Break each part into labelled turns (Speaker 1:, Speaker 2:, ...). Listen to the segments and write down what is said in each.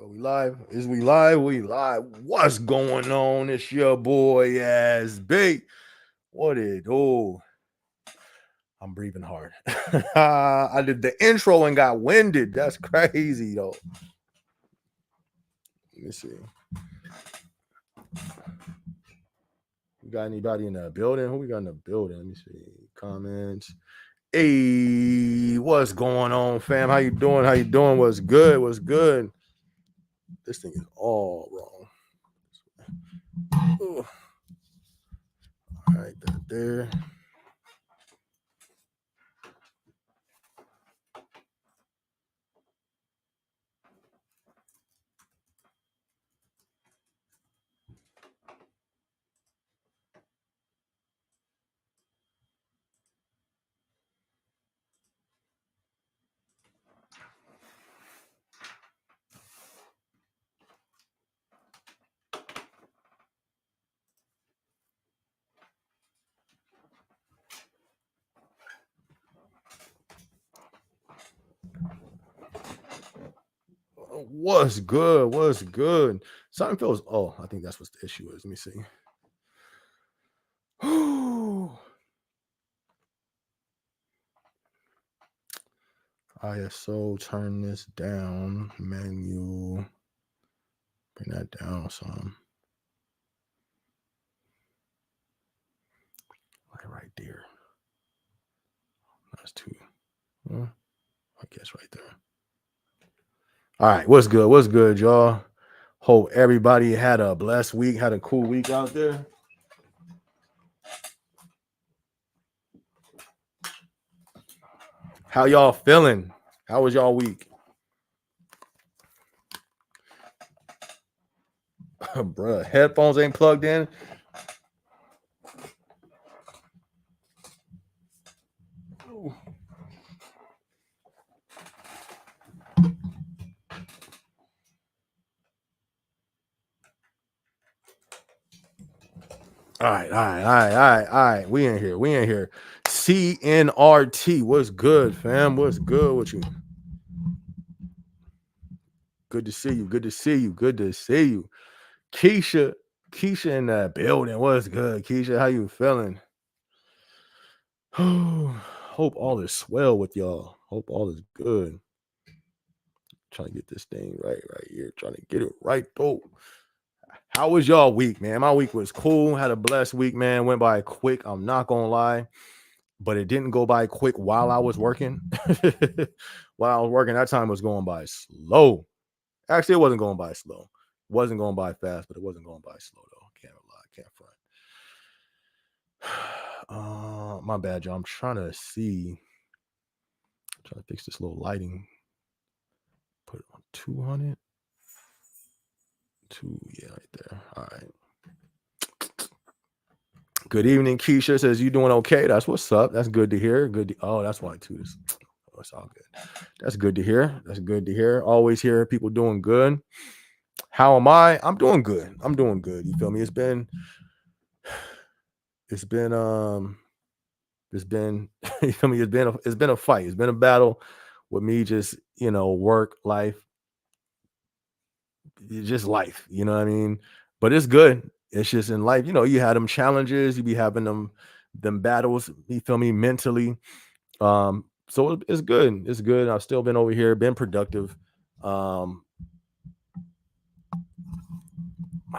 Speaker 1: Are we live? Is we live? We live. What's going on? It's your boy SB. What it do? I'm breathing hard. I did the intro and got winded. That's crazy though. Let me see. We got anybody in the building? Who we got in the building? Let me see. Comments. Hey, what's going on, fam? How you doing? How you doing? What's good? What's good? This thing is all wrong. Ooh. All right, that there. What's good? What's good? Something feels. Oh, I think that's what the issue is. Let me see. ISO, turn this down. Menu. Bring that down some. Right there. That's two. I guess right there. All right. What's good? What's good, y'all? Hope everybody had a blessed week, had a cool week out there. How y'all feeling? How was y'all week? Bruh, headphones ain't plugged in. All right. We in here. CNRT. What's good, fam? What's good with you? Good to see you. Keisha in that building. What's good, Keisha? How you feeling? Hope all is swell with y'all. Hope all is good. Trying to get this thing right here. Trying to get it right, though. How was y'all week, man? My week was cool. Had a blessed week, man. Went by quick. I'm not gonna lie, but it didn't go by quick while I was working. While I was working, that time was going by slow. Actually, it wasn't going by slow. It wasn't going by fast, but it wasn't going by slow though. Can't lie, can't front. My bad, y'all. I'm trying to fix this little lighting. Put it on 200. Yeah, right there. All right. Good evening, Keisha says you doing okay. That's what's up. That's good to hear. That's why too. It's all good. That's good to hear. Always hear people doing good. How am I? I'm doing good. You feel me? It's been you feel me? It's been a fight. It's been a battle with me. Just work life. Just life. You know what I mean? But it's good. It's just in life. You had them challenges. You be having them battles. You feel me? Mentally. So it's good. It's good. I've still been over here, been productive. My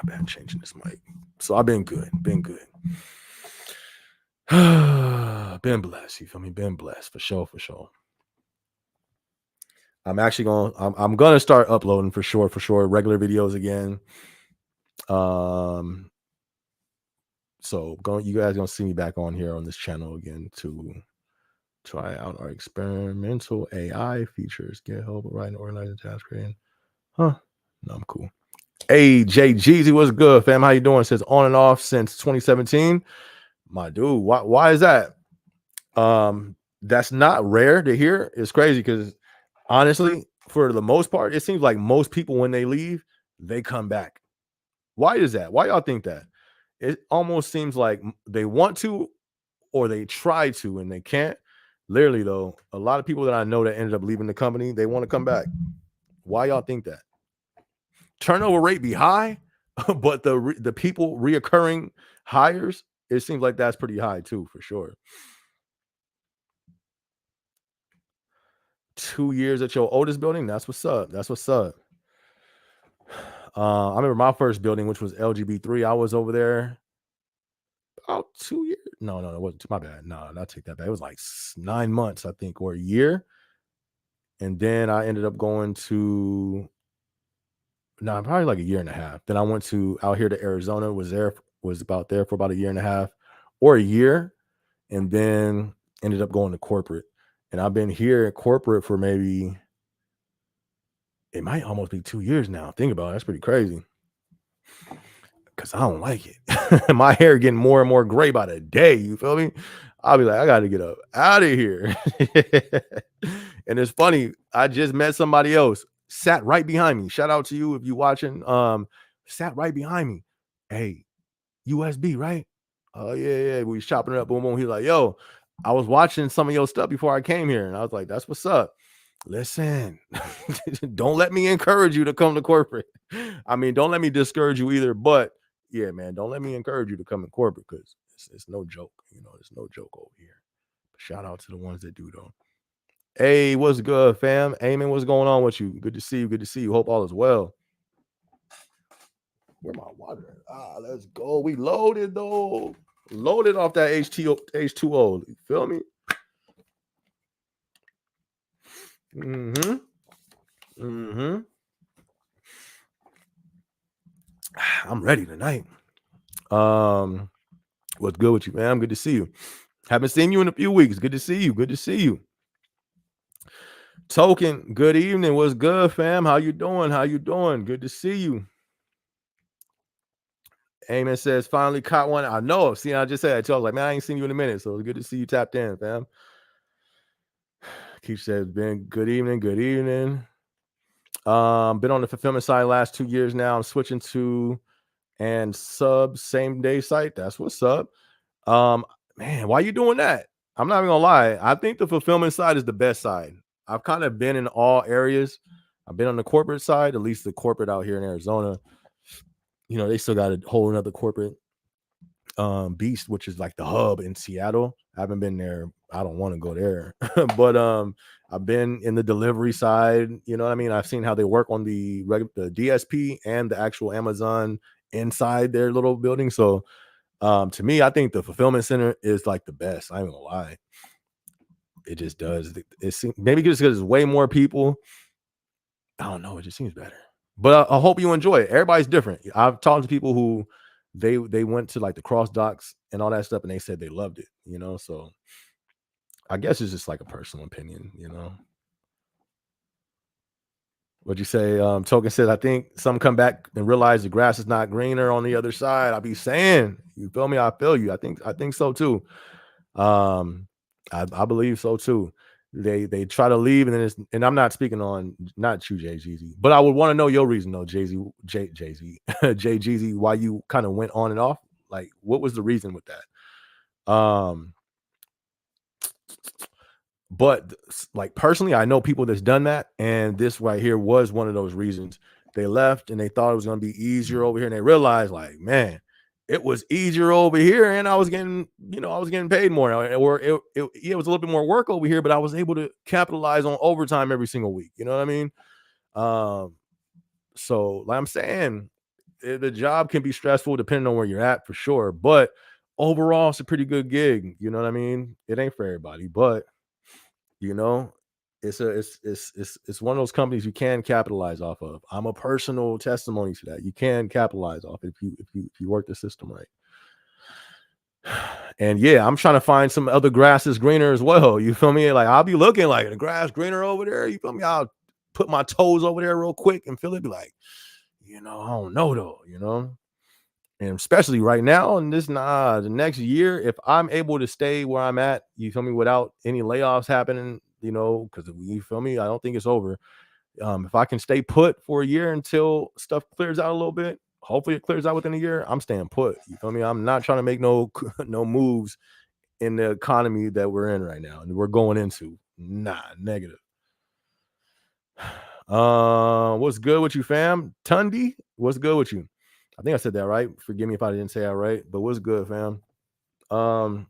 Speaker 1: bad, changing this mic. So I've been good. Been blessed. You feel me? Been blessed for sure. I'm gonna start uploading for sure. Regular videos again. So you guys gonna see me back on here on this channel again to try out our experimental AI features. Get help writing, organizing, task creating. No, I'm cool. Hey, Jay Jeezy, what's good, fam? How you doing? It says on and off since 2017. My dude, why is that? That's not rare to hear. It's crazy because honestly, for the most part, it seems like most people when they leave, they come back. Why is that? Why y'all think that? It almost seems like they want to or they try to and they can't. Literally, though, a lot of people that I know that ended up leaving the company, they want to come back. Why y'all think that? turnover rate be high, but the people reoccurring hires, it seems like that's pretty high too, for sure. 2 years at your oldest building, that's what's up. That's what's up. I remember my first building, which was LGB3. I was over there about 2 years. No, it wasn't. My bad. No, I take that back. It was like 9 months, I think, or a year. And then I ended up going to probably like a year and a half. Then I went to out here to Arizona. Was about there for about a year and a half, or a year, and then ended up going to corporate. And I've been here at corporate for maybe it might almost be 2 years now. Think about it. That's pretty crazy. Cause I don't like it. My hair getting more and more gray by the day. You feel me? I'll be like, I gotta get up out of here. And it's funny. I just met somebody else, sat right behind me. Shout out to you if you watching. Sat right behind me. Hey, USB, right? Oh yeah. We was chopping it up. Boom, boom. He's like, yo, I was watching some of your stuff before I came here. And I was like, that's what's up. Listen, don't let me encourage you to come to corporate. I mean, don't let me discourage you either. But yeah, man, don't let me encourage you to come in corporate because it's no joke. It's no joke over here. But shout out to the ones that do though. Hey, what's good, fam? Amen, what's going on with you? Good to see you. Good to see you. Hope all is well. Where my water? Let's go. We loaded though. Loaded off that H2O. You feel me? I'm ready tonight. What's good with you, man? Good to see you. Haven't seen you in a few weeks. Good to see you. Good to see you. Token, good evening. What's good, fam? How you doing? How you doing? Good to see you. Amen says, finally caught one. I know. See, I just said it. I was like, man, I ain't seen you in a minute. So it's good to see you tapped in, fam. Keith says, Ben, good evening. Good evening. Been on the fulfillment side last 2 years now. I'm switching to and sub same day site. That's what's up. Man, why you doing that? I'm not even gonna lie. I think the fulfillment side is the best side. I've kind of been in all areas. I've been on the corporate side, at least the corporate out here in Arizona. They still got a whole another corporate beast, which is like the hub in Seattle. I haven't been there. I don't want to go there. But I've been in the delivery side. You know what I mean? I've seen how they work on the DSP and the actual Amazon inside their little building. So to me, I think the fulfillment center is like the best. I ain't gonna lie. It just does. It seems maybe just because there's way more people. I don't know. It just seems better. But I hope you enjoy it. Everybody's different. I've talked to people who they went to like the cross docks and all that stuff, and they said they loved it. So I guess it's just like a personal opinion. What'd you say? Token says, I think some come back and realize the grass is not greener on the other side. I'll be saying, you feel me? I feel you. I think so too. I believe so too. They try to leave, and I'm not speaking on not you, Jay Jeezy, but I would want to know your reason though, Jay Z, Jay Jeezy, why you kind of went on and off. Like, what was the reason with that? But like personally, I know people that's done that, and this right here was one of those reasons. They left and they thought it was going to be easier over here, and they realized, like, man, it was easier over here, and I was getting paid more, or it was a little bit more work over here, but I was able to capitalize on overtime every single week. You know what I mean? So like I'm saying, the job can be stressful depending on where you're at for sure, but overall, it's a pretty good gig. You know what I mean? It ain't for everybody, but it's one of those companies you can capitalize off of. I'm a personal testimony to that. You can capitalize off if you work the system right. And yeah, I'm trying to find some other grasses greener as well. You feel me? Like, I'll be looking like the grass greener over there. You feel me? I'll put my toes over there real quick and feel it. Be like, I don't know though. And especially right now in the next year, if I'm able to stay where I'm at, you feel me, without any layoffs happening, because you feel me, I don't think it's over. If I can stay put for a year until stuff clears out a little bit, hopefully it clears out within a year, I'm staying put. You feel me? I'm not trying to make no moves in the economy that we're in right now and we're going into. Nah, negative. What's good with you, fam? Tundi, what's good with you? I think I said that right. Forgive me if I didn't say that right, but what's good, fam? Um,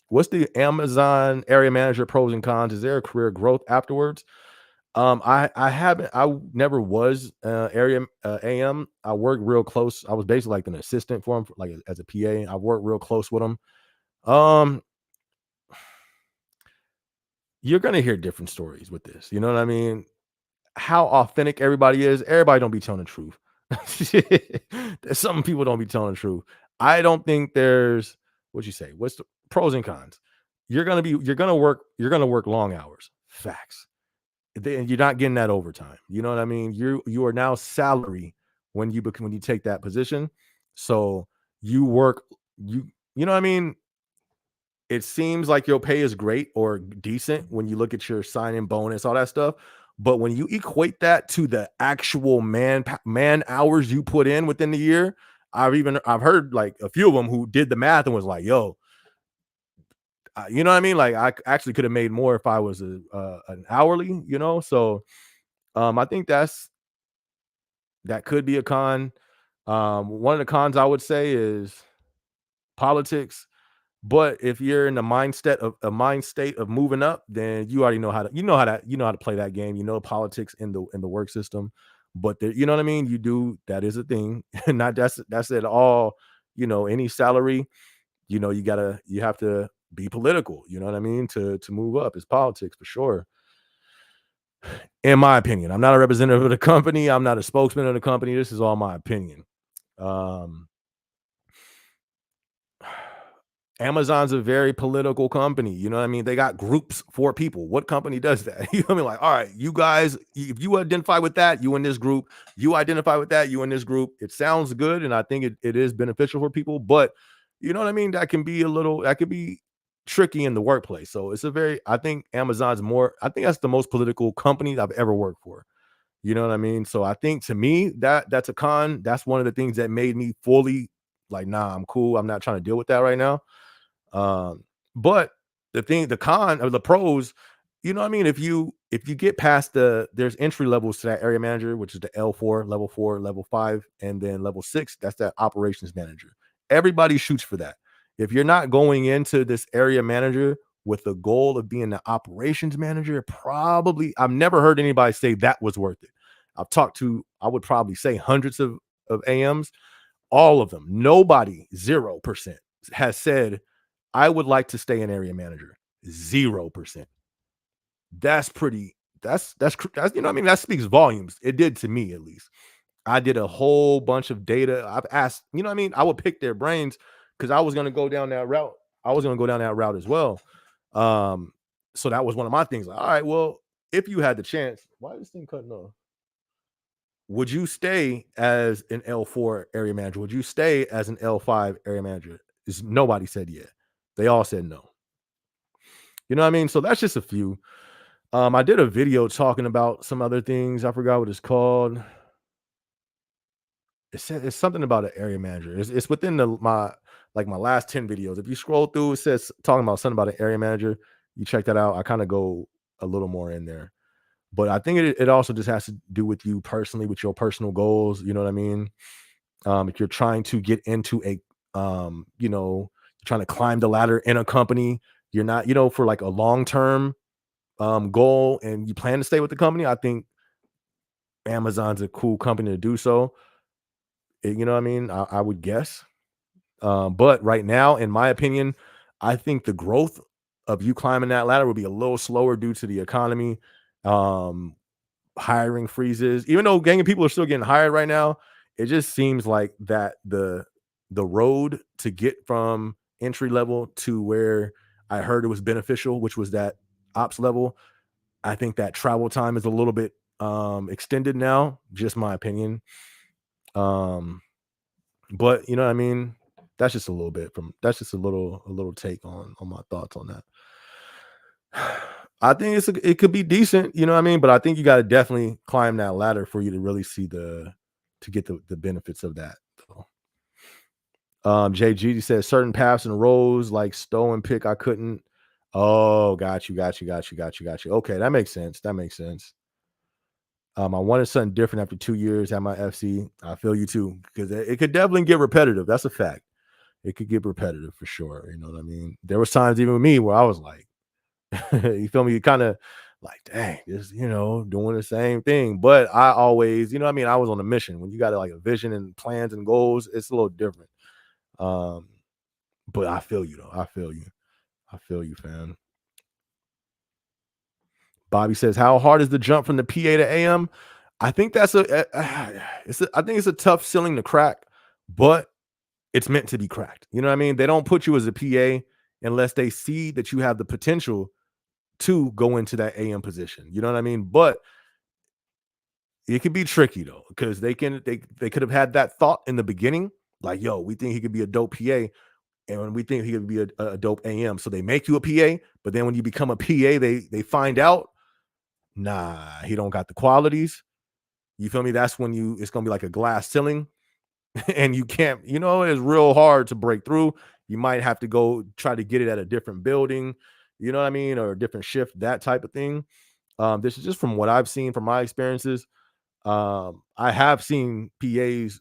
Speaker 1: what's the Amazon area manager pros and cons? Is there a career growth afterwards? I haven't. Never was area AM. I worked real close. I was basically like an assistant for him, like as a PA. I worked real close with him. Um, you're gonna hear different stories with this. You know what I mean? How authentic everybody is. Everybody don't be telling the truth. Some people don't be telling the truth. I don't think there's what you say. What's the pros and cons? You're gonna work long hours. Facts. And you're not getting that overtime. You know what I mean? You are now salary when you take that position. So you work you know what I mean? It seems like your pay is great or decent when you look at your sign-in bonus, all that stuff. But when you equate that to the actual man hours you put in within the year, I've heard like a few of them who did the math and was like, "Yo, you know what I mean? Like I actually could have made more if I was an hourly, you know." So I think that could be a con. One of the cons I would say is politics. But if you're in the mind state of moving up, then you already know how to you know how to play that game. You know politics in the work system. But you know what I mean? You do that is a thing. Not that's at all, any salary, you have to be political, you know what I mean? To move up. It's politics for sure. In my opinion. I'm not a representative of the company. I'm not a spokesman of the company. This is all my opinion. Um Amazon's a very political company. You know what I mean? They got groups for people. What company does that? You know what I mean? Like, all right, you guys, if you identify with that, you in this group. You identify with that, you in this group. It sounds good, and I think it is beneficial for people, but you know what I mean? That could be tricky in the workplace. So I think I think that's the most political company I've ever worked for. You know what I mean? So I think to me that's a con. That's one of the things that made me fully like, nah, I'm cool. I'm not trying to deal with that right now. um, but the con or the pros, you know what I mean? If you get past there's entry levels to that area manager, which is the L4, level 5, and then level 6, that's that operations manager. Everybody shoots for that. If you're not going into this area manager with the goal of being the operations manager, probably I've never heard anybody say that was worth it. I would probably say hundreds of AMs, all of them, nobody, 0% has said I would like to stay an area manager. 0%. That's pretty that's you know what I mean? That speaks volumes. It did to me at least. I did a whole bunch of data. I've asked, you know what I mean? I would pick their brains because I was gonna go down that route. I was gonna go down that route as well. Um, so that was one of my things. Like, all right, well, if you had the chance, why is this thing cutting off? Would you stay as an L4 area manager? Would you stay as an L5 area manager? Is nobody said yeah. They all said no. You know what I mean? So that's just a few. I did a video talking about some other things. I forgot what it's called. It's something about an area manager. It's within my last 10 videos. If you scroll through, it says talking about something about an area manager. You check that out. I kind of go a little more in there. But I think it also just has to do with you personally, with your personal goals. You know what I mean? If you're trying to get into you're trying to climb the ladder in a company, you're not, for like a long term goal and you plan to stay with the company, I think Amazon's a cool company to do so. You know what I mean? I would guess. But right now, in my opinion, I think the growth of you climbing that ladder will be a little slower due to the economy, um, hiring freezes. Even though gang of people are still getting hired right now, it just seems like that the road to get from entry level to where I heard it was beneficial, which was that ops level. I think that travel time is a little bit extended now, just my opinion. Um, but you know what I mean? That's just a little take on my thoughts on that. I think it could be decent, you know what I mean? But I think you got to definitely climb that ladder for you to really see to get the benefits of that. So, JG says certain paths and roles like stow and pick I couldn't. Oh, got you. Okay, that makes sense. I wanted something different after 2 years at my FC. I feel you too, because it could definitely get repetitive. That's a fact. It could get repetitive for sure. You know what I mean? There was times even with me where I was like, you feel me? You kind of like, dang, just doing the same thing. But I always, you know what I mean? I was on a mission. When you got like a vision and plans and goals, it's a little different. Um, but I feel you though. I feel you. I feel you, fam. Bobby says, "How hard is the jump from the PA to AM?" I think that's I think it's a tough ceiling to crack, but it's meant to be cracked. You know what I mean? They don't put you as a PA unless they see that you have the potential to go into that AM position. You know what I mean? But it can be tricky though, because they could have had that thought in the beginning, like, yo, we think he could be a dope PA, and we think he could be a dope AM. So they make you a PA, but then when you become a PA, they find out, nah, he don't got the qualities. You feel me? That's when it's gonna be like a glass ceiling, and you can't, it's real hard to break through. You might have to go try to get it at a different building, you know what I mean, or a different shift, that type of thing. This is just from what I've seen from my experiences. I have seen PAs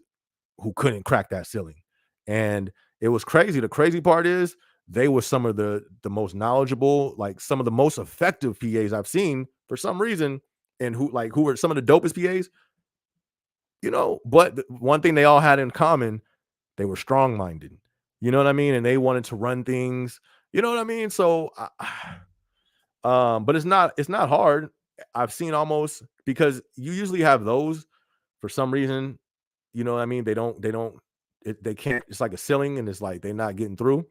Speaker 1: who couldn't crack that ceiling, and it was crazy. The crazy part is they were some of the most knowledgeable, like some of the most effective PAs I've seen for some reason, and who were some of the dopest PAs, but one thing they all had in common, they were strong-minded. You know what I mean? And they wanted to run things. You know what I mean? So, but it's not hard. I've seen almost, because you usually have those for some reason. You know what I mean? They can't. It's like a ceiling, and it's like they're not getting through.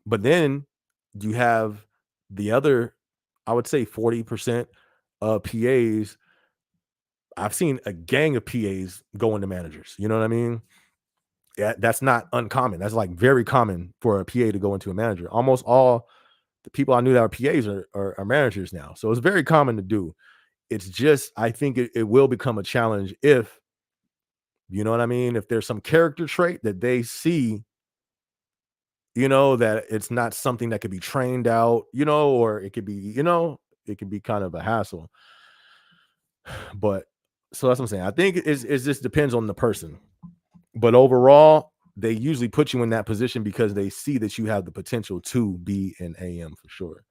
Speaker 1: But then you have the other, I would say 40% of PAs. I've seen a gang of PAs go into managers. You know what I mean? Yeah, that's not uncommon. That's like very common for a PA to go into a manager. Almost all the people I knew that are PAs are managers now. So it's very common to do. It's just, I think it will become a challenge if, you know what I mean, if there's some character trait that they see, that it's not something that could be trained out, or it could be, it can be kind of a hassle. But so that's what I'm saying. I think it just depends on the person. But overall, they usually put you in that position because they see that you have the potential to be an AM for sure.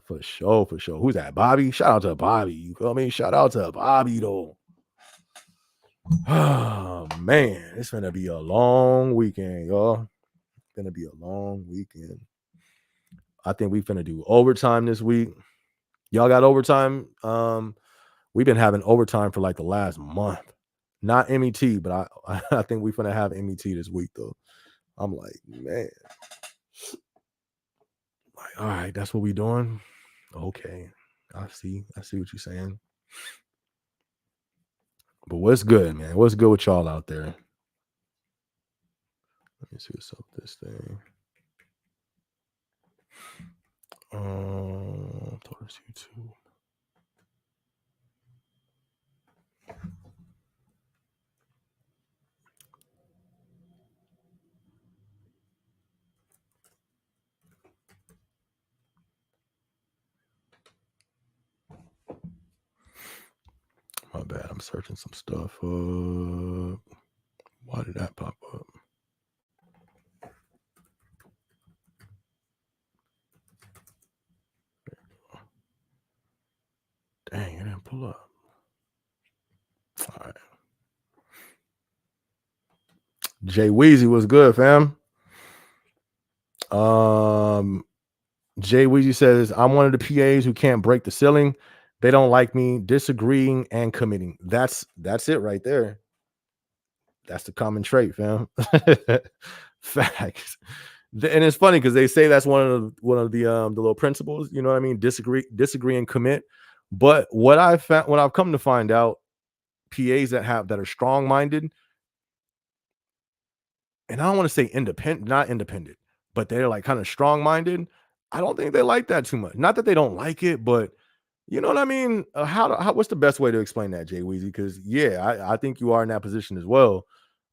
Speaker 1: For sure, for sure. Who's that? Bobby? Shout out to Bobby. You feel me? Shout out to Bobby though. Oh man, it's gonna be a long weekend, y'all. It's gonna be a long weekend. I think we finna do overtime this week. Y'all got overtime? We've been having overtime for like the last month. Not MET, but I think we finna have MET this week though. I'm like, man. Like, all right, that's what we doing. Okay. I see what you're saying. But what's good, man? What's good with y'all out there? Let me see what's up with this thing. Towards YouTube. My bad. I'm searching some stuff up. Why did that pop up? Dang, it didn't pull up. All right. Jay Weezy was good, fam. Jay Weezy says, I'm one of the PAs who can't break the ceiling. They don't like me disagreeing and committing. That's it right there. That's the common trait, fam. Facts. And it's funny because they say that's one of the little principles. You know what I mean? Disagree, and commit. But what I've come to find out, PAs that are strong minded, and I don't want to say independent, not independent, but they're like kind of strong minded. I don't think they like that too much. Not that they don't like it, but you know what I mean? What's the best way to explain that, Jay Weezy? Because yeah, I think you are in that position as well.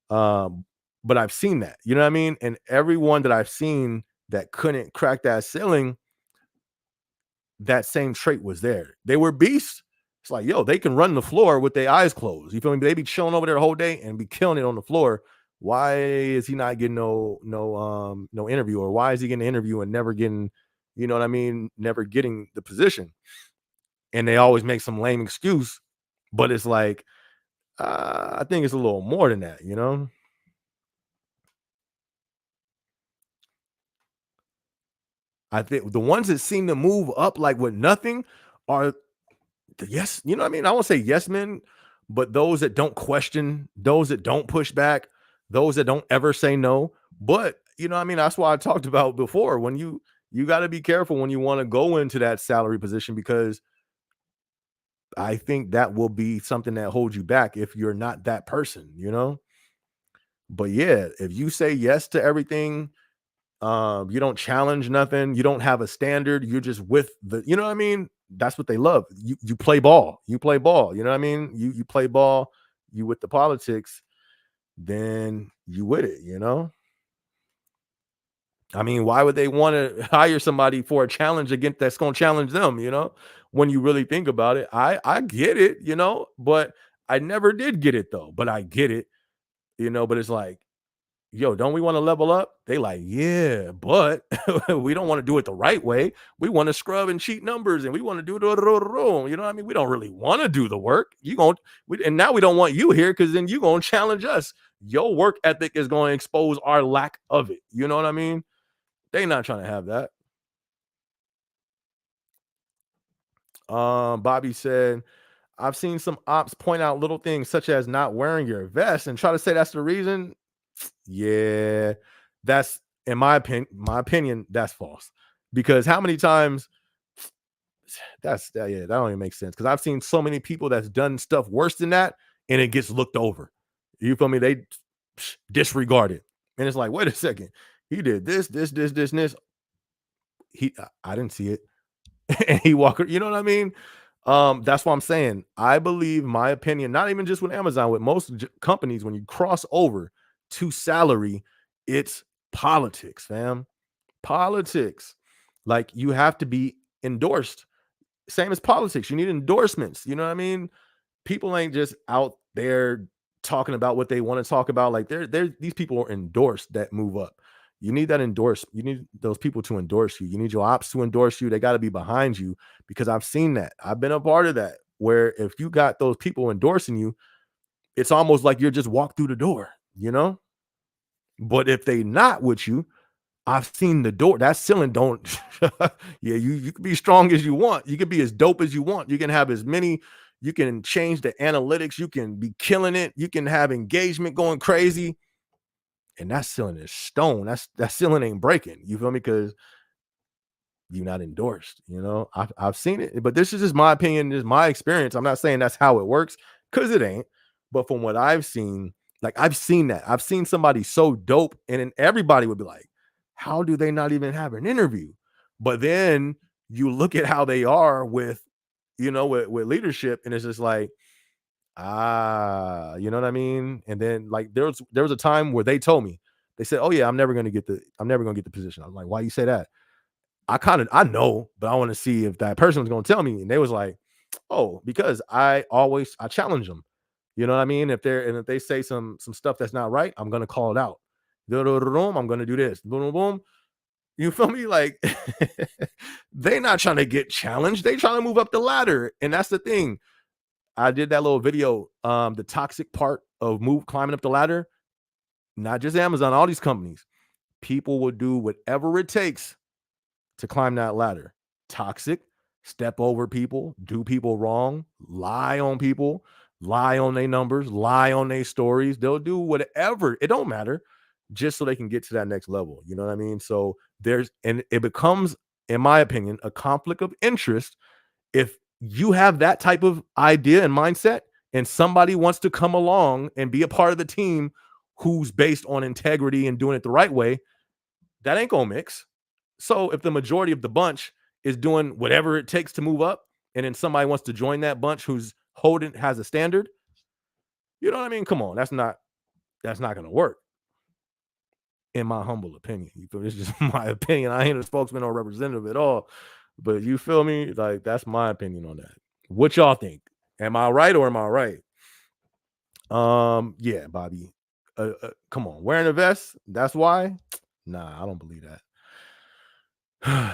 Speaker 1: But I've seen that, you know what I mean? And everyone that I've seen that couldn't crack that ceiling, that same trait was there. They were beasts, It's like, yo, they can run the floor with their eyes closed. You feel me? They be chilling over there the whole day and be killing it on the floor. Why is he not getting no interview, or why is he getting an interview and never getting, you know what I mean, never getting the position? And they always make some lame excuse, but it's like, I think it's a little more than that, you know? I think the ones that seem to move up like with nothing are the yes, you know what I mean? I won't say yes men, but those that don't question, those that don't push back, those that don't ever say no. But you know what I mean? That's why I talked about before, when you got to be careful when you want to go into that salary position, because I think that will be something that holds you back if you're not that person, you know? But yeah, if you say yes to everything, you don't challenge nothing, you don't have a standard, you're just with the, you know what I mean? That's what they love. You play ball. You play ball, you know what I mean? You play ball, you with the politics, then you with it, you know? I mean, why would they want to hire somebody for a challenge against that's going to challenge them, you know? When you really think about it, I get it, you know, but I never did get it though, but I get it, you know, but it's like, yo, don't we want to level up? They like, yeah, but we don't want to do it the right way. We want to scrub and cheat numbers, and we want to do the, you know what I mean? We don't really want to do the work. You going and now we don't want you here because then you gonna challenge us. Your work ethic is going to expose our lack of it. You know what I mean? They not trying to have that. Bobby said, I've seen some ops point out little things such as not wearing your vest and try to say that's the reason. Yeah, that's in my opinion, that's false. Because how many times yeah, that don't even make sense. Because I've seen so many people that's done stuff worse than that, and it gets looked over. You feel me? They disregard it. And it's like, wait a second. He did this, and this. I didn't see it. And he walked, you know what I mean? That's what I'm saying. I believe my opinion, not even just with Amazon, with most companies, when you cross over to salary, it's politics, fam. Politics. Like you have to be endorsed. Same as politics. You need endorsements. You know what I mean? People ain't just out there talking about what they want to talk about. Like they're these people are endorsed that move up. You need that endorse. You need those people to endorse you. You need your ops to endorse you. They got to be behind you, because I've seen that. I've been a part of that. Where if you got those people endorsing you, it's almost like you're just walk through the door, you know? But if they not with you, I've seen the door. That ceiling don't. Yeah, you can be strong as you want. You can be as dope as you want. You can have as many. You can change the analytics. You can be killing it. You can have engagement going crazy. And that ceiling is stone. That ceiling ain't breaking. You feel me? Because you're not endorsed. You know, I've seen it, but this is just my opinion. This is my experience. I'm not saying that's how it works, because it ain't. But from what I've seen, like I've seen that. I've seen somebody so dope, and then everybody would be like, "How do they not even have an interview?" But then you look at how they are with, you know, with leadership, and it's just like, you know what I mean? And then like there was a time where they told me, they said, "Oh yeah, I'm never gonna get the position." I'm like, "Why you say that?" I know, but I want to see if that person was gonna tell me. And they was like, "Oh, because I challenge them." You know what I mean? If they say some stuff that's not right, I'm gonna call it out. I'm gonna do this. Boom, boom, boom. You feel me? Like they not trying to get challenged. They trying to move up the ladder. And that's the thing. I did that little video, the toxic part of move climbing up the ladder, not just Amazon, all these companies. People will do whatever it takes to climb that ladder. Toxic, step over people, do people wrong, lie on people, lie on their numbers, lie on their stories. They'll do whatever. It don't matter, just so they can get to that next level. You know what I mean? So and it becomes, in my opinion, a conflict of interest if you have that type of idea and mindset, and somebody wants to come along and be a part of the team who's based on integrity and doing it the right way. That ain't gonna mix. So if the majority of the bunch is doing whatever it takes to move up, and then somebody wants to join that bunch who's holding has a standard, you know what I mean? Come on, that's not gonna work, in my humble opinion. You feel me? It's just my opinion. I ain't a spokesman or representative at all. But you feel me? Like that's my opinion on that. What y'all think? Am I right or am I right? Yeah, Bobby. Come on, wearing a vest. That's why. Nah, I don't believe that.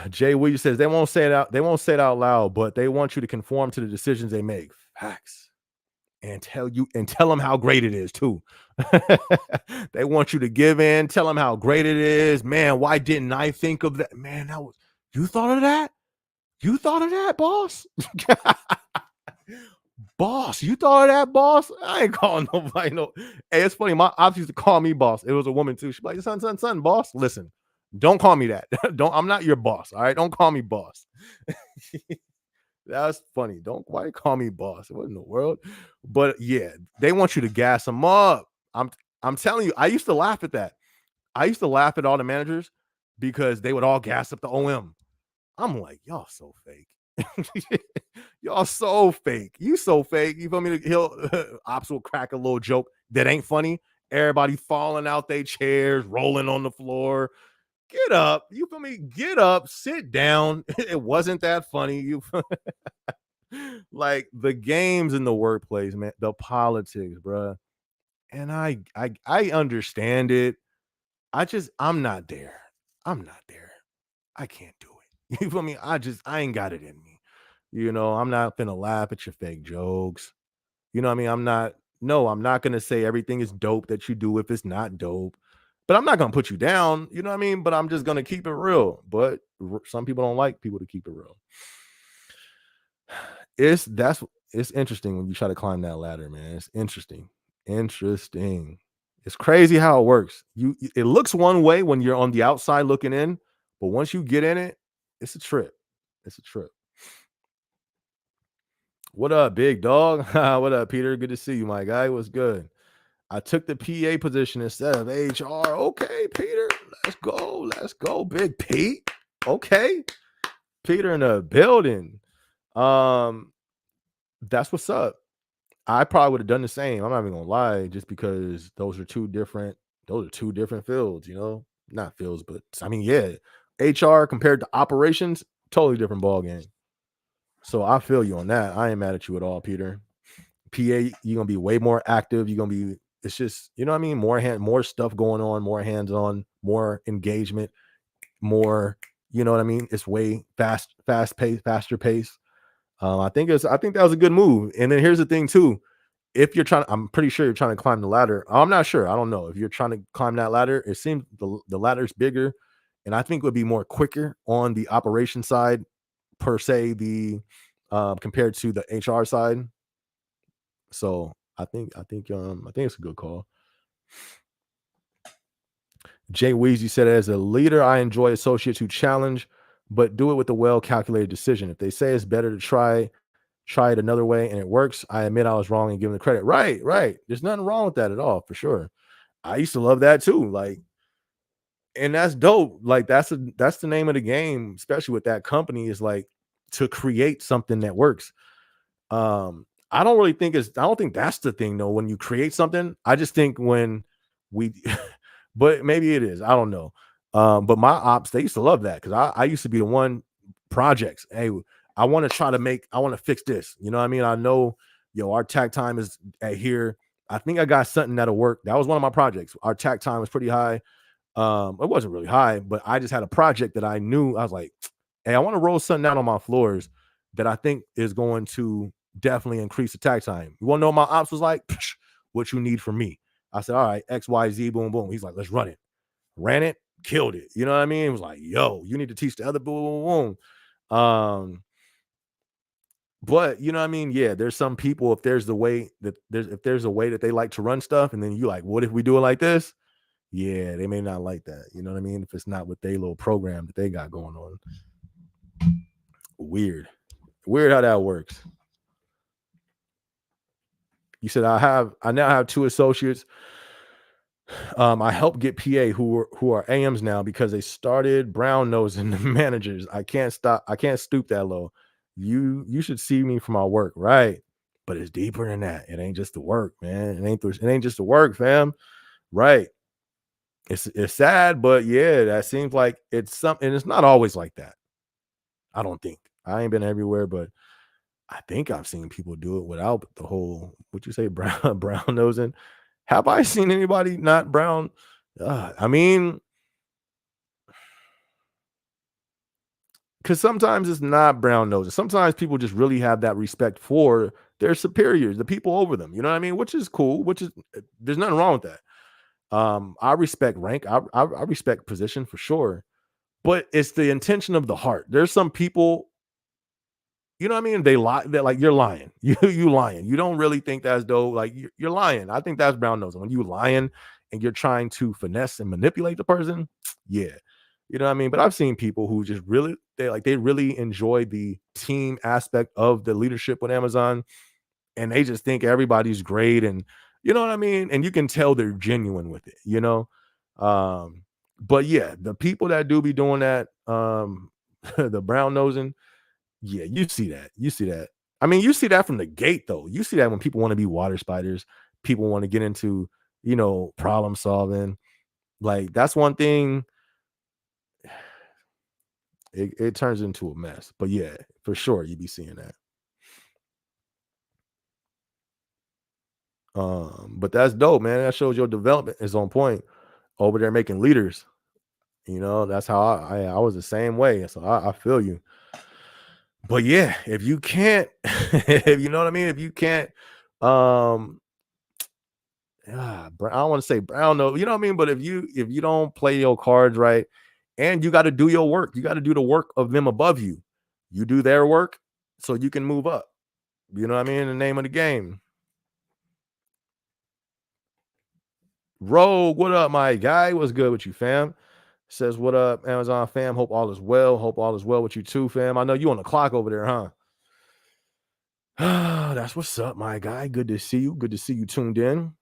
Speaker 1: Jay Williams says they won't say it out. They won't say it out loud, but they want you to conform to the decisions they make. Facts. And tell them how great it is too. They want you to give in, tell them how great it is. Man, why didn't I think of that? Man, that was you thought of that? You thought of that, boss? Boss, you thought of that, boss? I ain't calling nobody no. Hey, it's funny. My ops used to call me boss. It was a woman too. She's like, son, boss. Listen, don't call me that. Don't. I'm not your boss. All right, don't call me boss. That's funny. Don't why they call me boss? What in the world? But yeah, they want you to gas them up. I'm telling you, I used to laugh at that. I used to laugh at all the managers because they would all gas up the OM. I'm like, y'all so fake. Y'all so fake. You so fake. You feel me? Ops will crack a little joke that ain't funny. Everybody falling out their chairs, rolling on the floor. Get up. You feel me? Get up, sit down. It wasn't that funny. You like the games in the workplace, man, the politics, bruh. And I understand it. I'm not there. I'm not there. I can't do it. You feel me? I ain't got it in me. I'm not gonna laugh at your fake jokes. You know what I mean? I'm not gonna say everything is dope that you do if it's not dope. But I'm not gonna put you down, you know what I mean? But I'm just gonna keep it real. But some people don't like people to keep it real. It's interesting when you try to climb that ladder, man. It's interesting. Interesting. It's crazy how it works. It looks one way when you're on the outside looking in, but once you get in it, it's a trip. It's a trip. What up, big dog? What up, Peter? Good to see you, my guy. What's good? I took the PA position instead of HR. Okay, Peter. Let's go. Let's go, Big Pete. Okay. Peter in the building. That's what's up. I probably would have done the same. I'm not even gonna lie, just because those are two different fields, not fields, but I mean, yeah, HR compared to operations, totally different ball game. So I feel you on that. I ain't mad at you at all, Peter. PA, you're gonna be way more active. It's just, you know what I mean? More stuff going on, more hands-on, more engagement, more, you know what I mean? It's way fast paced, faster pace. I think that was a good move. And then here's the thing too. If you're I'm pretty sure you're trying to climb the ladder. I'm not sure. I don't know. If you're trying to climb that ladder, it seems the ladder's bigger. And I think it would be more quicker on the operation side, per se, compared to the HR side. So I think it's a good call. Jay Weezy said, as a leader, I enjoy associates who challenge, but do it with a well-calculated decision. If they say it's better to try it another way and it works, I admit I was wrong and give them the credit. Right, right. There's nothing wrong with that at all, for sure. I used to love that too. Like, and that's dope. Like, that's the name of the game, especially with that company, is like to create something that works. I don't think that's the thing though. When you create something, I just think when we but maybe it is. I don't know. But my ops, they used to love that because I used to be the one projects. Hey, I want to fix this. You know what I mean? I know, our tack time is at here. I think I got something that'll work. That was one of my projects. Our tack time was pretty high. It wasn't really high, but I just had a project that I knew. I was like, hey, I want to roll something out on my floors that I think is going to definitely increase the tack time. You want to know what my ops was like? What you need from me? I said, all right, X, Y, Z, boom, boom. He's like, let's run it. Ran it, killed it. You know what I mean? It was like, yo, you need to teach the other boom, boom, boom. But you know what I mean? Yeah, there's some people, if there's a way that they like to run stuff, and then you like, what if we do it like this? Yeah, they may not like that. You know what I mean? If it's not with their little program that they got going on. Weird how that works. You said I now have two associates. I help get PA who are AMs now because they started brown nosing the managers. I can't stoop that low. You should see me for my work, right? But it's deeper than that. It ain't just the work, man. It ain't just the work, fam. Right. It's sad, but yeah, that seems like it's something. It's not always like that. I don't think. I ain't been everywhere, but I think I've seen people do it without the whole, what you say, brown nosing. Have I seen anybody not brown? I mean, because sometimes it's not brown nosing. Sometimes people just really have that respect for their superiors, the people over them. You know what I mean? Which is cool. Which is there's nothing wrong with that. I respect rank. I respect position for sure. But it's the intention of the heart. There's some people, you know what I mean? They lie. They're like, you're lying. You lying. You don't really think that's dope. Like you're lying. I think that's brown nosing. When you lying and you're trying to finesse and manipulate the person, yeah. You know what I mean? But I've seen people who just really they really enjoy the team aspect of the leadership with Amazon, and they just think everybody's great, and you know what I mean? And you can tell they're genuine with it, you know? Um, but yeah, the people that do be doing that, the brown nosing, yeah, you see that. You see that. I mean, you see that from the gate, though. You see that when people want to be water spiders, people want to get into, problem solving. Like that's one thing. It turns into a mess. But yeah, for sure, you be seeing that. But that's dope, man. That shows your development is on point over there making leaders. That's how I was the same way. So I feel you. But yeah, if you can't, if you know what I mean, if you can't, um, I don't want to say brown though, you know what I mean? But if you don't play your cards right, and you got to do your work, you got to do the work of them above you. You do their work so you can move up. You know what I mean? The name of the game. Rogue, what up, my guy? What's good with you, fam? Says, what up, Amazon fam? Hope all is well. Hope all is well with you too, fam. I know you on the clock over there, huh? That's what's up, my guy. Good to see you. Good to see you tuned in.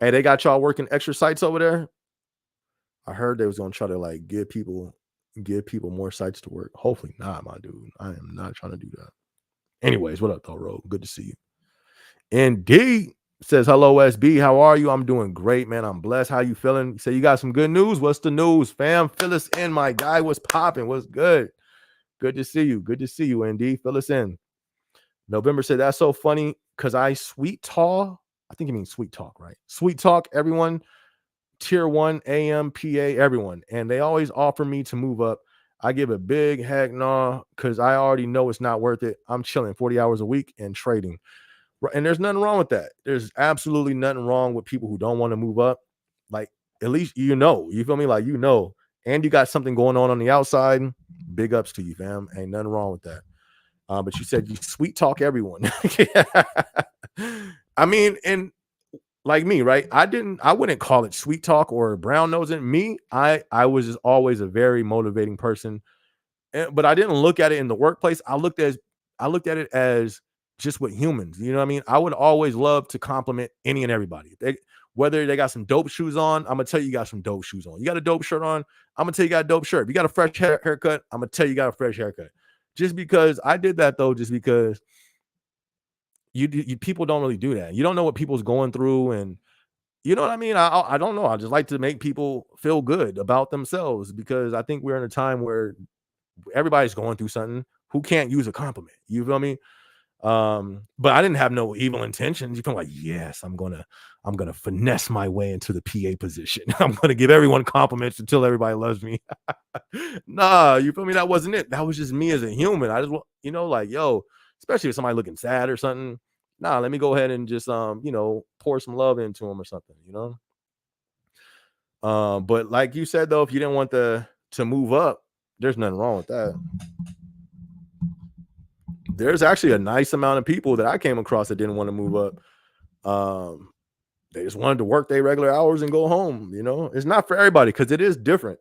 Speaker 1: Hey, they got y'all working extra sites over there. I heard they was gonna try to like give people more sites to work. Hopefully not, my dude. I am not trying to do that. Anyways, what up, though, Ro? Good to see you. Indeed. Says hello, SB. How are you? I'm doing great, man. I'm blessed. How you feeling? Say you got some good news. What's the news, fam? Fill us in, my guy. What's popping? What's good? Good to see you. Good to see you, ND. Fill us in. November said that's so funny because I sweet talk. I think you mean sweet talk, right? Sweet talk, everyone. Tier 1, AM, PA, everyone. And they always offer me to move up. I give a big heck no because I already know it's not worth it. I'm chilling 40 hours a week and trading. And there's nothing wrong with that. There's absolutely nothing wrong with people who don't want to move up. Like, at least you feel me? Like, and you got something going on the outside. Big ups to you, fam. Ain't nothing wrong with that. But you said you sweet talk everyone. I mean, and like me, right? I wouldn't call it sweet talk or brown nosing. Me, I was just always a very motivating person. But I didn't look at it in the workplace. I looked at it as just with humans. You know what I mean? I would always love to compliment any and everybody. Whether they got some dope shoes on, I'm gonna tell you got some dope shoes on. You got a dope shirt on, I'm gonna tell you got a dope shirt. If you got a fresh haircut, I'm gonna tell you got a fresh haircut. Just because I did that though, just because you people don't really do that. You don't know what people's going through, and you know what I mean? I don't know. I just like to make people feel good about themselves because I think we're in a time where everybody's going through something. Who can't use a compliment? You feel me? But I didn't have no evil intentions. You feel like, yes, I'm gonna finesse my way into the PA position. I'm gonna give everyone compliments until everybody loves me. Nah, you feel me? That wasn't it. That was just me as a human. I just want, like, yo, especially if somebody looking sad or something. Nah, let me go ahead and just pour some love into them or something. But like you said though, if you didn't want to move up, there's nothing wrong with that. There's actually a nice amount of people that I came across that didn't want to move up. They just wanted to work their regular hours and go home. It's not for everybody because it is different.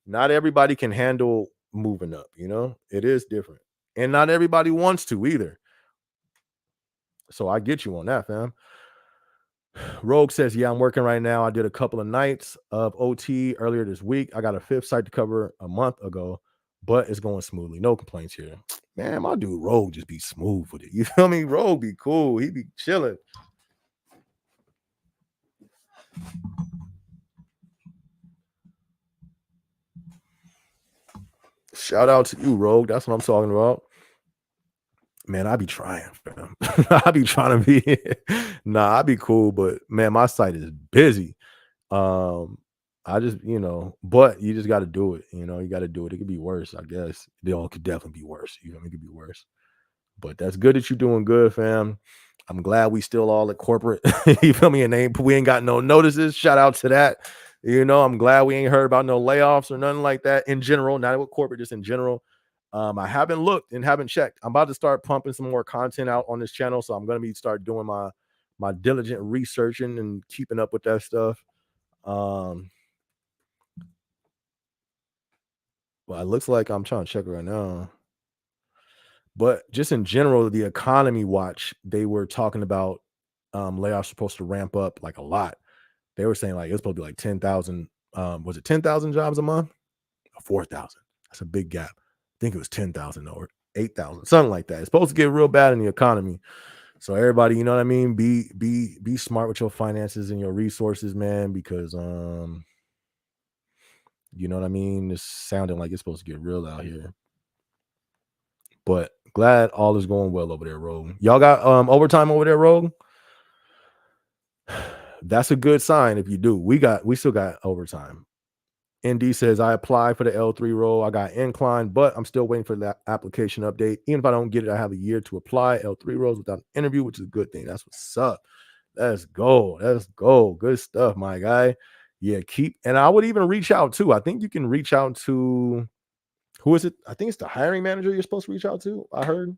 Speaker 1: Not everybody can handle moving up. It is different, and not everybody wants to either. So I get you on that, fam. Rogue says, yeah, I'm working right now. I did a couple of nights of OT earlier this week. I got a 5th site to cover a month ago, but it's going smoothly. No complaints here. Man, my dude Rogue just be smooth with it. You feel me? Rogue be cool. He be chilling. Shout out to you, Rogue. That's what I'm talking about. Man, I be trying, fam. I be trying to be nah, I be cool, but man, my site is busy. Um, I just, but you just gotta do it, you gotta do it. It could be worse, I guess. It could definitely be worse. It could be worse. But that's good that you're doing good, fam. I'm glad we still all at corporate. You feel me? And we ain't got no notices. Shout out to that. I'm glad we ain't heard about no layoffs or nothing like that in general, not with corporate, just in general. I haven't looked and haven't checked. I'm about to start pumping some more content out on this channel, so I'm gonna be start doing my diligent researching and keeping up with that stuff. Um, well, it looks like I'm trying to check right now. But just in general, the economy watch, they were talking about layoffs supposed to ramp up like a lot. They were saying like it's supposed to be like 10,000. Was it 10,000 jobs a month? Or 4,000. That's a big gap. I think it was 10,000 or 8,000, something like that. It's supposed to get real bad in the economy. So everybody, you know what I mean? Be smart with your finances and your resources, man, because you know what I mean? It's sounding like it's supposed to get real out here. But glad all is going well over there, Rogue. Y'all got overtime over there, Rogue? That's a good sign if you do. We still got overtime. ND says I applied for the L3 role. I got inclined, but I'm still waiting for that application update. Even if I don't get it, I have a year to apply L3 roles without an interview, which is a good thing. That's what's up. Let's go. Let's go. Good stuff, my guy. Yeah, and I would even reach out too. I think you can reach out to who is it? I think it's the hiring manager you're supposed to reach out to. I heard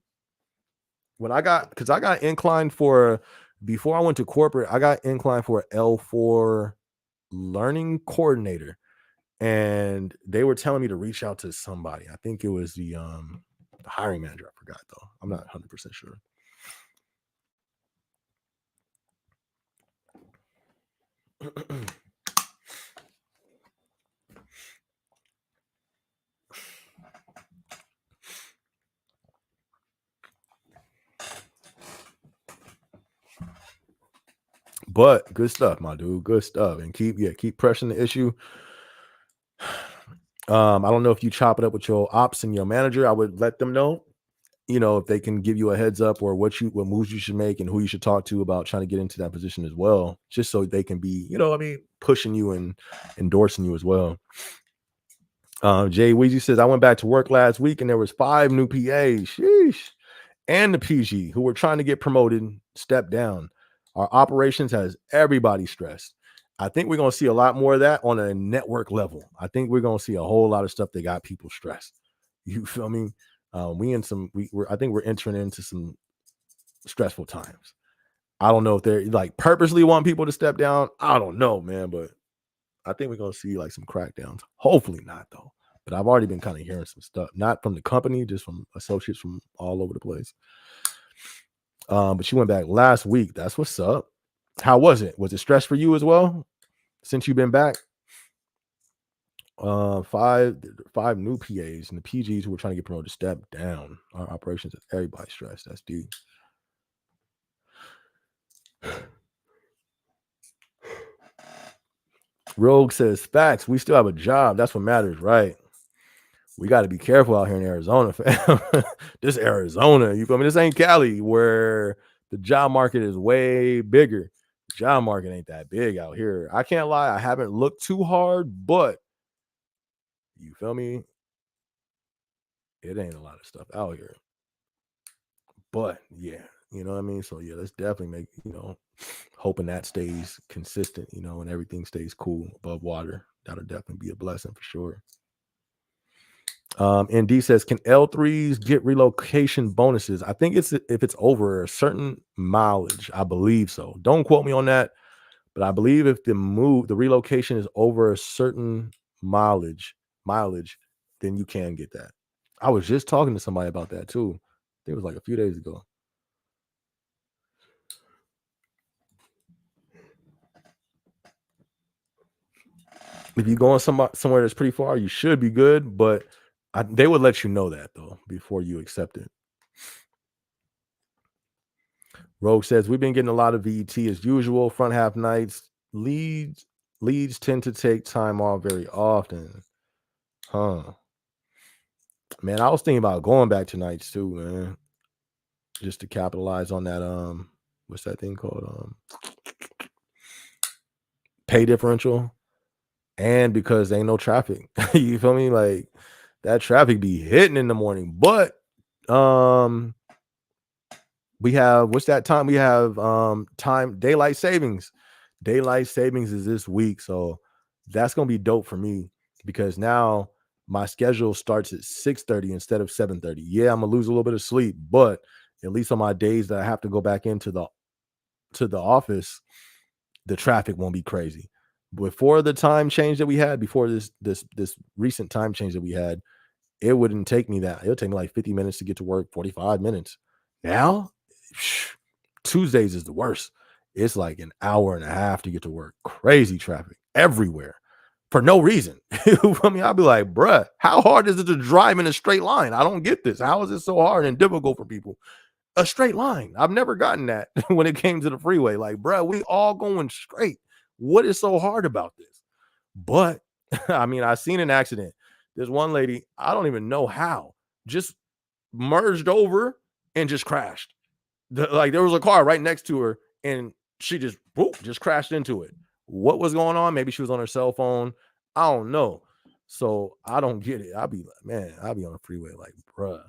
Speaker 1: because I got inclined for before I went to corporate, I got inclined for L4 learning coordinator. And they were telling me to reach out to somebody. I think it was the hiring manager. I forgot though. I'm not 100% sure. But good stuff, my dude. Good stuff. And keep pressing the issue. I don't know if you chop it up with your ops and your manager. I would let them know, if they can give you a heads up or what moves you should make and who you should talk to about trying to get into that position as well, just so they can be, pushing you and endorsing you as well. Jay Weezy says, I went back to work last week and there was 5 new PAs. Sheesh. And the PG who were trying to get promoted, step down. Our operations has everybody stressed. I think we're going to see a lot more of that on a network level. I think we're going to see a whole lot of stuff that got people stressed. You feel me? I think we're entering into some stressful times. I don't know if they're like purposely want people to step down. I don't know, man, but I think we're going to see like some crackdowns. Hopefully not though. But I've already been kind of hearing some stuff, not from the company, just from associates from all over the place. But she went back last week. That's what's up. How was it? Was it stress for you as well since you've been back? Five new PAs and the PGs who were trying to get promoted step down. Our operations, everybody stressed. That's deep. Rogue says facts. We still have a job. That's what matters, right? We got to be careful out here in Arizona, fam. This Arizona, you feel me? This ain't Cali where the job market is way bigger. The job market ain't that big out here. I can't lie. I haven't looked too hard, but you feel me? It ain't a lot of stuff out here. But yeah, you know what I mean? So yeah, let's definitely make, hoping that stays consistent, and everything stays cool above water. That'll definitely be a blessing for sure. And D says, can L3s get relocation bonuses? I think it's if it's over a certain mileage. I believe so. Don't quote me on that, but I believe if the relocation is over a certain mileage, then you can get that. I was just talking to somebody about that too. I think it was like a few days ago. If you're going somewhere that's pretty far, you should be good, but they would let you know that though before you accept it. Rogue says we've been getting a lot of VET as usual. Front half nights leads tend to take time off very often. Huh. Man, I was thinking about going back to nights too, man. just to capitalize on that. What's that thing called? Pay differential, and because ain't no traffic. You feel me? Like that traffic be hitting in the morning, but um we have what's that time? We have time daylight savings. Daylight savings is this week, so that's gonna be dope for me because now my schedule starts at 6:30 instead of 7:30. Yeah, I'm gonna lose a little bit of sleep, but at least on my days that I have to go back into the office, the traffic won't be crazy. Before the time change that we had, before this recent time change that we had, it wouldn't take me that. It'll take me like 50 minutes to get to work, 45 minutes. Now, Tuesdays is the worst. It's like an hour and a half to get to work. Crazy traffic everywhere for no reason. I mean, I'll be like, bruh, how hard is it to drive in a straight line? I don't get this. How is it so hard and difficult for people? A straight line. I've never gotten that when it came to the freeway. Like, bruh, we all going straight. What is so hard about this? But I mean, I seen an accident. There's one lady, I don't even know how, just merged over and just crashed. Like there was a car right next to her, and she just whoop, just crashed into it. What was going on? Maybe she was on her cell phone. I don't know. So I don't get it. I'll be like, man, I'll be on the freeway like, bruh.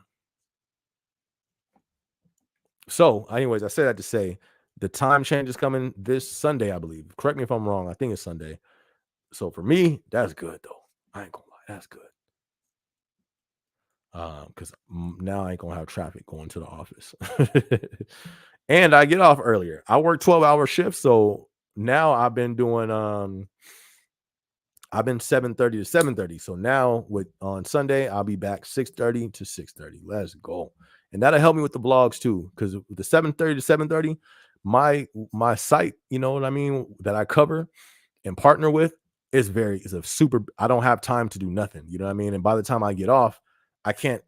Speaker 1: So, anyways, I say that to say the time change is coming this Sunday, I believe. Correct me if I'm wrong. I think it's Sunday. So for me, that's good though. I ain't gonna lie, that's good. Because now I ain't gonna have traffic going to the office. And I get off earlier. I work 12-hour shifts, so now I've been 7:30 to 7:30. So now with on Sunday, I'll be back 6:30 to 6:30. Let's go. And that'll help me with the blogs too. Because the 7:30 to 7:30, my site, you know what I mean, that I cover and partner with is a super. I don't have time to do nothing. You know what I mean? And by the time I get off, I can't.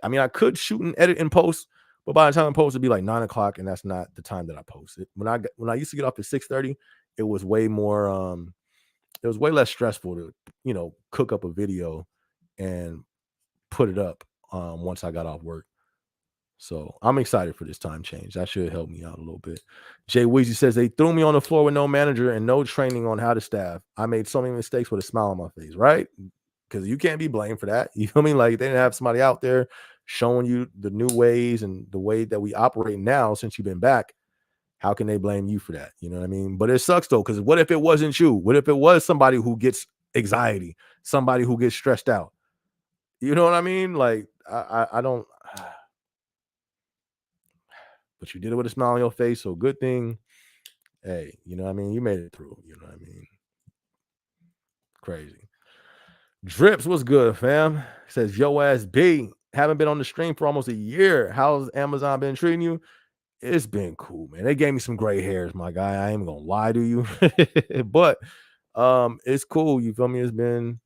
Speaker 1: I mean, I could shoot and edit and post, but by the time I post, it'd be like 9 o'clock, and that's not the time that I post it. When I used to get off at 6:30, it was way more. It was way less stressful to cook up a video and put it up once I got off work. So I'm excited for this time change. That should help me out a little bit. Jay Weezy says they threw me on the floor with no manager and no training on how to staff. I made so many mistakes with a smile on my face, right? Because you can't be blamed for that. You feel me? Like they didn't have somebody out there showing you the new ways and the way that we operate now since you've been back. How can they blame you for that? You know what I mean? But it sucks though, because what if it wasn't you? What if it was somebody who gets anxiety, somebody who gets stressed out? You know what I mean? Like I don't. But you did it with a smile on your face, so good thing. Hey, you know what I mean? You made it through. You know what I mean? Crazy. Drips, what's good, fam? Says yo ass B. Haven't been on the stream for almost a year. How's Amazon been treating you? It's been cool, man. They gave me some gray hairs, my guy. I ain't gonna lie to you. But it's cool. You feel me? It's been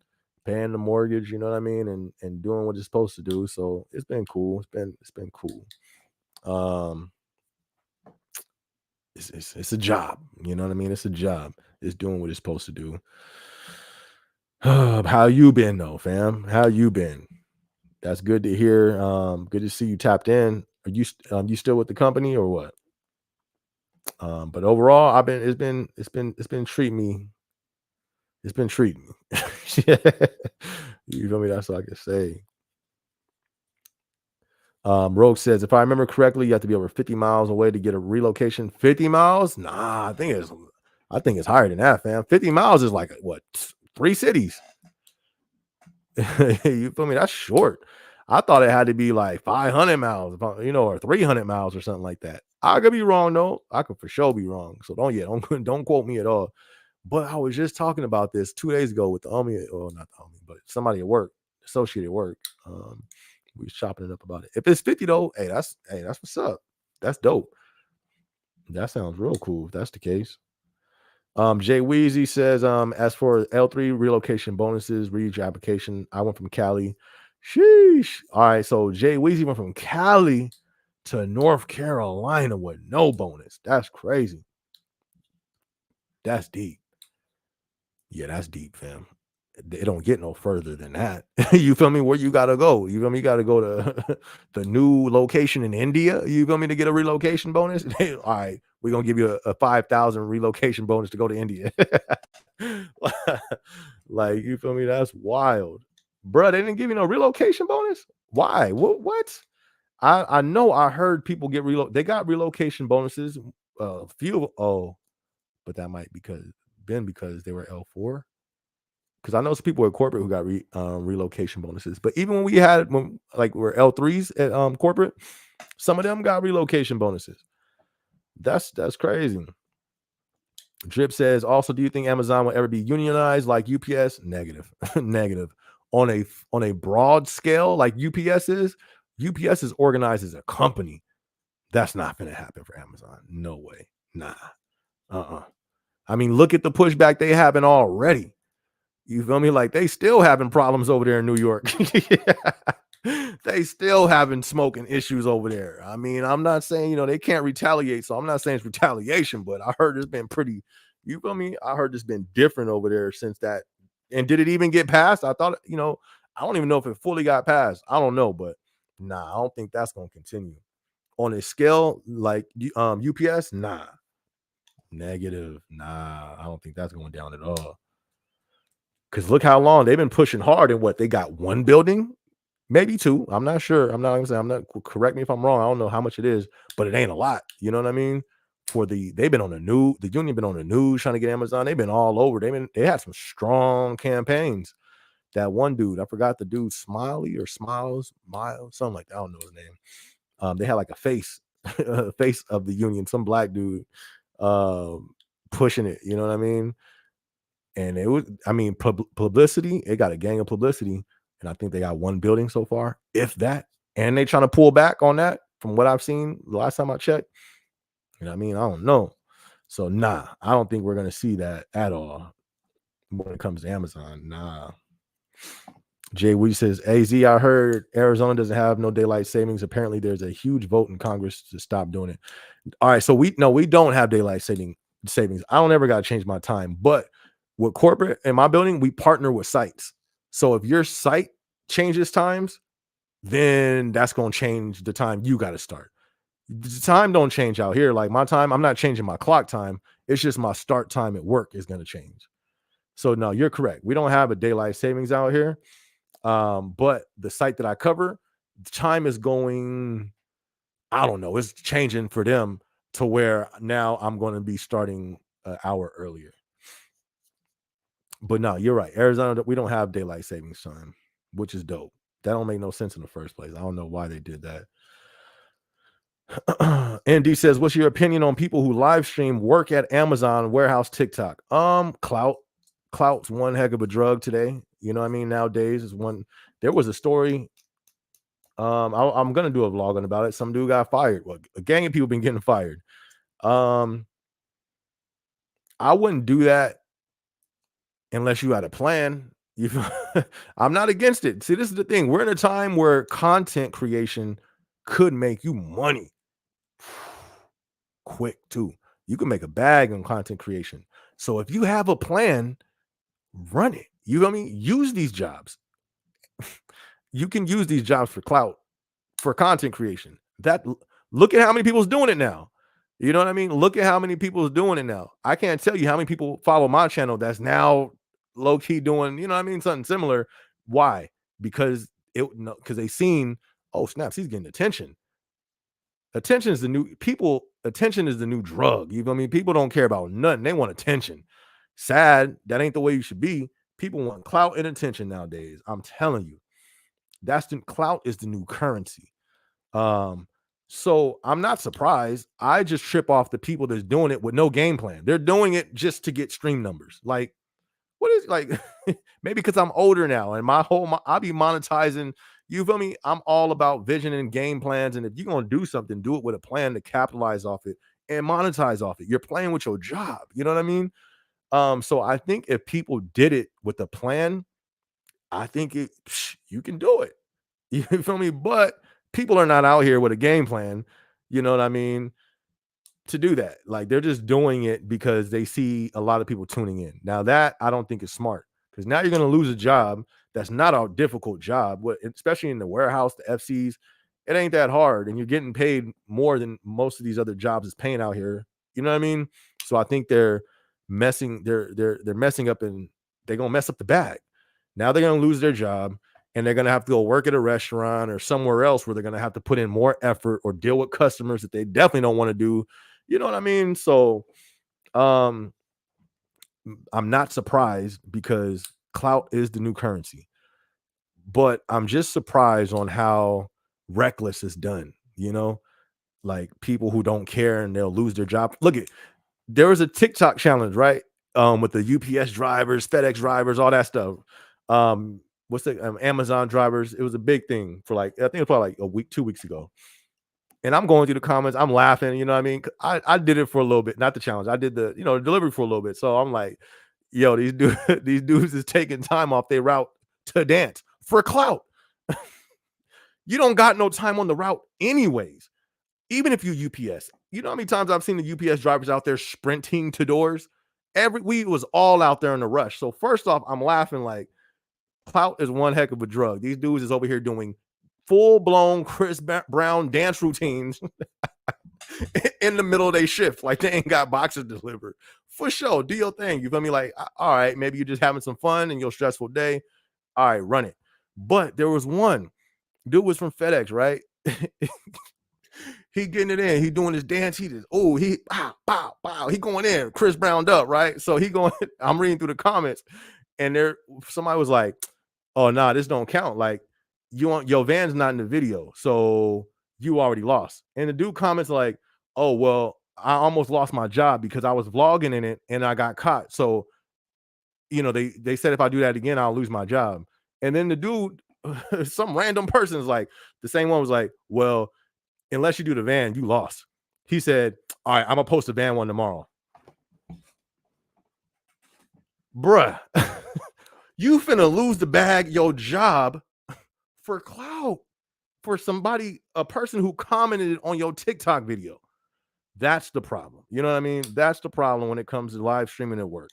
Speaker 1: paying the mortgage, you know what I mean, and doing what it's supposed to do. So it's been cool. It's been cool. It's a job, you know what I mean? It's a job. It's doing what it's supposed to do. How you been though, fam? How you been? That's good to hear. Good to see you tapped in. Are you still with the company or what? But overall, it's been treating me. It's been treating me. You feel me? That's all I can say. Rogue says, if I remember correctly, you have to be over 50 miles away to get a relocation. 50 miles? Nah, I think it's higher than that, fam. 50 miles is like what, 3 cities? You feel me? That's short. I thought it had to be like 500 miles, or 300 miles or something like that. I could be wrong though. I could for sure be wrong. So don't quote me at all. But I was just talking about this 2 days ago with the homie, or not the homie, but somebody at work, associate at work. We was chopping it up about it. If it's 50 though, that's what's up. That's dope. That sounds real cool if that's the case. Jay Weezy says, as for L3 relocation bonuses, read your application. I went from Cali. Sheesh. All right, so Jay Weezy went from Cali to North Carolina with no bonus. That's crazy. That's deep. Yeah, that's deep, fam. it don't get no further than that. You feel me? Where you gotta go? You feel me? You gotta go to the new location in India. You feel me to get a relocation bonus? All right, we're gonna give you a 5,000 relocation bonus to go to India. Like, you feel me? That's wild, bro. They didn't give you no relocation bonus. Why? What? I know. I heard people get They got relocation bonuses. Few. Oh, but that might because they were L4. Because I know some people at corporate who got relocation bonuses. But even when we had we're L3s at corporate, some of them got relocation bonuses. That's crazy. Drip says, also, do you think Amazon will ever be unionized like UPS? Negative. Negative. On a broad scale, like UPS is organized as a company. That's not gonna happen for Amazon. No way. Nah. I mean, look at the pushback they having already. You feel me? Like, they still having problems over there in New York. They still having smoking issues over there. I mean, I'm not saying, they can't retaliate, so I'm not saying it's retaliation, but I heard it's been pretty, you feel me? I heard it's been different over there since that. And did it even get passed? I thought, I don't even know if it fully got passed. I don't know, but nah, I don't think that's going to continue. On a scale like UPS, nah. Negative. Nah, I don't think that's going down at all. Because look how long they've been pushing hard, and what they got, one building, maybe two. I'm not sure. I'm not gonna say. I'm not. Correct me if I'm wrong. I don't know how much it is, but it ain't a lot. You know what I mean? They've been on the news. The union been on the news trying to get Amazon. They've been all over. They had some strong campaigns. That one dude, I forgot the dude, Smiley or Smiles, Miles, something like that. I don't know his name. They had like a face, a face of the union. Some black dude, pushing it. You know what I mean? And it was, I mean, publicity. It got a gang of publicity, and I think they got one building so far, if that. And they trying to pull back on that from what I've seen the last time I checked. You know what I mean? I don't know. So nah, I don't think we're gonna see that at all when it comes to Amazon. Nah. Jay Wee says, AZ, I heard Arizona doesn't have no daylight savings. Apparently, there's a huge vote in Congress to stop doing it. All right, so we don't have daylight savings. I don't ever got to change my time, but with corporate in my building, we partner with sites. So if your site changes times, then that's going to change the time you got to start. The time don't change out here. Like my time, I'm not changing my clock time. It's just my start time at work is going to change. So no, you're correct. We don't have a daylight savings out here. But the site that I cover, time is going, I don't know, it's changing for them to where now I'm going to be starting an hour earlier. But no, you're right. Arizona, we don't have daylight savings time, which is dope. That don't make no sense in the first place. I don't know why they did that. ND says, what's your opinion on people who live stream work at Amazon warehouse TikTok? Clout's one heck of a drug today. You know what I mean? Nowadays is one. There was a story. I'm gonna do a vlog on about it. Some dude got fired. Well, a gang of people been getting fired. I wouldn't do that unless you had a plan. I'm not against it. See, this is the thing. We're in a time where content creation could make you money quick too. You can make a bag on content creation. So if you have a plan, run it. You know what I mean? Use these jobs. You can use these jobs for clout, for content creation. Look at how many people's doing it now. You know what I mean? Look at how many people's doing it now. I can't tell you how many people follow my channel that's now low-key doing, you know what I mean, something similar. Why? Because they seen, oh snaps, he's getting attention. Attention is the new drug. You know what I mean? People don't care about nothing. They want attention. Sad, that ain't the way you should be. People want clout and attention nowadays. I'm telling you. Clout is the new currency. So I'm not surprised. I just trip off the people that's doing it with no game plan. They're doing it just to get stream numbers. Like, what is like maybe because I'm older now and I'll be monetizing. You feel me? I'm all about vision and game plans. And if you're gonna do something, do it with a plan to capitalize off it and monetize off it. You're playing with your job. You know what I mean? So I think if people did it with a plan, I think you can do it. You feel me? But people are not out here with a game plan, you know what I mean, to do that. Like, they're just doing it because they see a lot of people tuning in. Now that I don't think is smart, because now you're going to lose a job that's not a difficult job, especially in the warehouse, the FCs. It ain't that hard, and you're getting paid more than most of these other jobs is paying out here. You know what I mean? So I think they're messing up, and they're gonna mess up the bag. Now they're gonna lose their job, and they're gonna have to go work at a restaurant or somewhere else where they're gonna have to put in more effort or deal with customers that they definitely don't want to do. You know what I mean? So um I'm not surprised because clout is the new currency, but I'm just surprised on how reckless it's done. Like people who don't care and they'll lose their job. Look at There was a TikTok challenge, right? With the UPS drivers, FedEx drivers, all that stuff. What's the Amazon drivers? It was a big thing for I think it was probably like a week, 2 weeks ago. And I'm going through the comments, I'm laughing, you know what I mean? I did it for a little bit, not the challenge. I did the, delivery for a little bit. So I'm like, yo, these dudes is taking time off their route to dance for clout. You don't got no time on the route anyways. Even if you UPS, you know how many times I've seen the UPS drivers out there sprinting to doors? We was all out there in a rush. So first off, I'm laughing like clout is one heck of a drug. These dudes is over here doing full-blown Chris Brown dance routines in the middle of their shift. Like they ain't got boxes delivered. For sure, do your thing. You feel me? Like, all right, maybe you're just having some fun in your stressful day. All right, run it. But there was one dude was from FedEx, right? He getting it in. He doing his dance. He just, he bow, bow, bow. He going in. Chris Browned up, right? So he going, I'm reading through the comments, and somebody was like, oh, nah, this don't count. Like, your van's not in the video, so you already lost. And the dude comments like, oh, well, I almost lost my job because I was vlogging in it and I got caught. So, they said if I do that again, I'll lose my job. And then the dude, some random person is like, the same one was like, well, unless you do the van, you lost. He said, all right, I'm gonna post the van one tomorrow. Bruh, you finna lose the bag, your job for clout, for a person who commented on your TikTok video. That's the problem. You know what I mean? That's the problem when it comes to live streaming at work.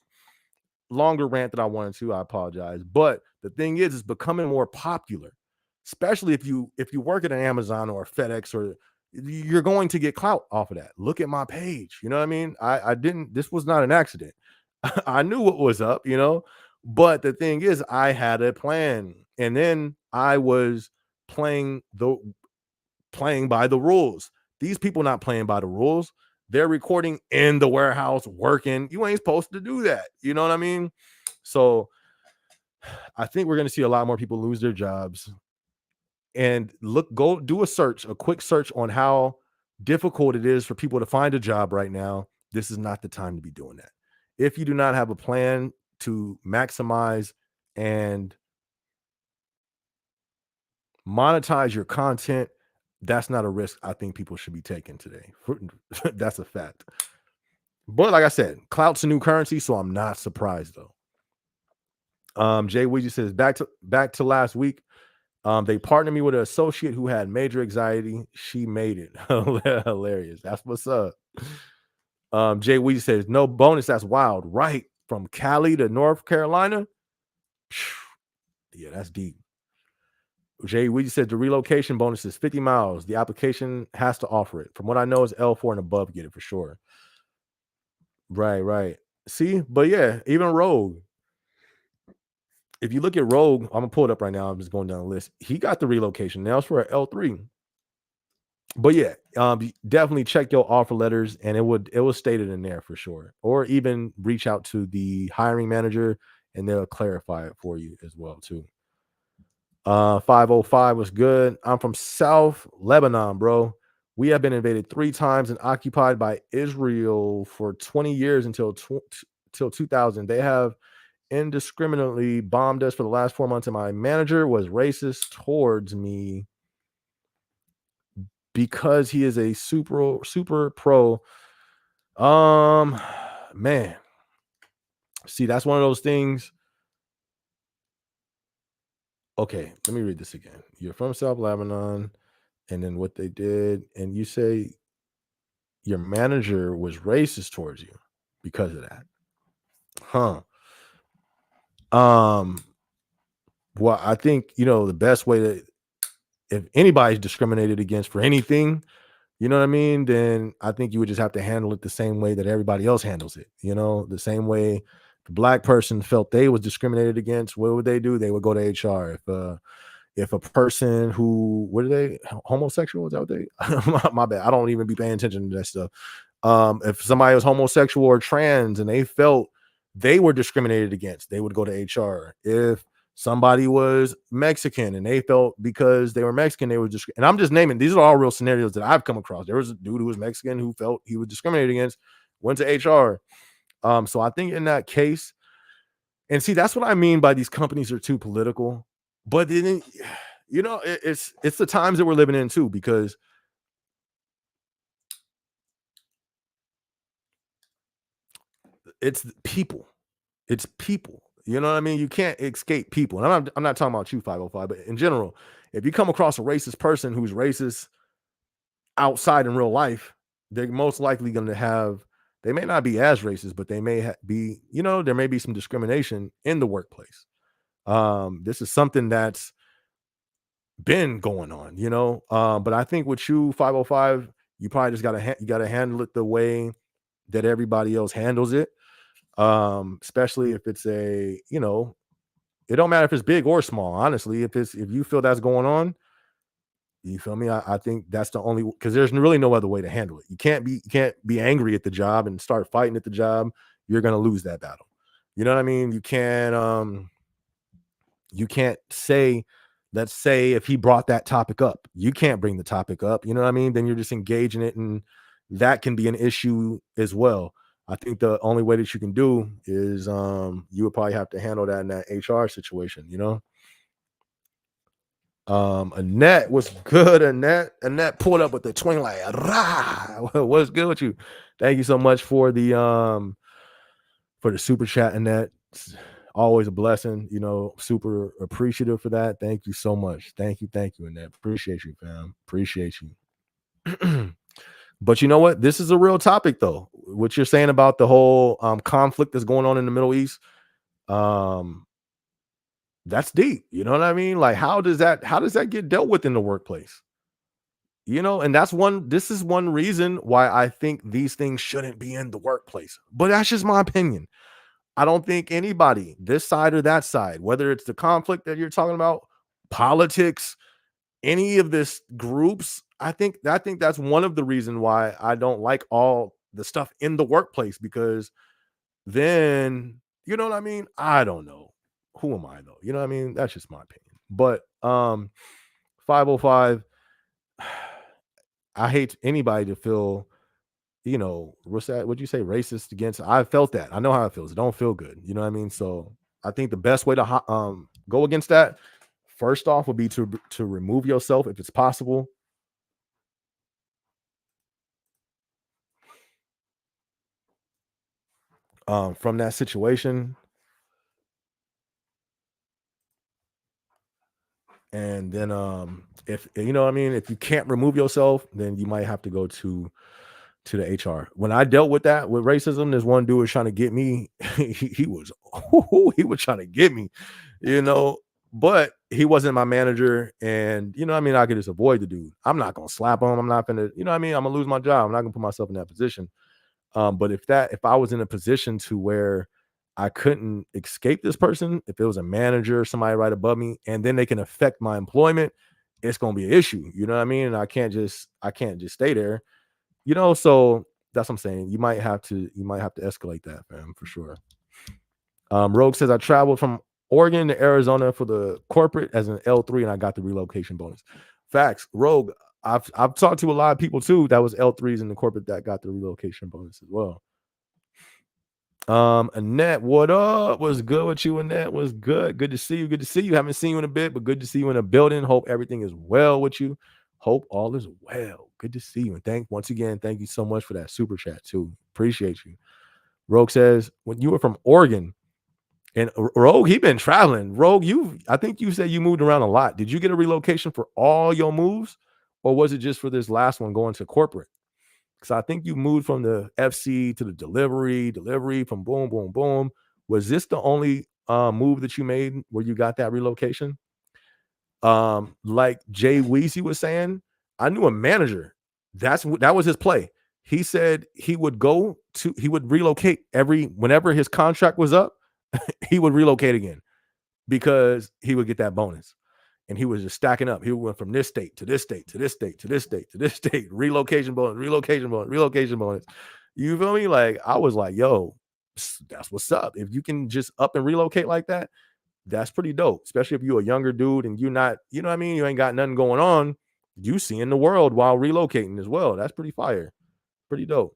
Speaker 1: Longer rant that I wanted to, I apologize. But the thing is, it's becoming more popular, especially if you work at an Amazon or a FedEx, or you're going to get clout off of that. Look at my page. You know what I mean? This was not an accident. I knew what was up, but the thing is, I had a plan, and then I was playing by the rules. These people not playing by the rules. They're recording in the warehouse, working. You ain't supposed to do that. You know what I mean? So I think we're going to see a lot more people lose their jobs. And go do a quick search on how difficult it is for people to find a job right now. This is not the time to be doing that. If you do not have a plan to maximize and monetize your content, that's not a risk I think people should be taking today. That's a fact. But like I said, clout's a new currency, so I'm not surprised though. Jay Ouija says back to last week. They partnered me with an associate who had major anxiety. She made it. Hilarious. That's what's up. Jay Ouija says no bonus. That's wild. Right. From Cali to North Carolina. Yeah, that's deep. Jay Ouija said the relocation bonus is 50 miles. The application has to offer it. From what I know, is L4 and above get it for sure. Right. See, but yeah, even Rogue. If you look at Rogue, I'm gonna pull it up right now. I'm just going down the list. He got the relocation. Now it's for an L3. But yeah, definitely check your offer letters, and it was stated in there for sure. Or even reach out to the hiring manager, and they'll clarify it for you as well too. 505 was good. I'm from South Lebanon, bro. We have been invaded 3 times and occupied by Israel for 20 years until 2000. They have indiscriminately bombed us for the last 4 months, and my manager was racist towards me because he is a super pro. Man, see, that's one of those things. Okay, let me read this again. You're from South Lebanon, and then what they did, and you say your manager was racist towards you because of that. Huh. Um, well, I think, the best way to, if anybody's discriminated against for anything, you know what I mean, then I think you would just have to handle it the same way that everybody else handles it. The same way the black person felt they was discriminated against, what would they do? They would go to HR. If a person who, what are they, homosexual? Is that what they? My bad. I don't even be paying attention to that stuff. If somebody was homosexual or trans and they felt they were discriminated against, they would go to HR. If somebody was Mexican and they felt because they were Mexican, they were just, and I'm just naming, these are all real scenarios that I've come across. There was a dude who was Mexican who felt he was discriminated against, went to HR. So I think in that case, and see, that's what I mean by these companies are too political. But then, it's the times that we're living in too, because it's people. It's people. You know what I mean? You can't escape people. And I'm not talking about you, 505, but in general, if you come across a racist person who's racist outside in real life, they're most likely going to have, they may not be as racist, but they may be, there may be some discrimination in the workplace. This is something that's been going on, but I think with you, 505, you probably just gotta handle it the way that everybody else handles it. Especially if it's it don't matter if it's big or small, honestly. If you feel that's going on, you feel me? I think that's the only, because there's really no other way to handle it. You can't be angry at the job and start fighting at the job. You're gonna lose that battle. You know what I mean? You can't say, let's say if he brought that topic up, you can't bring the topic up. You know what I mean? Then you're just engaging it, and that can be an issue as well. I think the only way that you can do is you would probably have to handle that in that HR situation. Annette, what's good? Annette pulled up with the twing like, rah, what's good with you? Thank you so much for the super chat, Annette. It's always a blessing, super appreciative for that. Thank you so much. Thank you, Annette. Appreciate you, fam. Appreciate you. But you know what? This is a real topic, though. What you're saying about the whole conflict that's going on in the Middle East, um, that's deep. You know what I mean? Like, how does that get dealt with in the workplace? And this is one reason why I think these things shouldn't be in the workplace. But that's just my opinion. I don't think anybody, this side or that side, whether it's the conflict that you're talking about, politics, any of this groups, I think that's one of the reasons why I don't like all the stuff in the workplace, because then, you know what I mean? I don't know. Who am I though? You know what I mean? That's just my opinion. But 505, I hate anybody to feel, what's that? What'd you say? Racist against? I felt that. I know how it feels. It don't feel good. You know what I mean? So I think the best way to go against that, first off, would be to remove yourself if it's possible. From that situation. And then if you know what I mean, if you can't remove yourself, then you might have to go to the HR. When I dealt with that with racism, this one dude was trying to get me. He was he was trying to get me, you know, but he wasn't my manager. And you know what I mean, I could just avoid the dude. I'm not gonna slap him. I'm not gonna, you know what I mean? I'm gonna lose my job. I'm not gonna put myself in that position. But if I was in a position to where I couldn't escape this person, if it was a manager, somebody right above me, and then they can affect my employment, it's gonna be an issue. You know what I mean? And I can't just stay there. So that's what I'm saying. You might have to escalate that, fam, for sure. Rogue says I traveled from Oregon to Arizona for the corporate as an L3, and I got the relocation bonus. Facts, Rogue. I've talked to a lot of people too that was L3s in the corporate that got the relocation bonus as well. Annette, what up? What's good with you, Annette? What's good? Good to see you. Good to see you. Haven't seen you in a bit, but good to see you in a building. Hope everything is well with you. Hope all is well. Good to see you. And once again, thank you so much for that super chat too. Appreciate you. Rogue says, when you were from Oregon, and Rogue, he been traveling. Rogue, I think you said you moved around a lot. Did you get a relocation for all your moves, or was it just for this last one going to corporate? Because I think you moved from the FC to the delivery from boom, boom, boom. Was this the only move that you made where you got that relocation? Like Jay Weezy was saying, I knew a manager. That was his play. He said he would relocate whenever his contract was up, he would relocate again because he would get that bonus. And he was just stacking up. He went from this state to this state to this state to this state to this state, relocation bonus, relocation bonus, relocation bonus. You feel me? Like I was like, yo, that's what's up. If you can just up and relocate like that, that's pretty dope, especially if you're a younger dude and you're not, you know what I mean? You ain't got nothing going on. You seeing the world while relocating as well. That's pretty fire. Pretty dope.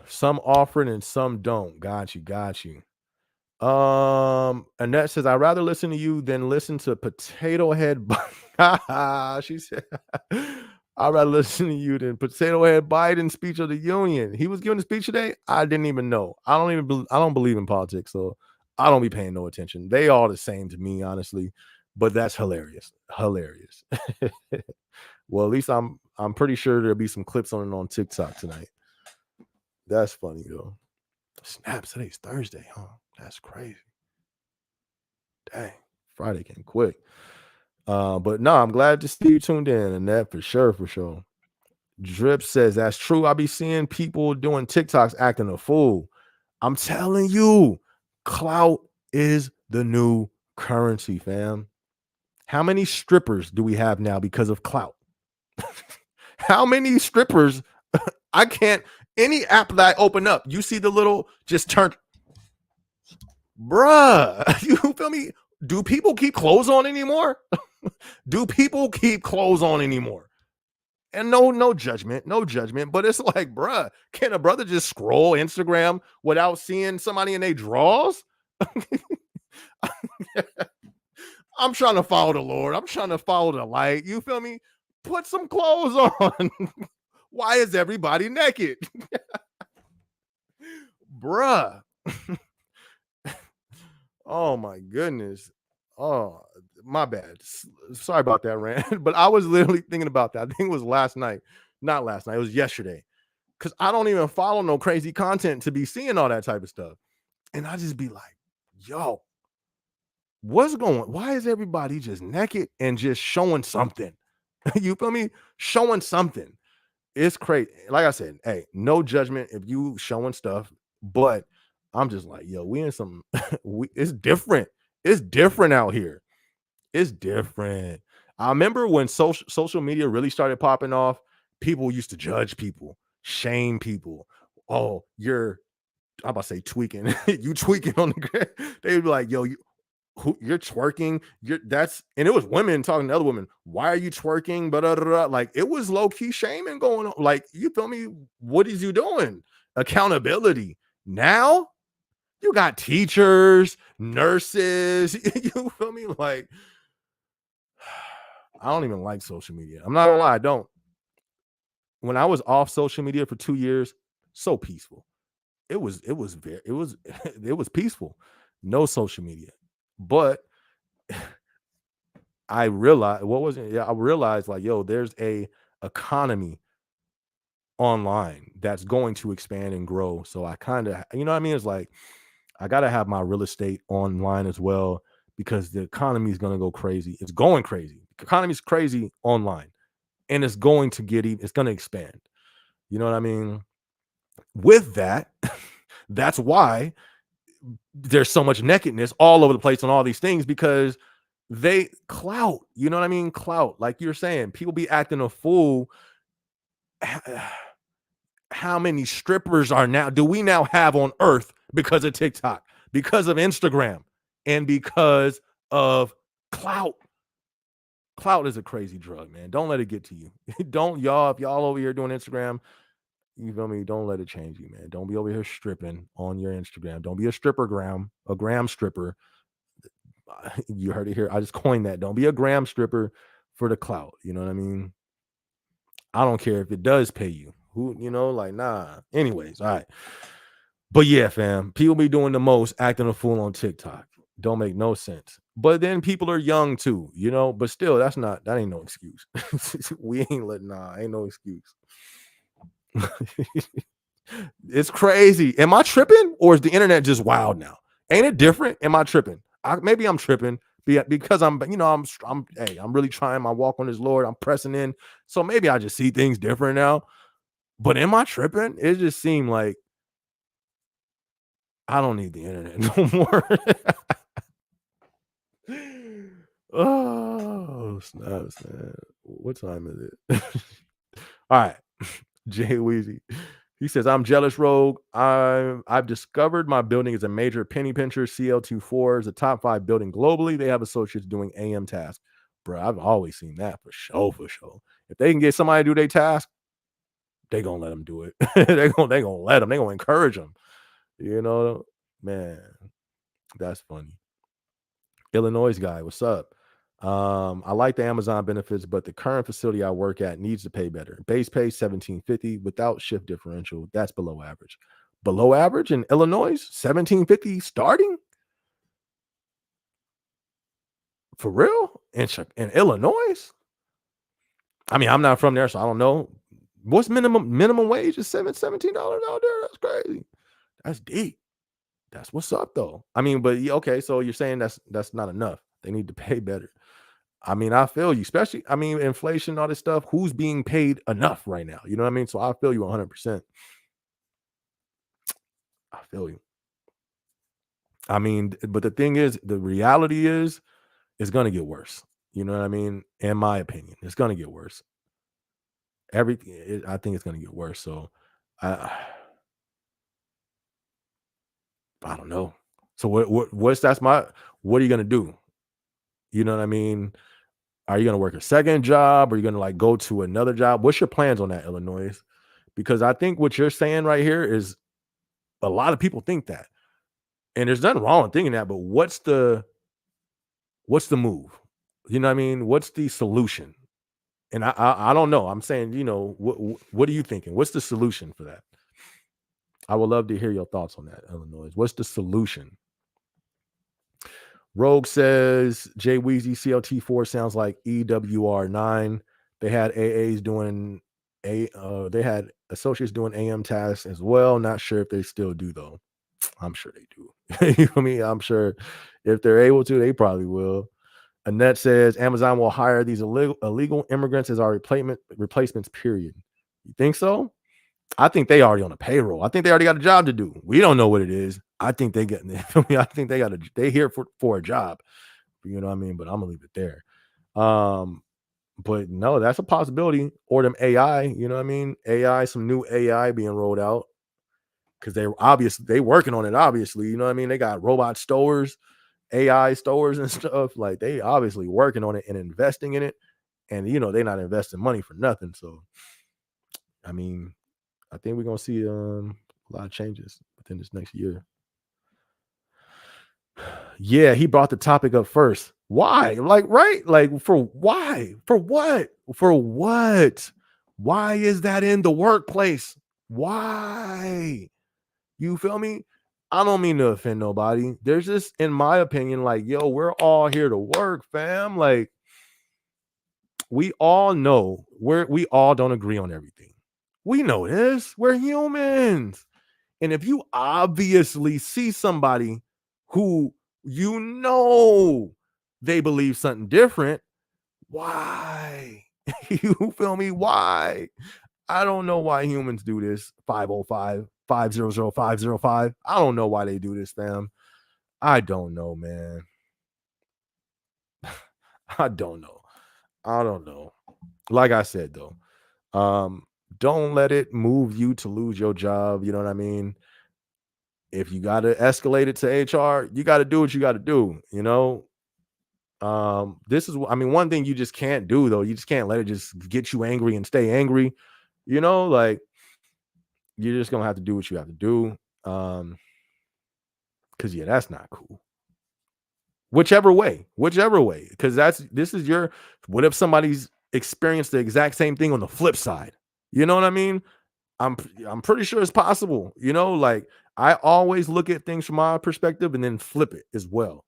Speaker 1: Some offer it and some don't. Got you. Annette says, I'd rather listen to you than listen to Potato Head. She said, I'd rather listen to you than Potato Head Biden speech of the union. He was giving a speech today. I didn't even know. I don't believe in politics, so I don't be paying no attention. They all the same to me, honestly. But that's hilarious. Hilarious. Well, at least I'm pretty sure there'll be some clips on TikTok tonight. That's funny though. Snaps, today's Thursday, huh? That's crazy. Dang, Friday came quick. But no, I'm glad to see you tuned in, and that for sure. Drip says that's true. I be seeing people doing TikToks acting a fool. I'm telling you, clout is the new currency, fam. How many strippers do we have now because of clout? How many strippers? I can't. Any app that I open up, you see the little just turn. Bruh, you feel me? Do people keep clothes on anymore? Do people keep clothes on anymore? And no judgment, but it's like, bruh, can a brother just scroll Instagram without seeing somebody in their drawers? I'm trying to follow the Lord. I'm trying to follow the light. You feel me? Put some clothes on. Why is everybody naked? Bruh. Oh my goodness. Oh, my bad. Sorry about that, Rand. But I was literally thinking about that. I think it was last night. Not last night. It was yesterday. Because I don't even follow no crazy content to be seeing all that type of stuff. And I just be like, yo, why is everybody just naked and just showing something? You feel me? Showing something. It's crazy. Like I said, hey, no judgment if you showing stuff, but I'm just like, yo, we in some it's different. It's different out here. It's different. I remember when social media really started popping off, people used to judge people, shame people. Oh, I'm about to say tweaking. You tweaking on the ground. They'd be like, yo, you're twerking. And it was women talking to other women. Why are you twerking? But like it was low-key shaming going on. Like, you feel me? What is you doing? Accountability. Now you got teachers, nurses. You feel me? Like, I don't even like social media. I'm not gonna lie, I don't. When I was off social media for 2 years, so peaceful. It was peaceful. No social media. But I realized I realized like, yo, there's a economy online that's going to expand and grow. So I kind of, you know what I mean? It's like I gotta have my real estate online as well because the economy is gonna go crazy. It's going crazy. The economy's crazy online, and it's going to expand. You know what I mean? With that, that's why there's so much nakedness all over the place on all these things because they clout. You know what I mean? Clout. Like you're saying, people be acting a fool. How many strippers do we now have on earth because of TikTok, because of Instagram, and because of clout? Clout is a crazy drug, man. Don't let it get to you. Don't y'all, if y'all over here doing Instagram, you feel me? Don't let it change you, man. Don't be over here stripping on your Instagram. Don't be a gram stripper. You heard it here. I just coined that. Don't be a gram stripper for the clout. You know what I mean? I don't care if it does pay you. Like, nah. Anyways, all right. But yeah, fam, people be doing the most acting a fool on TikTok. Don't make no sense. But then people are young too, but still, that ain't no excuse. Ain't no excuse. It's crazy. Am I tripping or is the internet just wild now? Ain't it different? Am I tripping? Maybe I'm tripping because I'm really trying my walk on this Lord. I'm pressing in. So maybe I just see things different now. But am I tripping? It just seemed like I don't need the internet no more. Oh, snaps, man. What time is it? All right. Jay Weezy. He says, I'm jealous, Rogue. I've discovered my building is a major penny pincher. CL24 is a top 5 building globally. They have associates doing AM tasks. Bro, I've always seen that for sure, for sure. If they can get somebody to do their task, they gonna let them do it. they gonna let them. They gonna encourage them. You know, man, that's funny. Illinois guy, what's up? I like the Amazon benefits, but the current facility I work at needs to pay better. Base pay 1750 without shift differential. That's below average. Below average in Illinois, 1750 starting? For real? In Illinois? I mean, I'm not from there, so I don't know. What's minimum wage is $17 out there? That's crazy. That's deep. That's what's up though. I mean, but okay, so you're saying that's not enough. They need to pay better. I mean, I feel you, especially, I mean, inflation, all this stuff. Who's being paid enough right now? You know what I mean? So I feel you 100%. I feel you. I mean, but the thing is, the reality is, it's going to get worse. You know what I mean? In my opinion, it's going to get worse. Everything, I think it's going to get worse. So I, I don't know. So what are you going to do? You know what I mean? Are you going to work a second job? Are you going to like go to another job? What's your plans on that, Illinois? Because I think what you're saying right here is a lot of people think that. And there's nothing wrong with thinking that, but what's the move? You know what I mean? What's the solution? And I don't know. I'm saying, what are you thinking? What's the solution for that? I would love to hear your thoughts on that, Illinois. What's the solution? Rogue says Jay Weezy CLT4 sounds like EWR9. They had AAs doing they had associates doing AM tasks as well. Not sure if they still do though. I'm sure they do. You know what I mean? I'm sure if they're able to, they probably will. Annette says Amazon will hire these illegal immigrants as our replacements, period. You think so? I think they already on a payroll. I think they already got a job to do. We don't know what it is. I think they get. I think they here for a job. You know what I mean? But I'm gonna leave it there. But no, that's a possibility. Or them AI. You know what I mean? AI, some new AI being rolled out because they working on it. Obviously, you know what I mean? They got robot stores, AI stores, and stuff. Like they obviously working on it and investing in it. And they're not investing money for nothing. So, I mean, I think we're gonna see a lot of changes within this next year. Yeah, he brought the topic up first. Why? Like, right? Like, for why? For what? For what? Why is that in the workplace? Why? You feel me? I don't mean to offend nobody. There's just, in my opinion, like, yo, we're all here to work, fam. Like, we all know we all don't agree on everything. We know this. We're humans. And if you obviously see somebody who they believe something different, why? You feel me? Why? I don't know why humans do this. 505 500 505. I don't know why they do this, fam. I don't know, man. I don't know. I don't know. Like I said, though, don't let it move you to lose your job. You know what I mean? If you got to escalate it to HR, you got to do what you got to do. This is, I mean, one thing you just can't do though. You just can't let it just get you angry and stay angry. Like you're just gonna have to do what you have to do. Because that's not cool. Whichever way, because what if somebody's experienced the exact same thing on the flip side? You know what I mean? I'm pretty sure it's possible. Like I always look at things from my perspective and then flip it as well.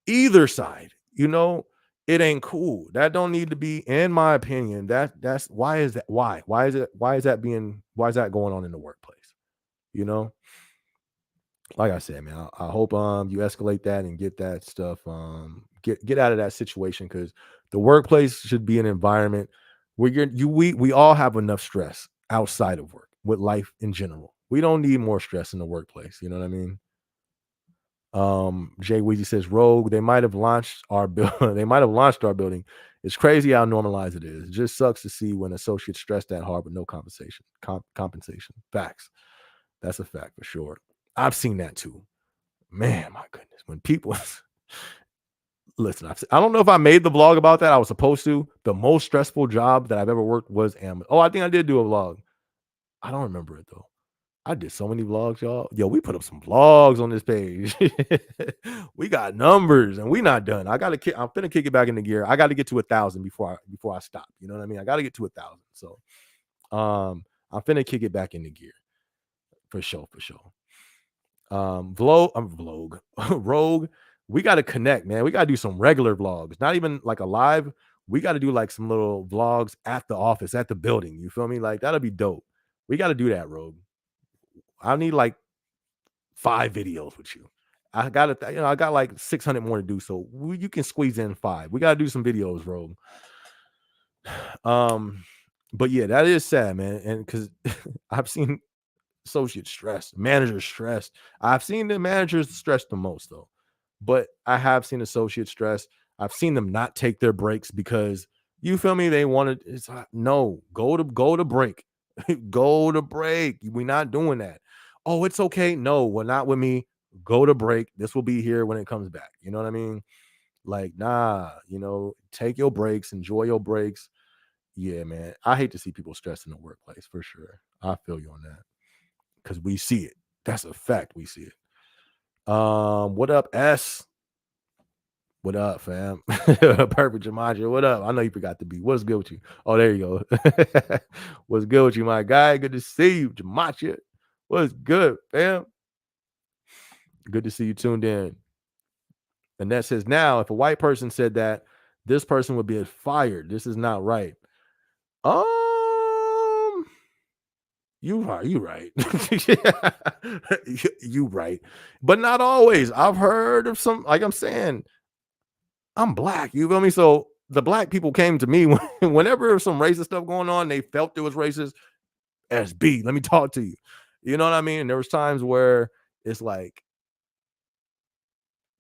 Speaker 1: Either side, it ain't cool. That don't need to be, in my opinion. Why is that going on in the workplace? you know. Like I said, man, I hope you escalate that and get that stuff get out of that situation, because the workplace should be an environment where we all have enough stress outside of work with life in general. We don't need more stress in the workplace. You know what I mean? Jay Weezy says, Rogue, they might have launched our they might have launched our building. It's crazy how normalized it is. It just sucks to see when associates stress that hard with no compensation. Compensation. Facts. That's a fact for sure. I've seen that too. Man, my goodness. When people listen, I don't know if I made the vlog about that. I was supposed to. The most stressful job that I've ever worked was Amazon. Oh, I think I did do a vlog. I don't remember it though. I did so many vlogs, y'all. Yo, we put up some vlogs on this page. We got numbers, and we not done. I'm finna kick it back into gear. I got to get to 1,000 before I stop. You know what I mean? I got to get to 1,000. So, I'm finna kick it back into gear for sure. Rogue. We got to connect, man. We got to do some regular vlogs, not even like a live. We got to do like some little vlogs at the office, at the building. You feel me? Like that'll be dope. We got to do that, Rogue. I need like 5 videos with you. I got like 600 more to do. So you can squeeze in 5. We got to do some videos, Rogue. But yeah, that is sad, man. And because I've seen associates stressed, managers stressed. I've seen the managers stressed the most though, but I have seen associates stressed. I've seen them not take their breaks because you feel me. They wanted no go to break, go to break. We're not doing that. Oh, it's okay. No, well, not with me. Go to break. This will be here when it comes back. You know what I mean? Like, nah. Take your breaks. Enjoy your breaks. Yeah, man. I hate to see people stressed in the workplace for sure. I feel you on that. Because we see it. That's a fact. We see it. What up, S? What up, fam? Perfect Jamaja. What up? I know you forgot to be. What's good with you? Oh, there you go. What's good with you, my guy? Good to see you, Jamaja. What's good, fam? Good to see you tuned in. Annette says, now, if a white person said that, this person would be fired. This is not right. You right. You right. But not always. I've heard of some, like I'm saying, I'm black. You feel me? So the black people came to me whenever some racist stuff going on, they felt it was racist. SB, let me talk to you. You know what I mean? And there was times where it's like,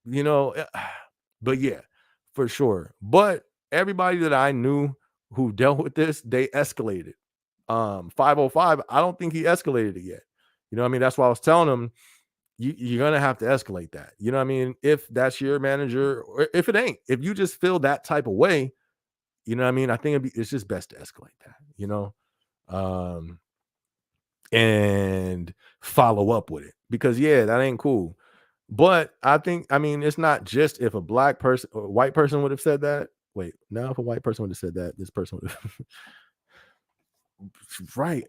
Speaker 1: but yeah, for sure. But everybody that I knew who dealt with this, they escalated. 505, I don't think he escalated it yet. You know what I mean? That's why I was telling him, you're gonna have to escalate that. You know what I mean? If that's your manager, or if it ain't, if you just feel that type of way, you know what I mean? I think it's just best to escalate that, and follow up with it, because yeah, that ain't cool. But I mean, it's not just if a black person or white person would have said that. Wait, now if a white person would have said that, this person would have right.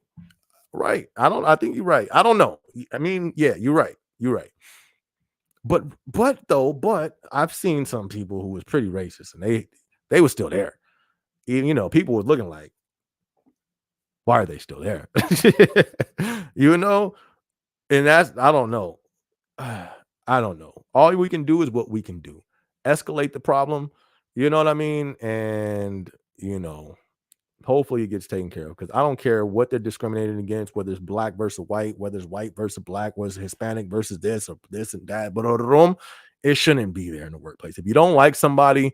Speaker 1: Right. I think you're right. I don't know. I mean, yeah, you're right. You're right. But I've seen some people who was pretty racist, and they were still there. People was looking like, why are they still there? And that's, I don't know. I don't know. All we can do is what we can do. Escalate the problem. You know what I mean? And hopefully it gets taken care of, because I don't care what they're discriminating against, whether it's black versus white, whether it's white versus black, whether it's Hispanic versus this or this and that. But it shouldn't be there in the workplace. If you don't like somebody,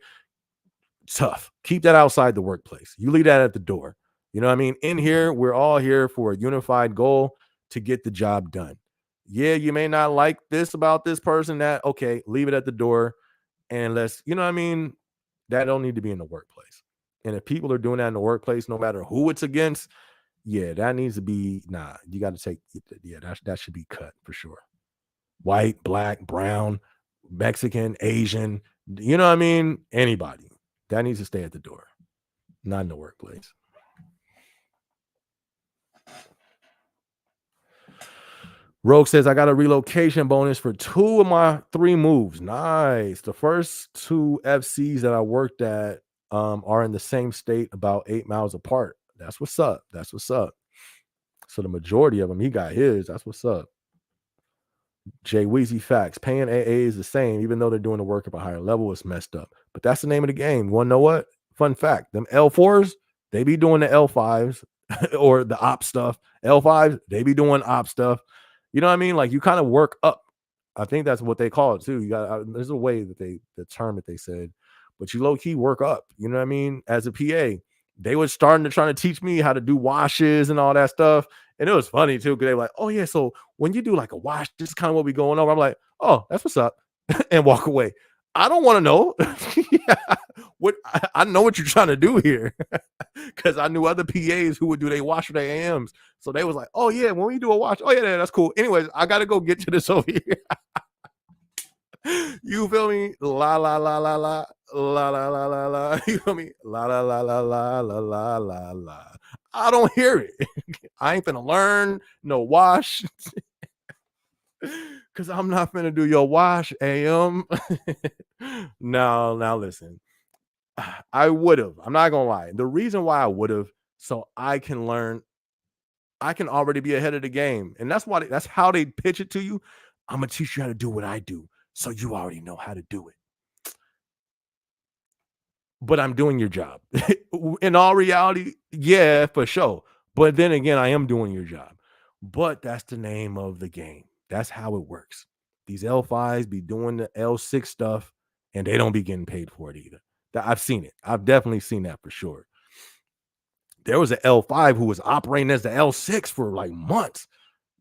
Speaker 1: tough. Keep that outside the workplace. You leave that at the door. You know what I mean? In here, we're all here for a unified goal to get the job done. Yeah, you may not like this about this person, that okay, leave it at the door, and you know what I mean? That don't need to be in the workplace. And if people are doing that in the workplace, no matter who it's against, yeah, that needs to be, you got to take, yeah, that should be cut for sure. White, black, brown, Mexican, Asian, you know what I mean? Anybody. That needs to stay at the door, not in the workplace. Rogue says, I got a relocation bonus for 2 of my 3 moves. Nice. The first 2 FCs that I worked at are in the same state, about 8 miles apart. That's what's up. So the majority of them, he got his. That's what's up. Jay Weezy facts. Paying AA is the same, even though they're doing the work at a higher level. It's messed up. But that's the name of the game. You want to know what? Fun fact: them L4s, they be doing the L5s or the op stuff. L5s, they be doing op stuff. You know what I mean? Like you kind of work up. I think that's what they call it too. You got there's a way that the term that they said, but you low key work up. You know what I mean? As a PA, they was starting to try to teach me how to do washes and all that stuff. And it was funny too, because they were like, oh yeah, so when you do like a wash, this is kind of what we going over. I'm like, oh, that's what's up, and walk away. I don't want to know. Yeah, what I know what you're trying to do here, because I knew other PAs who would do they wash for their AMs. So they was like, oh yeah, when we do a wash, oh yeah, that's cool. Anyways, I gotta go get to this over here. You feel me? La la la la la la la la la la. You feel me? La la la la la la la la la. I don't hear it. I ain't finna learn no wash. Cause I'm not finna do your wash, AM. Now listen. I would have. I'm not gonna lie. The reason why I would have, so I can learn, I can already be ahead of the game. And that's how they pitch it to you. I'm gonna teach you how to do what I do. So you already know how to do it. But I'm doing your job. In all reality, yeah, for sure. But then again, I am doing your job. But that's the name of the game. That's how it works. These L5s be doing the L6 stuff and they don't be getting paid for it either. I've seen it. I've definitely seen that for sure. There was an L5 who was operating as the L6 for like months.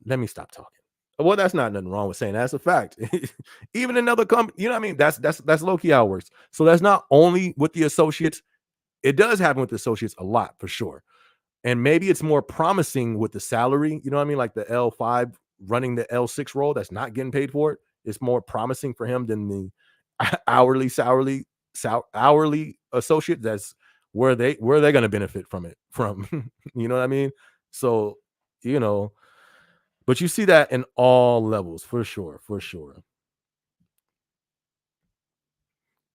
Speaker 1: Let me stop talking. Well, that's not nothing wrong with saying that's a fact. Even another company, you know what I mean? That's low key how it works. So that's not only with the associates. It does happen with the associates a lot for sure. And maybe it's more promising with the salary. You know what I mean? Like the L5 running the L6 role that's not getting paid for it. It's more promising for him than the hourly associate. That's where they're going to benefit from it from. You know what I mean? So, you know, but you see that in all levels for sure, for sure.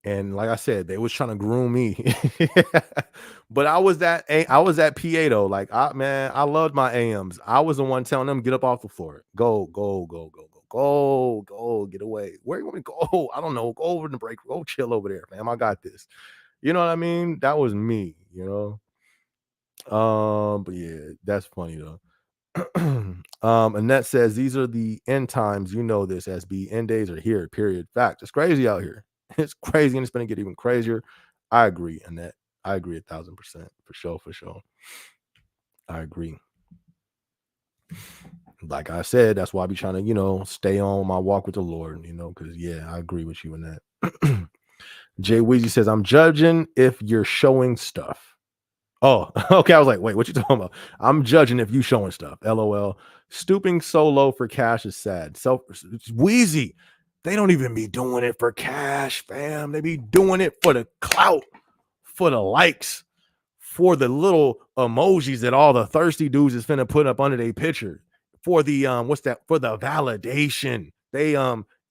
Speaker 1: And like I said, they was trying to groom me. But I was that PA though. Like I loved my AMs. I was the one telling them get up off the floor. Go, go, go, go, go, go, go, get away. Where you want me to go? I don't know. Go over in the break. Go chill over there, fam. I got this. You know what I mean? That was me, you know. But yeah, that's funny though. Annette says these are the end times. You know this, SB. End days are here. Period. Fact. It's crazy out here. It's crazy, and it's gonna get even crazier. I agree, Annette. I agree 1,000% for sure. For sure. I agree. Like I said, that's why I be trying to, stay on my walk with the Lord, because yeah, I agree with you in that. Jay Weezy says, I'm judging if you're showing stuff. Oh, okay. I was like, wait, what you talking about? I'm judging if you showing stuff. LOL. Stooping so low for cash is sad. So Wheezy, they don't even be doing it for cash, fam. They be doing it for the clout, for the likes, for the little emojis that all the thirsty dudes is finna put up under their picture. For the what's that? For the validation. They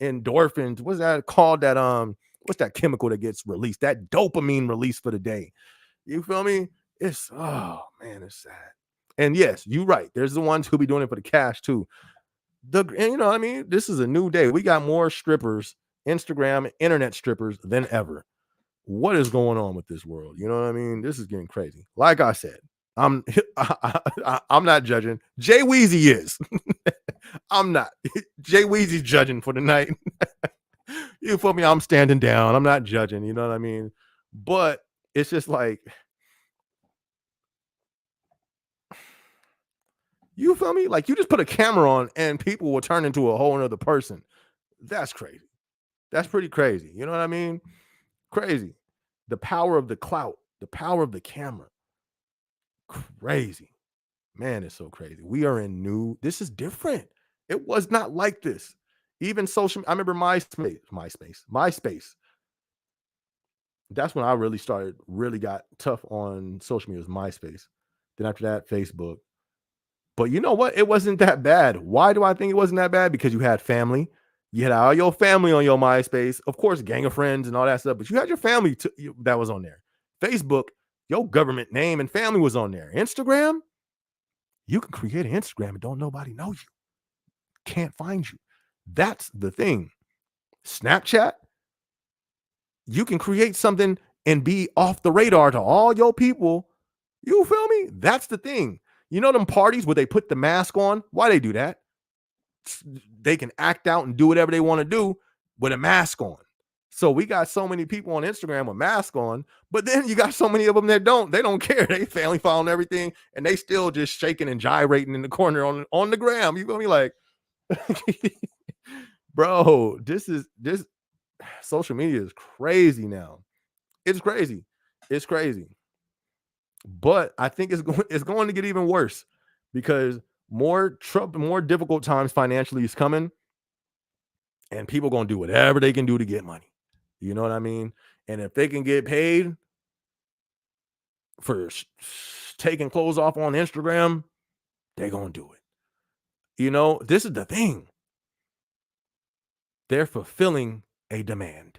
Speaker 1: endorphins. What's that called? That what's that chemical that gets released? That dopamine release for the day. You feel me? It's oh man, it's sad. And yes, you're right. There's the ones who be doing it for the cash too. And you know what I mean? This is a new day. We got more strippers, Instagram, internet strippers than ever. What is going on with this world? You know what I mean? This is getting crazy. Like I said, I'm I'm not judging. Jay Weezy is. I'm not. Jay Weezy's judging for the night. You feel me? I'm standing down. I'm not judging. You know what I mean? But it's just like, you feel me? Like you just put a camera on and people will turn into a whole nother person. That's crazy. That's pretty crazy. You know what I mean? Crazy. The power of the clout, the power of the camera. Crazy. Man, it's so crazy. We are in this is different. It was not like this. Even social, I remember MySpace. That's when I really got tough on social media, was MySpace. Then after that, Facebook. But you know what? It wasn't that bad. Why do I think it wasn't that bad? Because you had family. You had all your family on your MySpace. Of course, gang of friends and all that stuff. But you had your family that was on there. Facebook, your government name and family was on there. Instagram, you can create an Instagram and don't nobody know you. Can't find you. That's the thing. Snapchat, you can create something and be off the radar to all your people. You feel me? That's the thing. You know them parties where they put the mask on? Why they do that? They can act out and do whatever they want to do with a mask on. So we got so many people on Instagram with masks on, but then you got so many of them that don't. They don't care. They family following everything, and they still just shaking and gyrating in the corner on the gram. You feel me? Like, bro, this social media is crazy now. It's crazy. It's crazy. But I think it's going to get even worse because more difficult times financially is coming, and people going to do whatever they can do to get money. You know what I mean? And if they can get paid for taking clothes off on Instagram, they're going to do it. You know, this is the thing. They're fulfilling a demand.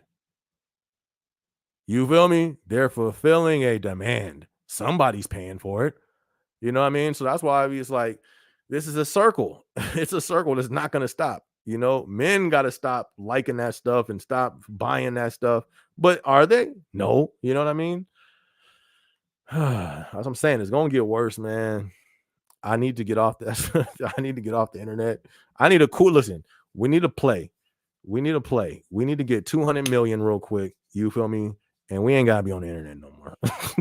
Speaker 1: You feel me? They're fulfilling a demand. Somebody's paying for it. You know what I mean? So that's why it's like, this is a circle. It's a circle that's not going to stop. You know, men got to stop liking that stuff and stop buying that stuff. But are they? No. You know what I mean? As I'm saying, it's going to get worse, man. I need to get off that. I need to get off the internet. I need a listen. We need to play. We need to play. We need to get 200 million real quick. You feel me? And we ain't gotta be on the internet no more.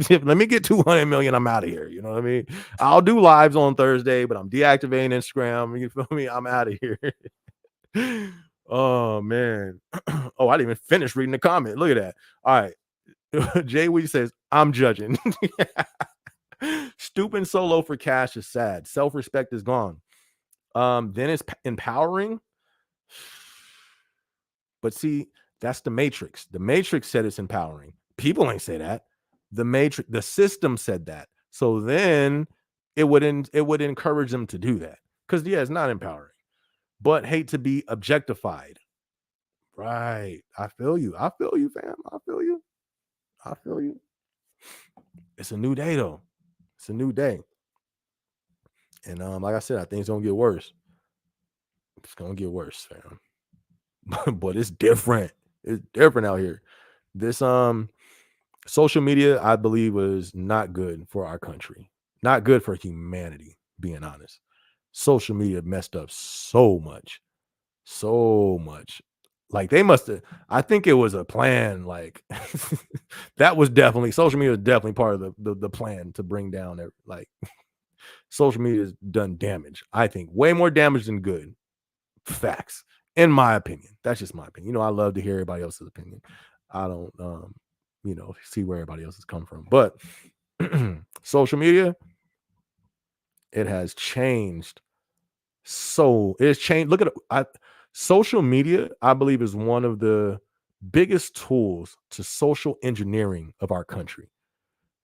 Speaker 1: Let me get 200 million. I'm out of here. You know what I mean? I'll do lives on Thursday, but I'm deactivating Instagram. You feel me? I'm out of here. Oh man. Oh, I didn't even finish reading the comment. Look at that. All right. Jay Wee says, I'm judging. Stooping solo for cash is sad. Self-respect is gone. Then it's empowering. But see, that's the Matrix. The Matrix said it's empowering. People ain't say that. The system said that. So then it would encourage them to do that. Because yeah, it's not empowering. But hate to be objectified. Right. I feel you. I feel you, fam. I feel you. I feel you. It's a new day though. It's a new day. And like I said, I think it's gonna get worse. It's gonna get worse, fam. But it's different. It's different out here. This social media, I believe, was not good for our country. Not good for humanity, being honest. Social media messed up so much. So much. Like they must have, I think it was a plan. Like that was definitely social media was definitely part of the plan to bring down like social media has done damage. I think way more damage than good. Facts. In my opinion. That's just my opinion. You know, I love to hear everybody else's opinion. I don't see where everybody else has come from. But social media, it has changed. So it's changed. Look at social media, I believe, is one of the biggest tools to social engineering of our country.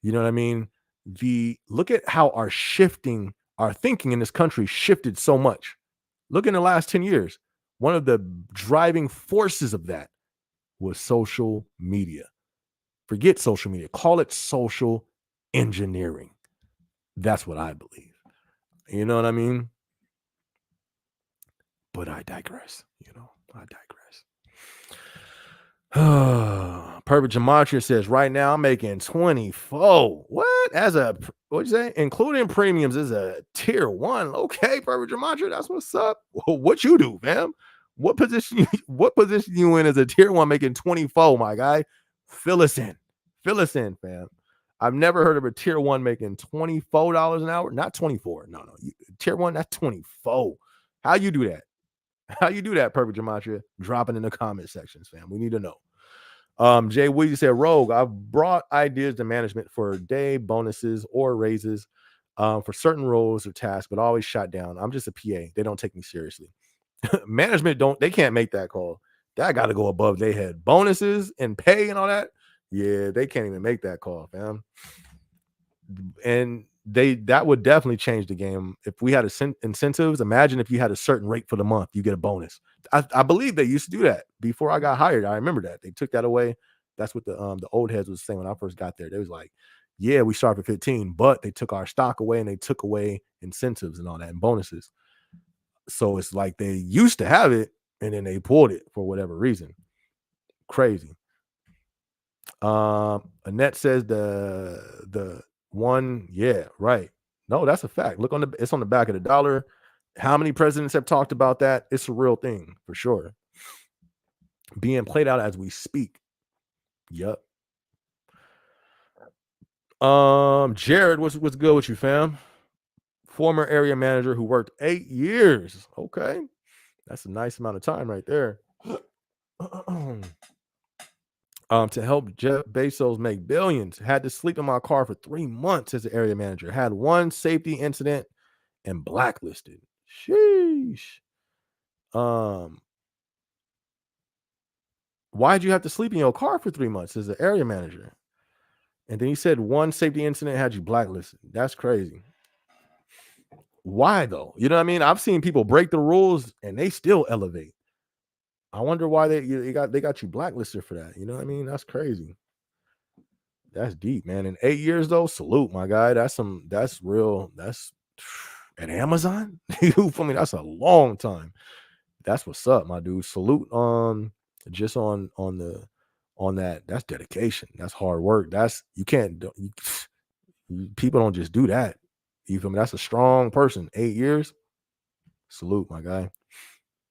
Speaker 1: You know what I mean? Look at how our thinking in this country shifted so much. Look in the last 10 years. One of the driving forces of that was social media. Forget social media. Call it social engineering. That's what I believe. You know what I mean? But I digress. I digress. Perfect Gematria says, right now I'm making 24. What? What'd you say? Including premiums is a tier 1. Okay, Perfect Gematria, that's what's up. What you do, fam? What position you in as a tier 1 making 24, my guy? Fill us in, fam. I've never heard of a tier 1 making $24 an hour. Not 24. No. Tier 1, that's 24. How you do that? How you do that, Perfect Gematria? Drop it in the comment sections, fam. We need to know. Jay Williams said, Rogue, I've brought ideas to management for day bonuses or raises for certain roles or tasks, but always shot down. I'm just a PA. They don't take me seriously. Management they can't make that call. That got to go above their head. Bonuses and pay and all that. Yeah, they can't even make that call, fam. And that would definitely change the game. If we had incentives, imagine if you had a certain rate for the month, you get a bonus. I believe they used to do that before I got hired. I remember that. They took that away. That's what the old heads was saying when I first got there. They was like, yeah, we start for 15, but they took our stock away and they took away incentives and all that and bonuses. So it's like they used to have it, and then they pulled it for whatever reason. Crazy. Annette says the one, yeah, right. No, that's a fact. Look it's on the back of the dollar. How many presidents have talked about that? It's a real thing for sure. Being played out as we speak. Yep. Jared, what's good with you, fam? Former area manager who worked 8 years. Okay. That's a nice amount of time right there. To help Jeff Bezos make billions, had to sleep in my car for 3 months as an area manager. Had one safety incident and blacklisted. Sheesh. Why'd you have to sleep in your car for 3 months as an area manager? And then he said one safety incident had you blacklisted. That's crazy. Why though? You know what I mean? I've seen people break the rules and they still elevate. I wonder why they got you blacklisted for that. You know what I mean? That's crazy. That's deep, man. In 8 years though, salute, my guy. That's real. That's at Amazon. You feel me? That's a long time. That's what's up, my dude. Salute just on that. That's dedication. That's hard work. That's you can't do, people don't just do that. You feel me? That's a strong person. 8 years. Salute, my guy.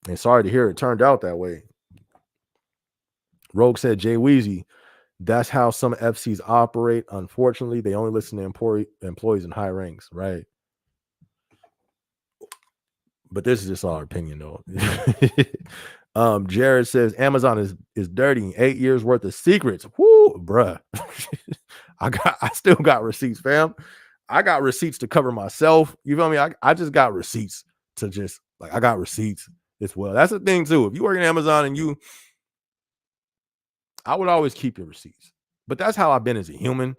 Speaker 1: And sorry to hear it turned out that way. Rogue said, Jay Weezy, that's how some FCs operate. Unfortunately, they only listen to employees in high ranks, right? But this is just our opinion, though. Jared says Amazon is dirty. 8 years worth of secrets. Whoo, bruh. I still got receipts, fam. I got receipts to cover myself. You feel me? I just got receipts to just like I got receipts as well. That's the thing too. If you work in Amazon and I would always keep your receipts. But that's how I've been as a human,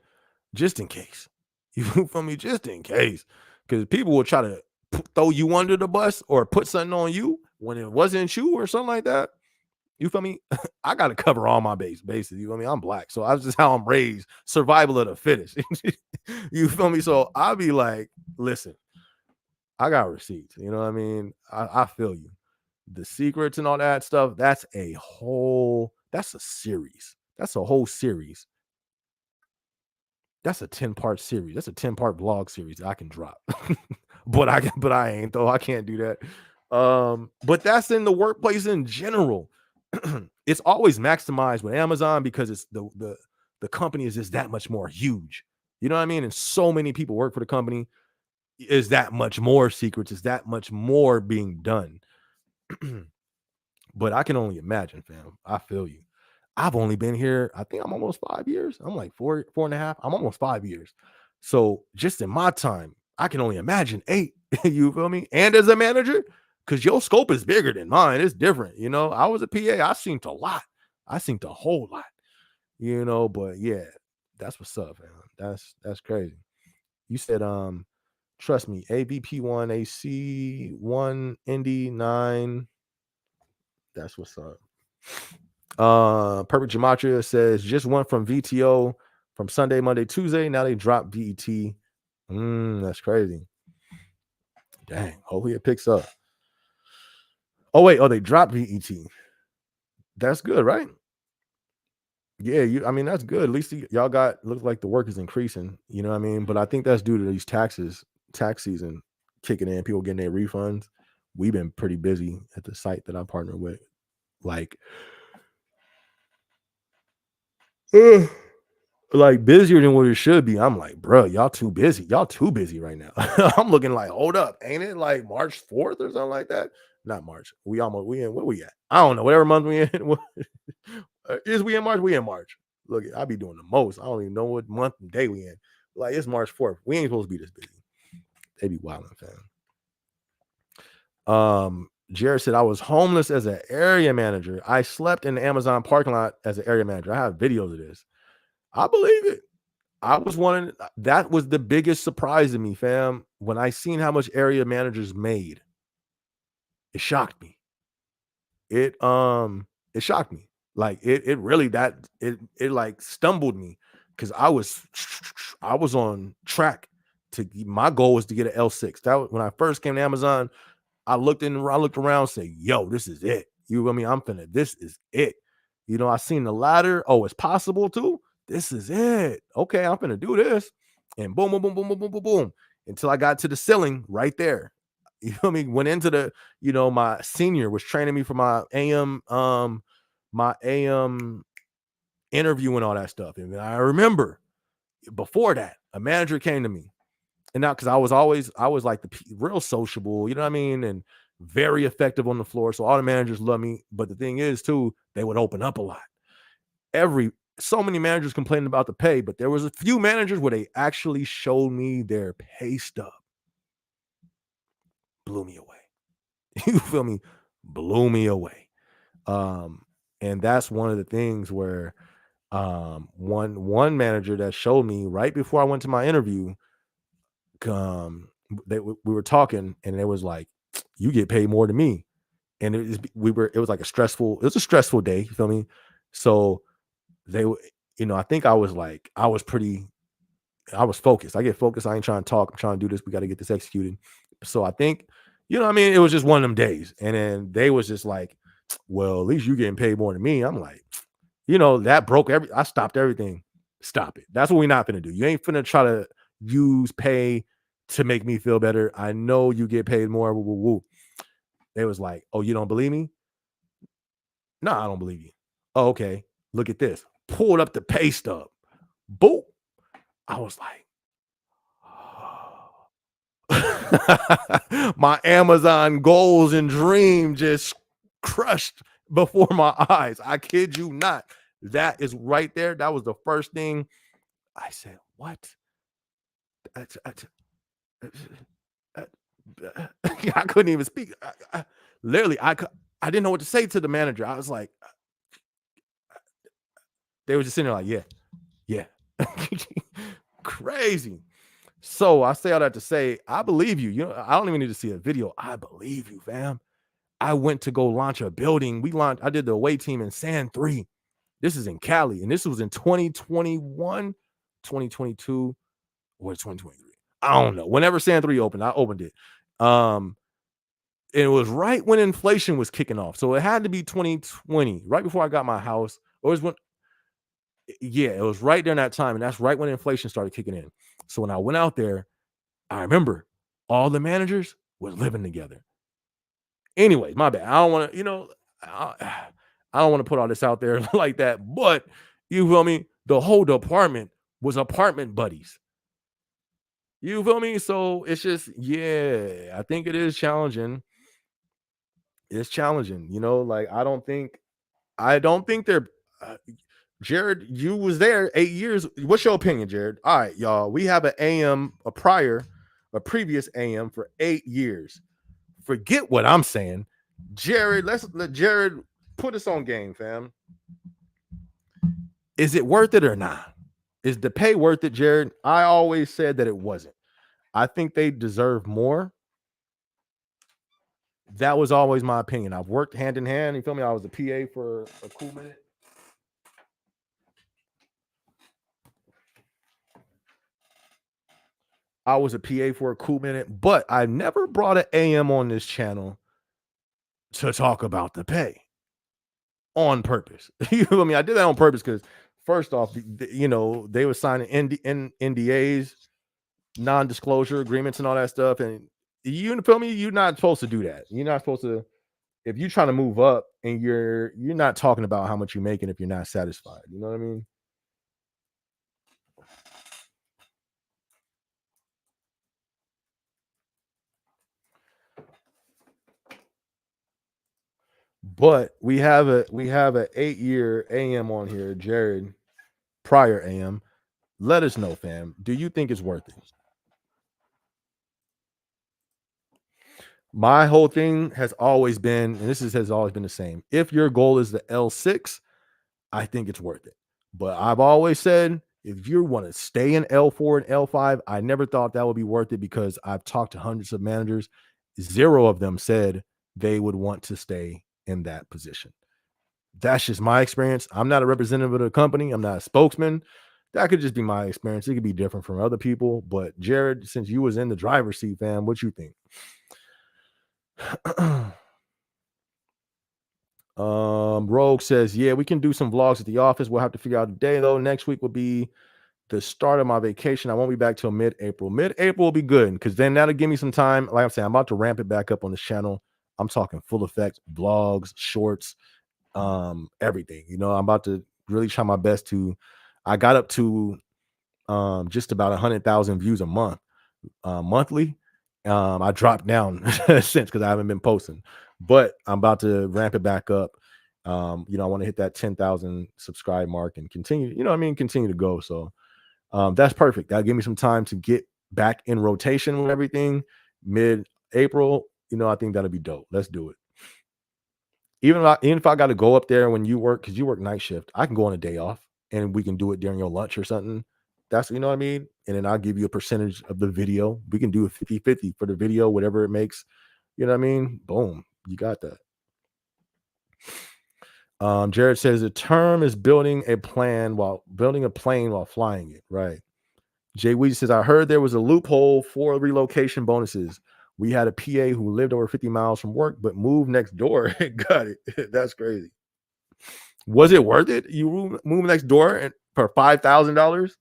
Speaker 1: just in case. You feel me? Just in case. Because people will try to throw you under the bus or put something on you when it wasn't you or something like that. You feel me? I got to cover all my bases. You feel me? I'm black. So that's just how I'm raised. Survival of the fittest. You feel me? So I'll be like, listen, I got receipts. You know what I mean? I feel you. The secrets and all that stuff, that's a series. That's a whole series. That's a 10-part series. That's a 10-part vlog series that I can drop. but I ain't though. I can't do that. But that's in the workplace in general. It's always maximized with Amazon because it's the company is just that much more huge. You know what I mean? And so many people work for the company. Is that much more secrets? Is that much more being done? But I can only imagine, fam. I feel you. I've only been here, I think I'm almost 5 years. I'm like 4.5. I'm almost 5 years. So just in my time, I can only imagine 8. You feel me? And as a manager, because your scope is bigger than mine. It's different. You know, I was a PA. I seen a lot. I seen a whole lot. You know, but yeah, that's what's up, man. That's crazy. You said, trust me, AVP1, AC1, Indy 9. That's what's up. Perfect Gematria says just went from VTO from Sunday, Monday, Tuesday. Now they drop VET. That's crazy. Dang. Hopefully it picks up. Oh, wait. Oh, they dropped VET. That's good, right? Yeah, I mean, that's good. At least y'all looks like the work is increasing. You know what I mean? But I think that's due to these tax season kicking in, people getting their refunds. We've been pretty busy at the site that I partner with. Like busier than what it should be. I'm like, bro, y'all too busy. Y'all too busy right now. I'm looking like, hold up, ain't it like March 4th or something like that? Not March. We in where we at? I don't know. Whatever month we in. Is we in March? We in March. Look, I be doing the most. I don't even know what month and day we in. Like it's March 4th. We ain't supposed to be this busy. They be wilding, fam. Jared said I was homeless as an area manager. I slept in the Amazon parking lot as an area manager. I have videos of this. I believe it. That was the biggest surprise to me, fam. When I seen how much area managers made, it shocked me. It shocked me. Like it really it like stumbled me because I was on track my goal was to get an L6. That when I first came to Amazon, I looked around and said, yo, this is it. You know what I mean? I'm finna, this is it. You know, I seen the ladder. Oh, it's possible too. This is it. Okay, I'm finna do this. And boom, boom, boom, boom, boom, boom, boom, boom. Until I got to the ceiling right there. You know what I mean? Went into the, my senior was training me for my AM interview and all that stuff. And I remember before that, a manager came to me. And now, because I was like real sociable, you know what I mean? And very effective on the floor. So all the managers love me. But the thing is, too, they would open up a lot. So many managers complaining about the pay, but there was a few managers where they actually showed me their pay stub. Blew me away. You feel me? Blew me away. And that's one of the things where one manager that showed me right before I went to my interview, we were talking and it was like, you get paid more than me. And it was like it was a stressful day. You feel me? So I think I was focused. I get focused. I ain't trying to talk. I'm trying to do this. We got to get this executed. So I think, what I mean? It was just one of them days. And then they was just like, well, at least you getting paid more than me. I'm like, that I stopped everything. Stop it. That's what we're not going to do. You ain't finna try to use pay to make me feel better. I know you get paid more. Woo, woo, woo. They was like, oh, you don't believe me? No, I don't believe you. Oh, okay. Look at this. Pulled up the pay stub. Boom. I was like, my Amazon goals and dream just crushed before my eyes. I kid you not. That is right there. That was the first thing I said. What? I couldn't even speak. Literally, I didn't know what to say to the manager. I was like, they were just sitting there like, yeah. Crazy. So I say all that to say, I believe you. I don't even need to see a video. I believe you, fam. I went to go launch a building. I did the away team in San 3. This is in Cali. And this was in 2021, 2022, or 2023. I don't know. Whenever San 3 opened, I opened it. And it was right when inflation was kicking off. So it had to be 2020, right before I got my house. Or it was right during that time. And that's right when inflation started kicking in. So when I went out there, I remember all the managers were living together. Anyway, my bad. I don't want to, I don't want to put all this out there like that. But you feel me? The whole department was apartment buddies. You feel me? So it's just, I think it is challenging. It's challenging, like I don't think they're Jared, you was there 8 years. What's your opinion, Jared? All right, y'all. We have a previous AM for 8 years. Forget what I'm saying. Jared, let's let Jared put us on game, fam. Is it worth it or not? Is the pay worth it, Jared? I always said that it wasn't. I think they deserve more. That was always my opinion. I've worked hand in hand. You feel me? I was a PA for a cool minute. I was a PA for a cool minute, but I never brought an AM on this channel to talk about the pay on purpose. You know what I mean? I did that on purpose because first off, they were signing NDAs, non-disclosure agreements and all that stuff. And you feel me? You're not supposed to do that. You're not supposed to, if you're trying to move up and you're not talking about how much you're making if you're not satisfied. You know what I mean? But we have a 8-year AM on here, Jared, prior AM. Let us know, fam. Do you think it's worth it? My whole thing has always been, and has always been the same. If your goal is the L6, I think it's worth it. But I've always said, if you want to stay in L4 and L5, I never thought that would be worth it because I've talked to hundreds of managers. 0 of them said they would want to stay in that position. That's just my experience. I'm not a representative of the company. I'm not a spokesman. That could just be my experience. It could be different from other people. But Jared, since you was in the driver's seat, fam, what you think? Rogue says, yeah, we can do some vlogs at the office. We'll have to figure out a day though. Next week will be the start of my vacation. I won't be back till mid-April. Mid-April will be good because then that'll give me some time. Like I'm saying, I'm about to ramp it back up on this channel. I'm talking full effect, vlogs, shorts, everything. I'm about to really try my best to. I got up to just about 100,000 views a month, monthly. I dropped down since because I haven't been posting, but I'm about to ramp it back up. I want to hit that 10,000 subscribe mark and continue. Continue to go. So that's perfect. That'll give me some time to get back in rotation with everything. Mid-April, I think that'll be dope. Let's do it. Even if I got to go up there when you work, because you work night shift, I can go on a day off and we can do it during your lunch or something. That's, you know what I mean? And then I'll give you a percentage of the video. We can do a 50-50 for the video, whatever it makes. You know what I mean? Boom. You got that. Jared says the term is building a plane while flying it. Right. Jay Weedy says, I heard there was a loophole for relocation bonuses. We had a PA who lived over 50 miles from work, but moved next door. Got it. That's crazy. Was it worth it? You move next door and for $5,000?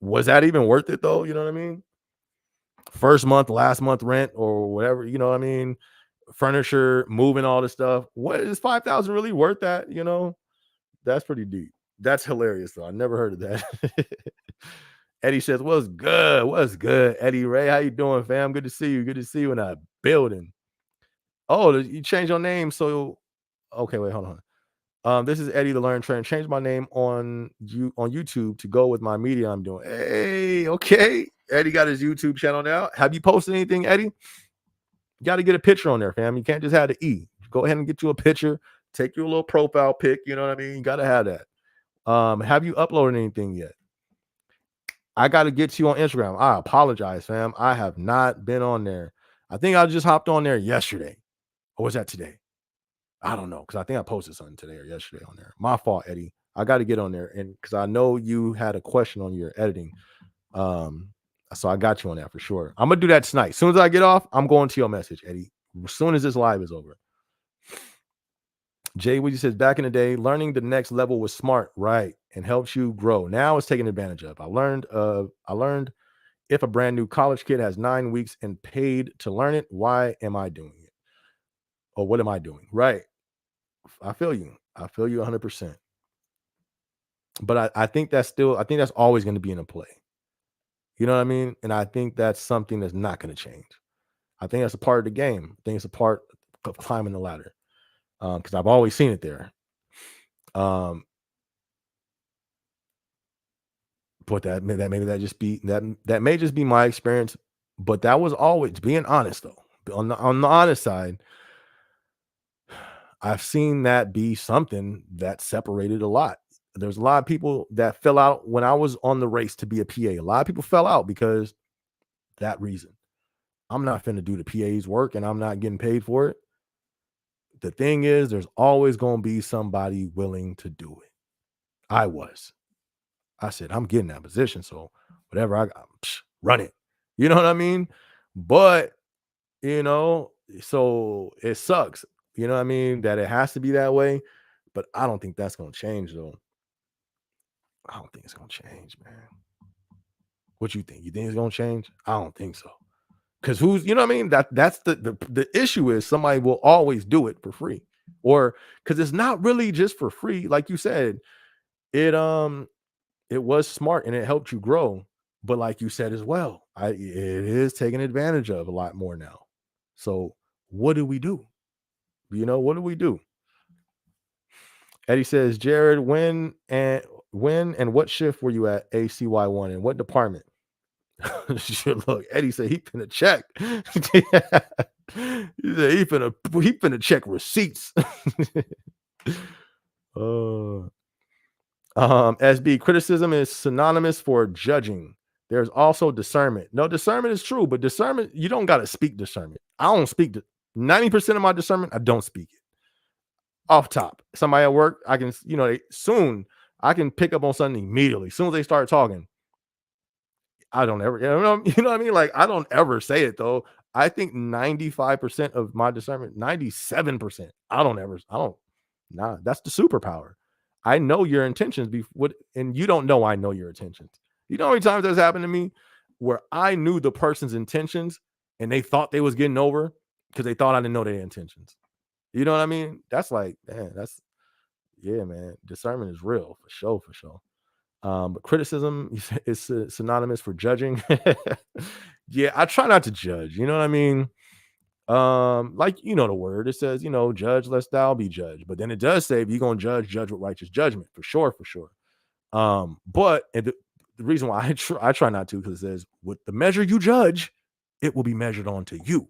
Speaker 1: Was that even worth it though? You know what I mean? First month, last month rent or whatever, you know what I mean? Furniture, moving all this stuff. What is 5,000 really worth that? That's pretty deep. That's hilarious though. I never heard of that. Eddie says, what's good? What's good? Eddie Ray, how you doing, fam? Good to see you. Good to see you in a building. Oh, you changed your name. So, okay, wait, hold on. This is Eddie the Learn Trainer. Change my name on YouTube to go with my media I'm doing. Hey, okay. Eddie got his YouTube channel now. Have you posted anything, Eddie? You got to get a picture on there, fam. You can't just have the E. Go ahead and get you a picture. Take your little profile pic. You know what I mean? You got to have that. Have you uploaded anything yet? I got to get you on Instagram. I apologize, fam. I have not been on there. I think I just hopped on there yesterday. Or was that today? I don't know, because I think I posted something today or yesterday on there. My fault, Eddie. I got to get on there, and because I know you had a question on your editing. So I got you on that for sure. I'm gonna do that tonight. As soon as I get off, I'm going to your message, Eddie. As soon as this live is over. Jay Woody says, back in the day, learning the next level was smart, right, and helps you grow. Now it's taken advantage of. I learned if a brand new college kid has 9 weeks and paid to learn it, why am I doing it? Or what am I doing? Right. I feel you. I feel you 100%. But I think that's always going to be in a play. You know what I mean? And I think that's something that's not going to change. I think that's a part of the game. I think it's a part of climbing the ladder. Because I've always seen it there. But that may just be my experience. But that was always, being honest though. On the honest side, I've seen that be something that separated a lot. There's a lot of people that fell out when I was on the race to be a PA. A lot of people fell out because that reason. I'm not finna do the PA's work and I'm not getting paid for it. The thing is, there's always going to be somebody willing to do it. I said, I'm getting that position. So whatever I got, run it. You know what I mean? But, so it sucks. You know what I mean? That it has to be that way. But I don't think that's going to change, though. I don't think it's going to change, man. What you think? You think it's going to change? I don't think so. Because you know what I mean? That's the issue is somebody will always do it for free. Or because it's not really just for free. Like you said, it was smart and it helped you grow. But like you said as well, it is taken advantage of a lot more now. So what do we do? What do we do? Eddie says, Jared, when and what shift were you at ACY1 and what department? Look, Eddie said he finna check. He said he finna check receipts. SB, criticism is synonymous for judging. There's also discernment. No, discernment is true, but discernment, you don't gotta speak discernment. I don't speak 90% of my discernment, I don't speak it. Off top. Somebody at work, I can, soon I can pick up on something immediately. As soon as they start talking, I don't ever, you know what I mean? Like, I don't ever say it though. I think 95% of my discernment, 97%, I don't nah, that's the superpower. I know your intentions what, and you don't know I know your intentions. You know how many times that's happened to me where I knew the person's intentions and they thought they was getting over because they thought I didn't know their intentions. You know what I mean? That's like, man, that's yeah, man. Discernment is real for sure, for sure. But criticism is synonymous for judging. Yeah, I try not to judge. You know what I mean? Like you know the word. It says, judge lest thou be judged. But then it does say, if you're gonna judge, judge with righteous judgment, for sure, for sure. But the reason why I try not to, because it says, with the measure you judge, it will be measured onto you.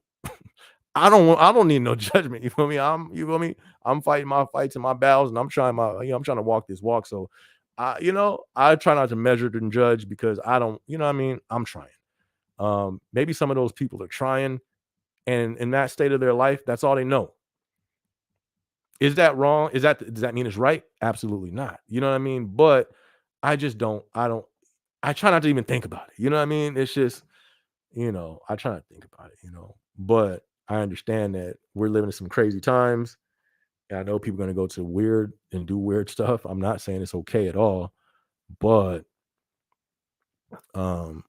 Speaker 1: I don't need no judgment. You feel me? You feel me? I'm fighting my fights and my battles, and I'm trying to walk this walk. So I try not to measure and judge because I don't, you know what I mean? I'm trying. Maybe some of those people are trying, and in that state of their life, that's all they know. Is that wrong? Does that mean it's right? Absolutely not. You know what I mean? But I try not to even think about it. You know what I mean? It's just, I try not to think about it. But I understand that we're living in some crazy times. And I know people are gonna go to weird and do weird stuff. I'm not saying it's okay at all, but um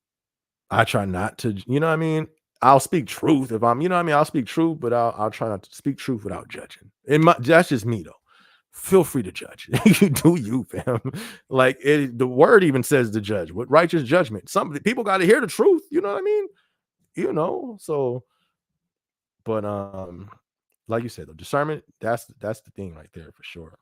Speaker 1: I try not to, you know what I mean? I'll speak truth if I'm, you know what I mean? I'll speak truth, but I'll try not to speak truth without judging. That's just me though. Feel free to judge. You do you, fam. Like the word even says to judge with righteous judgment. Some people got to hear the truth. You know what I mean? So, but like you said, the discernment, that's the thing right there for sure.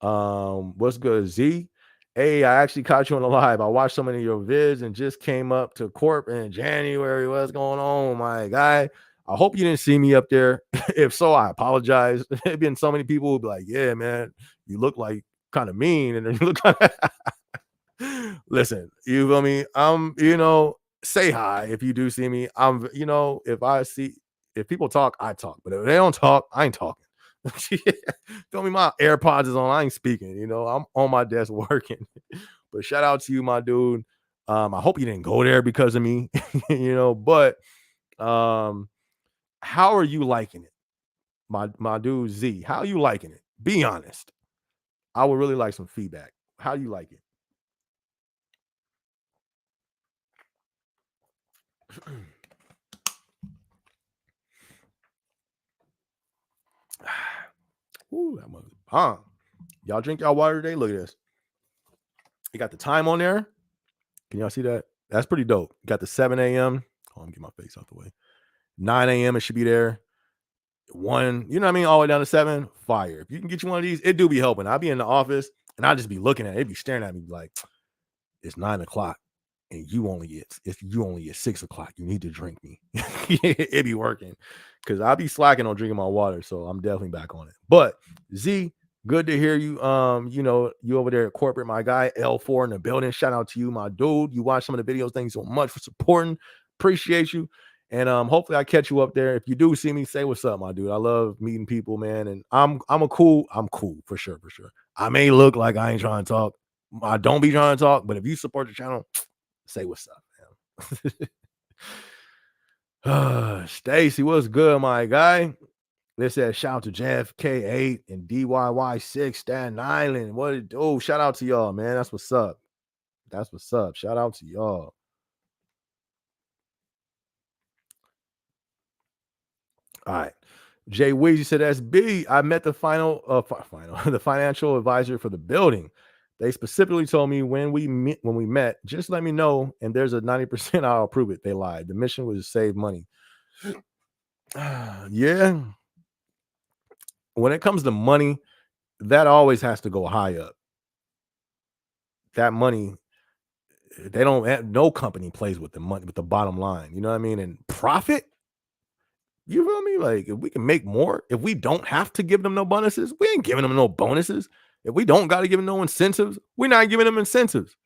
Speaker 1: What's good, Z? Hey, I actually caught you on the live. I watched so many of your vids and just came up to Corp in January. What's going on, my guy? I hope you didn't see me up there. If so, I apologize. There's been so many people who be like, yeah, man, you look like kind of mean. And then you look listen, you feel me? Say hi if you do see me. If people talk, I talk. But if they don't talk, I ain't talking. Feel me? My AirPods is on. I ain't speaking. I'm on my desk working. But shout out to you, my dude. I hope you didn't go there because of me. But um, how are you liking it? My dude Z, how are you liking it? Be honest. I would really like some feedback. How do you like it? Ooh, that mother bomb. Y'all drink y'all water today? Look at this. You got the time on there. Can y'all see that? That's pretty dope. You got the 7 a.m. Oh, I'm get my face out the way. 9 a.m. It should be there. 1, you know what I mean? All the way down to 7. Fire. If you can get you one of these, it do be helping. I'll be in the office and I'll just be looking at it. It'd be staring at me like, it's 9 o'clock. And you only at 6 o'clock. You need to drink me. It be working. Cause I'll be slacking on drinking my water. So I'm definitely back on it. But Z, good to hear you. You over there at corporate, my guy, L4 in the building. Shout out to you, my dude. You watch some of the videos. Thank you so much for supporting. Appreciate you. And hopefully I catch you up there. If you do see me, say what's up, my dude. I love meeting people, man. And I'm cool for sure, for sure. I may look like I ain't trying to talk. I don't be trying to talk, but if you support the channel, say what's up, man. Stacy, what's good, my guy? They said shout out to JFK8 and DYY6 Staten Island. What it do? Shout out to y'all, man. That's what's up. That's what's up. Shout out to y'all. All right. Jay Weezy said, SB, I met the the financial advisor for the building. They specifically told me when we met, just let me know. And there's a 90% I'll approve it. They lied. The mission was to save money. Yeah. When it comes to money, that always has to go high up. That money, they don't have, no company plays with the money, with the bottom line. You know what I mean? And profit, you feel me? Like if we can make more, if we don't have to give them no bonuses, we ain't giving them no bonuses. If we don't got to give them no incentives, we're not giving them incentives.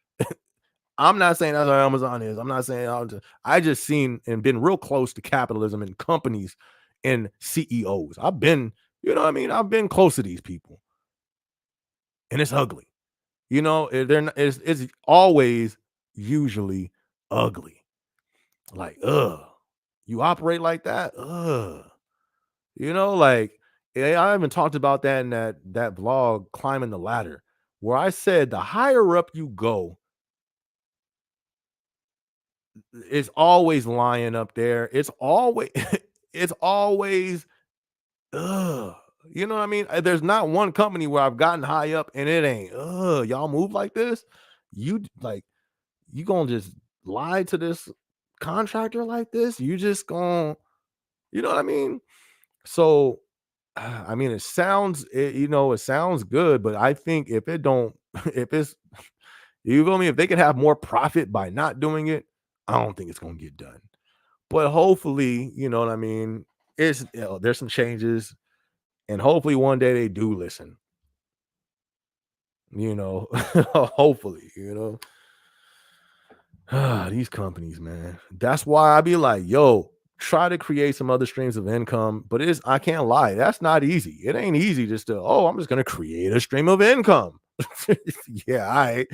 Speaker 1: I'm not saying that's how Amazon is. I'm not saying I just seen and been real close to capitalism and companies and CEOs. I've been, you know what I mean? I've been close to these people. And it's ugly. It's always usually ugly. Like, ugh. You operate like that? Ugh. You know, like, I even talked about that in that vlog, Climbing the Ladder, where I said the higher up you go, it's always lying up there. It's always it's always ugh. You know what I mean? There's not one company where I've gotten high up and it ain't, ugh, y'all move like this. Like, you gonna just lie to this contractor like this? You just gonna, you know what I mean? So, I mean, it sounds good, but I think if it don't, if it's, you feel me? If they can have more profit by not doing it, I don't think it's gonna get done. But hopefully, you know what I mean? There's some changes, and hopefully one day they do listen. You know, hopefully, these companies, man. That's why I be like, yo, try to create some other streams of income. But I can't lie, that's not easy. It ain't easy just to, oh, I'm just gonna create a stream of income. Yeah, all right.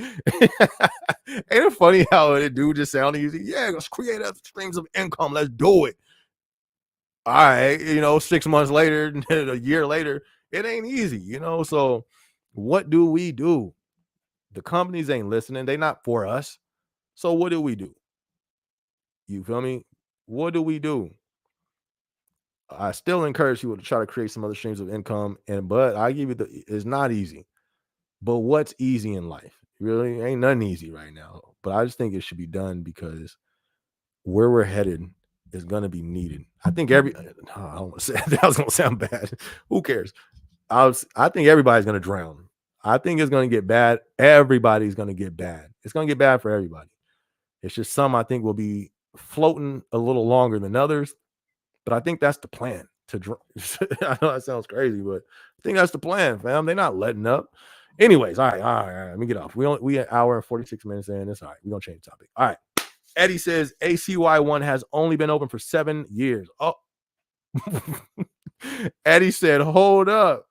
Speaker 1: Ain't it funny how it do just sound easy? Yeah, let's create other streams of income. Let's do it. All right, 6 months later, a year later, it ain't easy, So what do we do? The companies ain't listening, they not for us. So what do we do? You feel me? What do we do? I still encourage people to try to create some other streams of income, but I give you it's not easy. But what's easy in life? Really, ain't nothing easy right now. But I just think it should be done because where we're headed is gonna be needed. I think no, I don't want to say that was gonna sound bad. Who cares? I think everybody's gonna drown. I think it's gonna get bad. Everybody's gonna get bad. It's gonna get bad for everybody. It's just some I think will be floating a little longer than others, but I think that's the plan to I know that sounds crazy, but I think that's the plan, fam. They're not letting up. Anyways, all right. Let me get off. We an hour and 46 minutes in. It's all right. We're gonna change the topic. All right. Eddie says ACY1 has only been open for 7 years. Oh, Eddie said, hold up.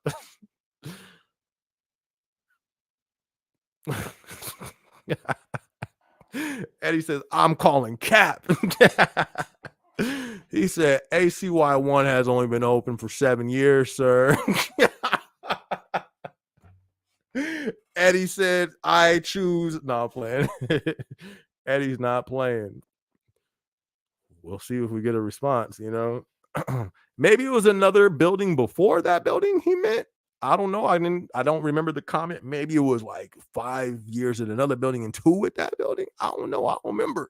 Speaker 1: Eddie says, I'm calling cap. He said, ACY1 has only been open for 7 years, sir. Eddie said, I choose. No, I'm playing. Eddie's not playing. We'll see if we get a response, Maybe it was another building before that building he meant. I don't know. I don't remember the comment. Maybe it was like 5 years at another building and 2 at that building. I don't know. I don't remember.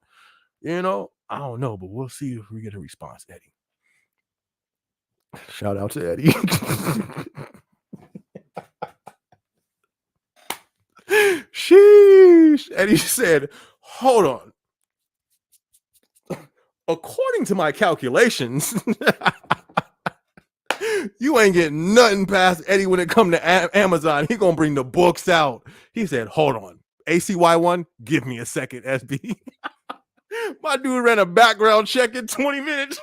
Speaker 1: I don't know, but we'll see if we get a response, Eddie. Shout out to Eddie. Sheesh. Eddie said, hold on. According to my calculations, you ain't getting nothing past Eddie when it come to Amazon. He gonna bring the books out. He said, hold on. ACY1, give me a second, SB. My dude ran a background check in 20 minutes.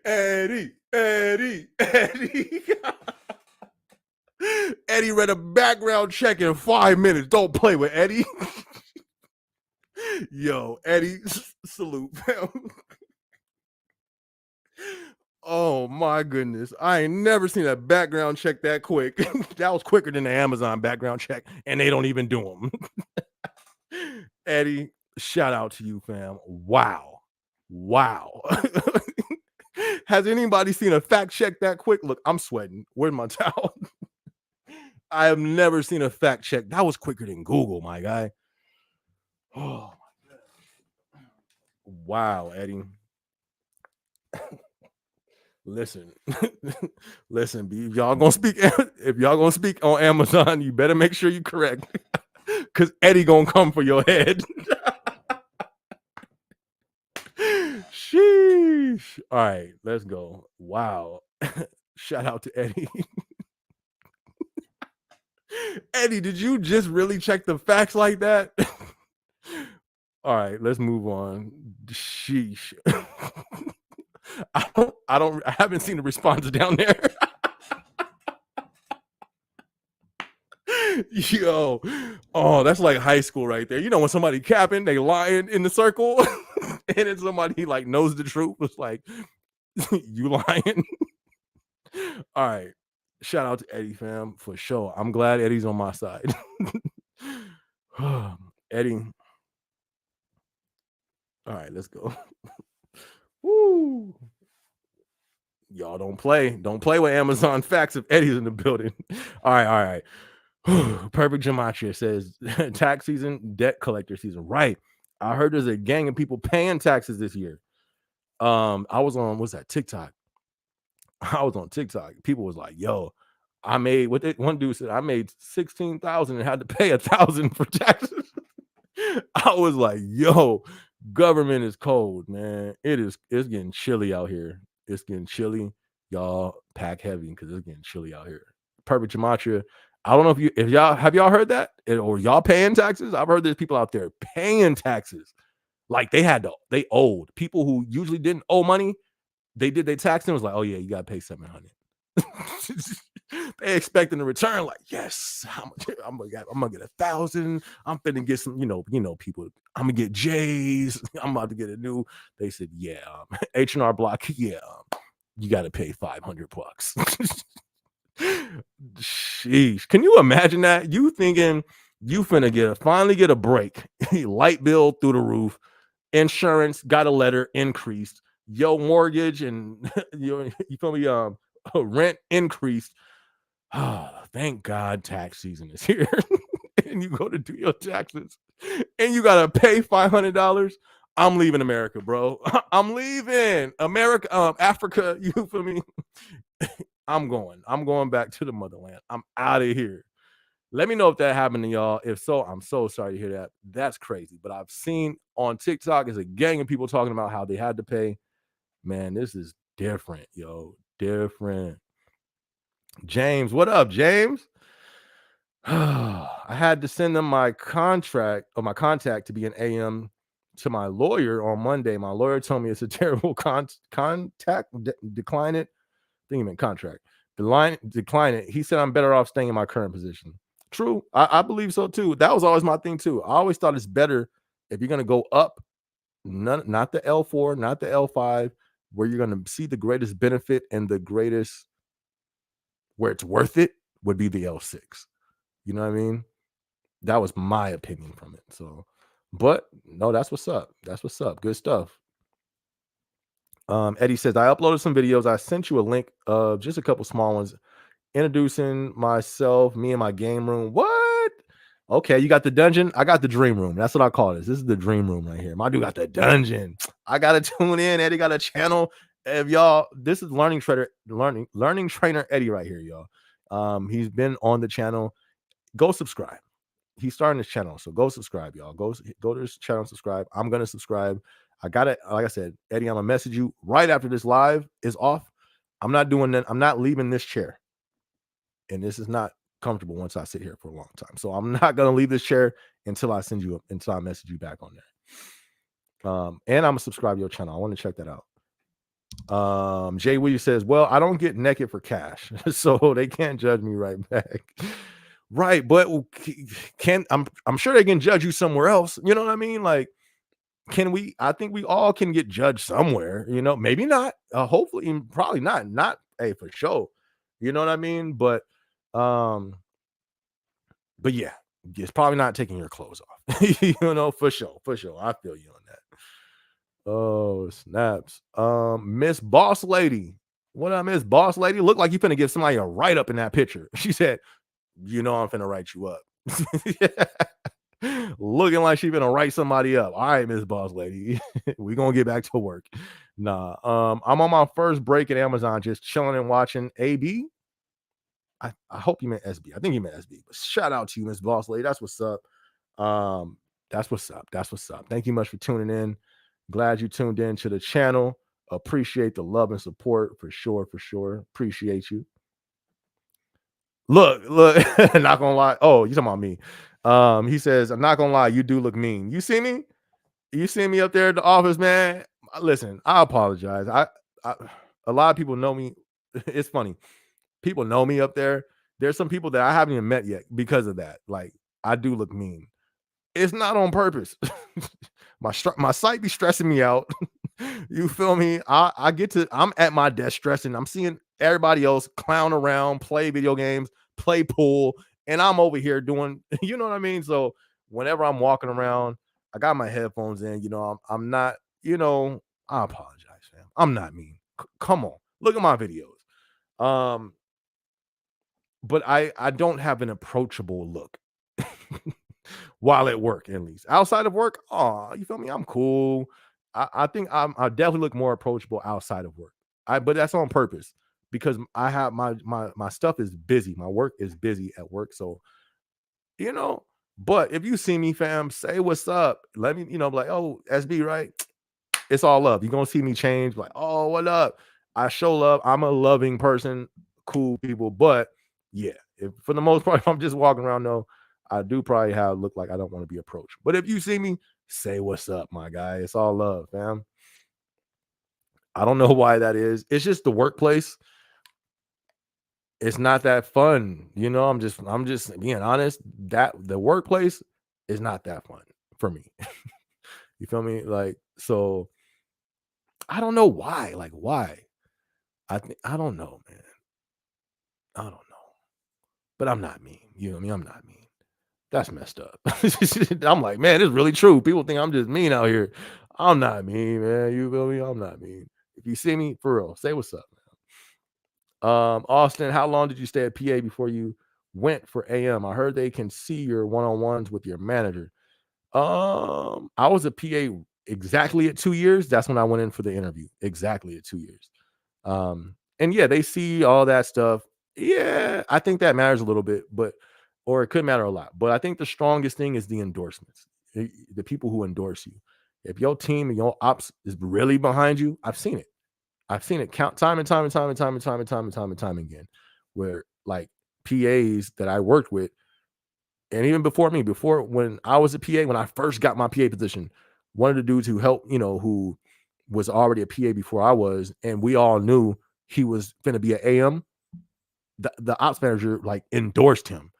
Speaker 1: Eddie. Eddie read a background check in 5 minutes. Don't play with Eddie. Yo, Eddie, salute, fam. Oh my goodness. I ain't never seen a background check that quick. That was quicker than the Amazon background check, and they don't even do them. Eddie, shout out to you, fam. Wow. Has anybody seen a fact check that quick? Look, I'm sweating. Where's my towel? I have never seen a fact check. That was quicker than Google, my guy. Oh my God. Wow, Eddie. Listen, if y'all gonna speak on Amazon, you better make sure you correct. Cause Eddie gonna come for your head. Sheesh. All right, let's go. Wow. Shout out to Eddie. Eddie, did you just really check the facts like that? All right, let's move on. Sheesh. I haven't seen the response down there. Yo, oh, that's like high school right there. You know when somebody capping, they lying in the circle, and then somebody like knows the truth. It's like you lying. All right. Shout out to Eddie, fam, for sure. I'm glad Eddie's on my side. Eddie. All right, let's go. Woo. Y'all don't play. Don't play with Amazon facts if Eddie's in the building. All right, all right. Perfect Gematria says tax season, debt collector season. Right. I heard there's a gang of people paying taxes this year. I was on what's that TikTok? I was on TikTok. People was like, yo, I made what one dude said, I made 16,000 and had to pay 1,000 for taxes. I was like, yo, government is cold, man. It's getting chilly out here. It's getting chilly. Y'all pack heavy because it's getting chilly out here. Perfect Gematria. I don't know if y'all have y'all heard that or y'all paying taxes. I've heard there's people out there paying taxes like they owed people who usually didn't owe money. They did their tax and was like, oh yeah, you gotta pay 700. They expecting a return, like, yes, I'm gonna get 1,000. I'm finna get some, people. I'm gonna get J's. I'm about to get a new. They said, yeah, H&R Block, yeah, you gotta pay $500. Sheesh. Can you imagine that? You thinking you finna finally get a break. Light bill through the roof, insurance got a letter increased, your mortgage and you feel me, rent increased. Thank God tax season is here. And you go to do your taxes and you gotta pay $500. I'm leaving America, bro. I'm leaving America, Africa. You feel me? I'm going back to the motherland. I'm out of here. Let me know if that happened to y'all. If so, I'm so sorry to hear that. That's crazy. But I've seen on TikTok is a gang of people talking about how they had to pay. Man, this is different, yo. Different. James, what up, James? I had to send them my contract or my contact to be an AM to my lawyer on Monday. My lawyer told me it's a terrible contact. Decline it. I think he meant contract. Decline it. He said I'm better off staying in my current position. True. I believe so too. That was always my thing too. I always thought it's better if you're going to go up, not the L4, not the L5, where you're going to see the greatest benefit and the greatest where it's worth it would be the L6. You know what I mean? That was my opinion from it. So, but no, that's what's up. That's what's up. Good stuff. Eddie says, I uploaded some videos. I sent you a link of just a couple small ones introducing myself, me and my game room. What? Okay, you got the dungeon. I got the dream room. That's what I call this. This is the dream room right here. My dude got the dungeon. I gotta tune in. Eddie got a channel. If y'all, this is learning trainer Eddie right here, y'all. He's been on the channel. Go subscribe. He's starting his channel, so go subscribe, y'all. Go to his channel, subscribe. I'm gonna subscribe. I got it. Like I said, Eddie, I'm gonna message you right after this live is off. I'm not doing that. I'm not leaving this chair, and this is not comfortable once I sit here for a long time. So I'm not gonna leave this chair until I message you back on there. And I'm gonna subscribe to your channel. I want to check that out. Jay Williams says, well, I don't get naked for cash, so they can't judge me right back. Right, but I'm sure they can judge you somewhere else. You know what I mean? Like, I think we all can get judged somewhere, maybe not. Hopefully, probably not. Not for sure. You know what I mean? But yeah, it's probably not taking your clothes off. For sure. I feel you on that. Oh, snaps. Miss Boss Lady. What up, Miss Boss Lady? Look like you finna give somebody a write-up in that picture. She said, I'm finna write you up. Looking like she finna write somebody up. All right, Miss Boss Lady. We gonna get back to work. Nah. I'm on my first break at Amazon, just chilling and watching AB. I hope you meant SB. I think you meant SB. But shout out to you, Miss Boss Lady. That's what's up. That's what's up. That's what's up. Thank you much for tuning in. Glad you tuned in to the channel. Appreciate the love and support for sure. Appreciate you. Look, not gonna lie. Oh, you talking about me. He says, I'm not gonna lie, you do look mean. You see me? You see me up there at the office, man. Listen, I apologize. I a lot of people know me. It's funny. People know me up there, There's some people that I haven't even met yet because of that. Like, I do look mean. It's not on purpose. My sight be stressing me out. You feel me? I'm at my desk stressing. I'm seeing everybody else clown around, play video games, play pool, and I'm over here doing, you know what I mean? So whenever I'm walking around, I got my headphones in, I'm not, I apologize, fam. I'm not mean. Come on. Look at my videos. Um, but I don't have an approachable look. While at work, at least. Outside of work, oh, you feel me? I'm cool. I think I definitely look more approachable outside of work. But that's on purpose because I have my stuff is busy. My work is busy at work. So, you know, but if you see me, fam, say what's up. Let me, like, oh, SB, right? It's all love. You're gonna see me change, like, oh, what up? I show love. I'm a loving person, cool people. But yeah, if for the most part, if I'm just walking around, no, I do probably have look like I don't want to be approached. But if you see me, say what's up, my guy. It's all love, fam. I don't know why that is. It's just the workplace. It's not that fun. I'm just being honest. That the workplace is not that fun for me. You feel me? Like, so I don't know why. Like, why? I don't know, man. I don't know. But I'm not mean. You know what I mean? I'm not mean. That's messed up. I'm like, man, it's really true. People think I'm just mean out here. I'm not mean, man. You feel me? I'm not mean. If you see me, for real, say what's up, man. Austin, how long did you stay at PA before you went for AM? I heard they can see your one-on-ones with your manager. I was a PA exactly at 2 years. That's when I went in for the interview. Exactly at 2 years. And yeah, they see all that stuff. Yeah, I think that matters a little bit, or it could matter a lot. But I think the strongest thing is the endorsements, the people who endorse you. If your team and your ops is really behind you, I've seen it. I've seen it count time and time and time and time and time and time and time and time again, where like PAs that I worked with, and even before me, before when I was a PA, when I first got my PA position, one of the dudes who helped, who was already a PA before I was, and we all knew he was gonna be an AM. The ops manager like endorsed him.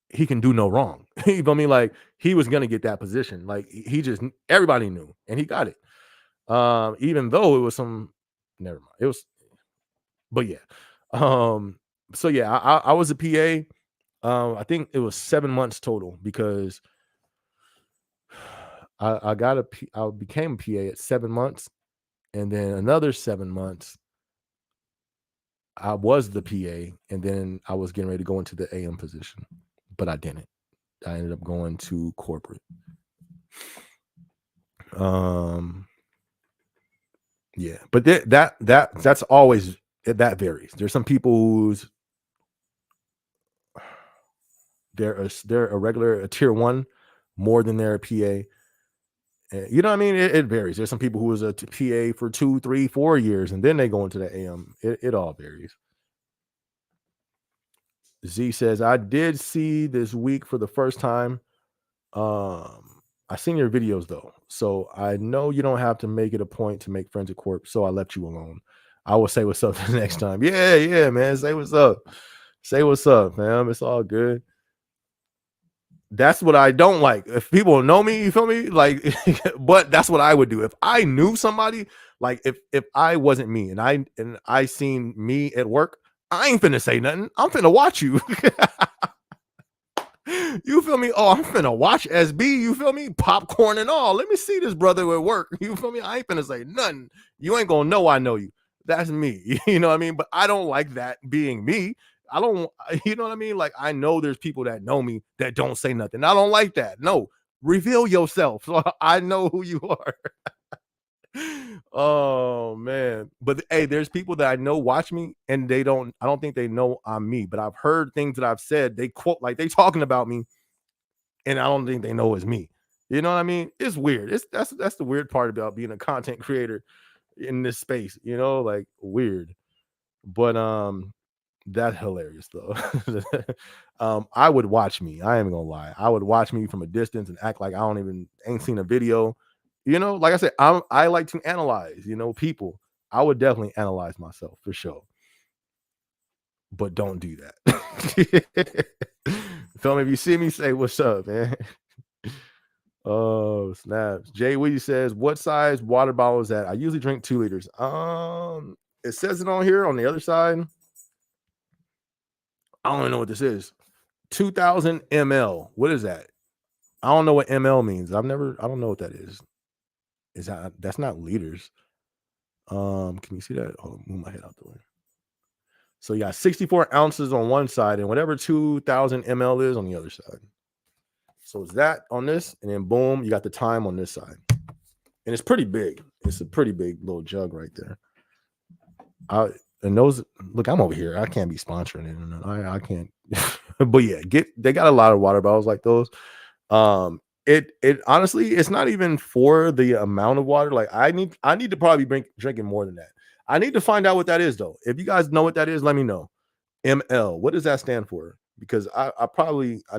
Speaker 1: He can do no wrong. You feel me? Like he was gonna get that position. Like he just everybody knew, and he got it. Even though it was some, never mind. It was, but yeah. So yeah, I was a PA. I think it was 7 months total because I became a PA at 7 months, and then another 7 months I was the PA, and then I was getting ready to go into the AM position, but I didn't. I ended up going to corporate. Yeah, but that's always that varies. There's some people who's they're a regular a tier one more than they're a PA. You know what I mean? It varies. There's some people who is a PA for 2, 3, 4 years, and then they go into the AM. It all varies. Z says, I did see this week for the first time. I seen your videos though, so I know you don't have to make it a point to make friends at Corp, so I left you alone. I will say what's up the next time. Yeah, man. Say what's up. Say what's up, fam. It's all good. That's what I don't like. If people know me, you feel me? Like, but that's what I would do. If I knew somebody, like if I wasn't me and I seen me at work, I ain't finna say nothing. I'm finna watch you. You feel me? Oh, I'm finna watch SB. You feel me? Popcorn and all. Let me see this brother at work. You feel me? I ain't finna say nothing. You ain't gonna know I know you. That's me. You know what I mean? But I don't like that being me. I don't, you know what I mean? Like, I know there's people that know me that don't say nothing. I don't like that. No, reveal yourself so I know who you are. Oh man. But hey, there's people that I know watch me and I don't think they know I'm me, but I've heard things that I've said. They quote like they talking about me, and I don't think they know it's me. You know what I mean? It's weird. That's the weird part about being a content creator in this space, like weird. But that's hilarious though. I would watch me. I ain't gonna lie. I would watch me from a distance and act like I ain't seen a video. Like I said, I like to analyze, people. I would definitely analyze myself for sure. but don't do that. Feel me? If you see me, say what's up, man. Oh, snaps. Jay Weedy says, what size water bottle is that? I usually drink 2 liters. It says it on here on the other side. I don't even know what this is. 2000 ml. What is that? I don't know what ml means. I don't know what that is. That's not liters. Can you see that? Hold on, move my head out the way. So you got 64 ounces on one side and whatever 2000 ml is on the other side. So it's that on this, and then boom, you got the time on this side. And it's pretty big. It's a pretty big little jug right there. And those, look, I'm over here. I can't be sponsoring it. I can't. But yeah, they got a lot of water bottles like those. It honestly, it's not even for the amount of water. Like I need to probably be drinking more than that. I need to find out what that is though. If you guys know what that is, let me know. ML, what does that stand for? Because I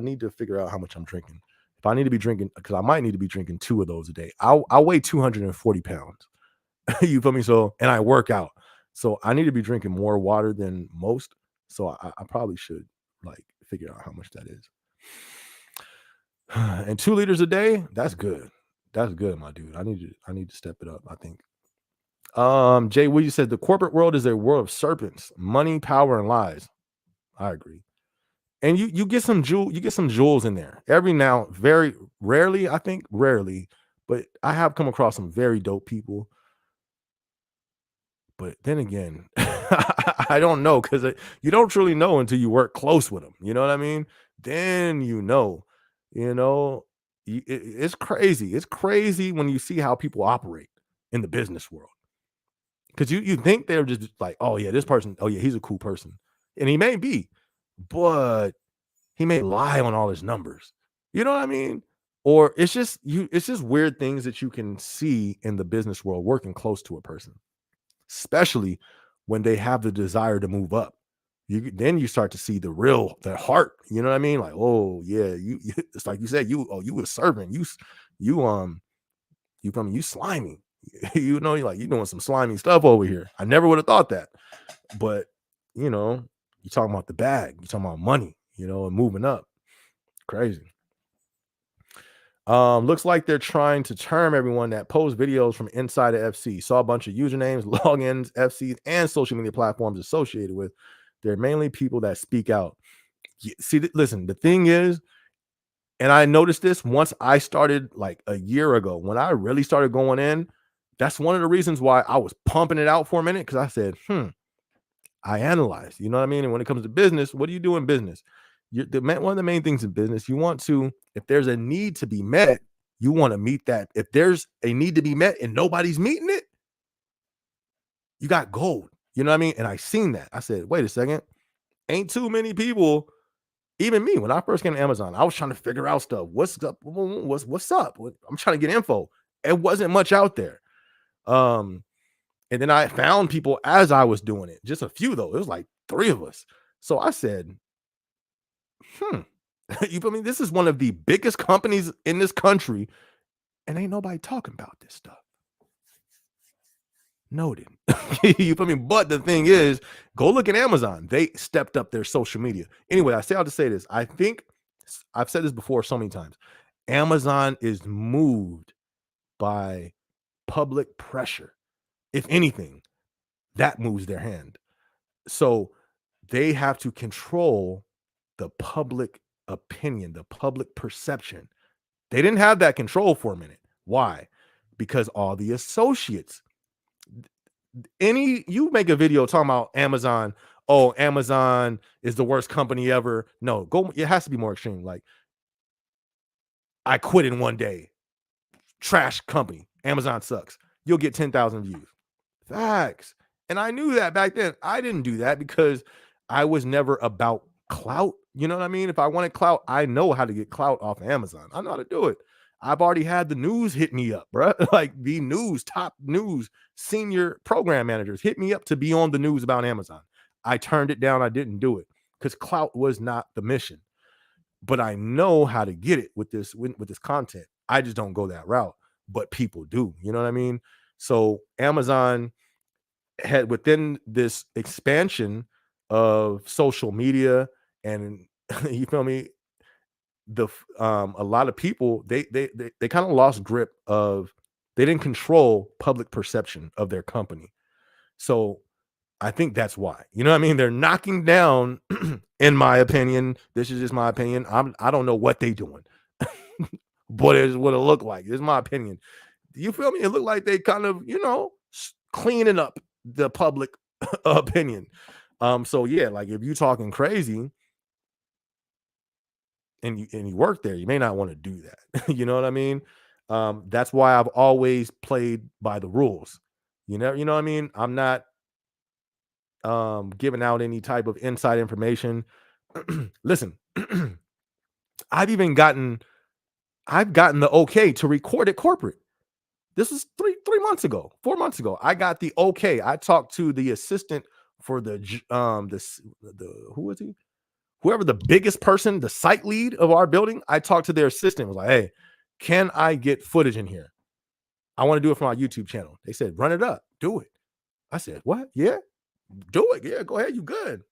Speaker 1: need to figure out how much I'm drinking. If I need to be drinking, because I might need to be drinking 2 of those a day. I weigh 240 pounds. You feel me? So, and I work out. So I need to be drinking more water than most. So I probably should like figure out how much that is. And 2 liters a day, that's good. That's good, my dude. I need to step it up, I think. Jay Williams said the corporate world is a world of serpents, money, power, and lies. I agree. And you get some jewels in there every now, very rarely, I think, but I have come across some very dope people. But then again, I don't know, because you don't truly know until you work close with them. You know what I mean? Then it's crazy. It's crazy when you see how people operate in the business world. Because you think they're just like, oh yeah, this person, oh yeah, he's a cool person. And he may be, but he may lie on all his numbers. You know what I mean? Or it's just weird things that you can see in the business world working close to a person, especially when they have the desire to move up. Then you start to see their heart. You know what I mean? Like, oh yeah, it's like you said, you a servant. You slimy. You're doing some slimy stuff over here. I never would have thought that. But you're talking about the bag, you're talking about money, and moving up. Crazy. Looks like they're trying to term everyone that posts videos from inside of FC. Saw a bunch of usernames, logins, FCs, and social media platforms associated with. They're mainly people that speak out. See, listen, the thing is, and I noticed this once I started like a year ago, when I really started going in, that's one of the reasons why I was pumping it out for a minute, because I said, I analyze, you know what I mean? And when it comes to business, what do you do in business? One of the main things in business, you want to, if there's a need to be met, you want to meet that. If there's a need to be met and nobody's meeting it, you got gold. You know what I mean? And I seen that. I said, wait a second. Ain't too many people, even me, when I first came to Amazon, I was trying to figure out stuff. What's up? What's up? I'm trying to get info. It wasn't much out there. And then I found people as I was doing it. Just a few, though. It was like 3 of us. So I said, you feel me? This is one of the biggest companies in this country, and ain't nobody talking about this stuff. Noted. You feel me? But the thing is, go look at Amazon. They stepped up their social media. Anyway, I say all to say this. I think I've said this before so many times. Amazon is moved by public pressure. If anything, that moves their hand. So they have to control the public opinion, the public perception. They didn't have that control for a minute. Why? Because all the associates, you make a video talking about Amazon, oh, Amazon is the worst company ever. No, it has to be more extreme. Like, I quit in one day. Trash company. Amazon sucks. You'll get 10,000 views. Facts. And I knew that back then. I didn't do that because I was never about clout. You know what I mean? If I wanted clout, I know how to get clout off of Amazon. I know how to do it. I've already had the news hit me up, bro. Like the top news, senior program managers hit me up to be on the news about Amazon. I turned it down. I didn't do it because clout was not the mission. But I know how to get it with this content. I just don't go that route, but people do. You know what I mean? So Amazon had, within this expansion, of social media, and you feel me, a lot of people, they kind of lost grip of, they didn't control public perception of their company. So I think that's why. You know what I mean? They're knocking down, in my opinion. This is just my opinion. I don't know what they doing, but it's what it looked like. This is my opinion. You feel me? It looked like they kind of, cleaning up the public opinion. So yeah, like if you talking crazy and you work there, you may not want to do that. You know what I mean? That's why I've always played by the rules. You know what I mean? I'm not giving out any type of inside information. Listen, I've even gotten I've gotten the okay to record at corporate. This was 3 months ago, 4 months ago. I got the okay. I talked to the assistant for the who was he? Whoever the biggest person, the site lead of our building. I talked to their assistant. Was like, hey, can I get footage in here? I want to do it for my YouTube channel. They said, run it up, do it. I said, what? Yeah, do it. Yeah, go ahead. You good?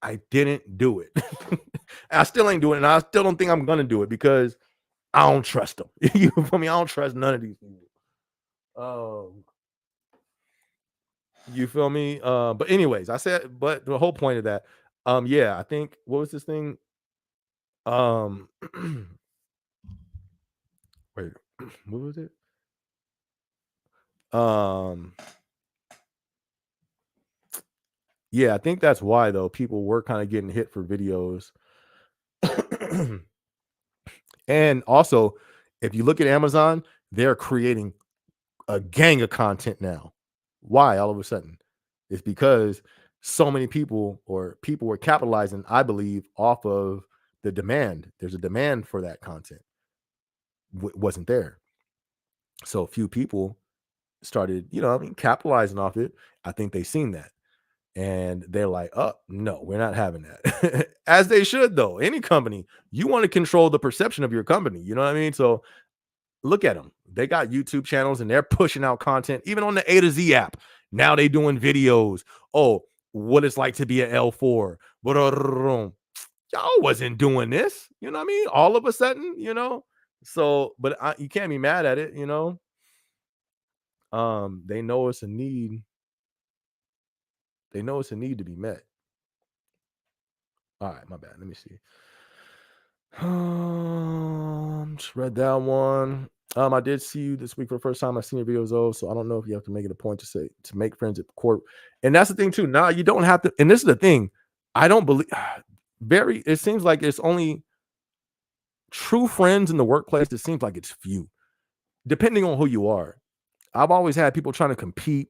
Speaker 1: I didn't do it. I still ain't doing it, and I still don't think I'm gonna do it because I don't trust them. You feel me? I don't trust none of these people. You feel me? But anyways, I said, but the whole point of that, yeah, I think what was this thing? Um, wait, what was it? Um, yeah, I think that's why though people were kind of getting hit for videos. And also, if you look at Amazon, they're creating a gang of content now. Why all of a sudden? It's because so many people, or people were capitalizing, I believe, off of the demand. There's a demand for that content. Wasn't there. So a few people started, capitalizing off it. I think they seen that. And they're like, oh, no, we're not having that. As they should, though. Any company, you want to control the perception of your company. You know what I mean? So look at them. They got YouTube channels and they're pushing out content, even on the A to Z app. Now they doing videos. Oh, what it's like to be an L4. Y'all wasn't doing this. You know what I mean? All of a sudden. So, but you can't be mad at it. They know it's a need. They know it's a need to be met. All right, my bad. Let me see. Just read that one. I did see you this week for the first time. I seen your videos though, so I don't know if you have to make it a point to make friends at the court. And that's the thing too. Now you don't have to. And this is the thing. I don't believe. It seems like it's only true friends in the workplace. It seems like it's few, depending on who you are. I've always had people trying to compete,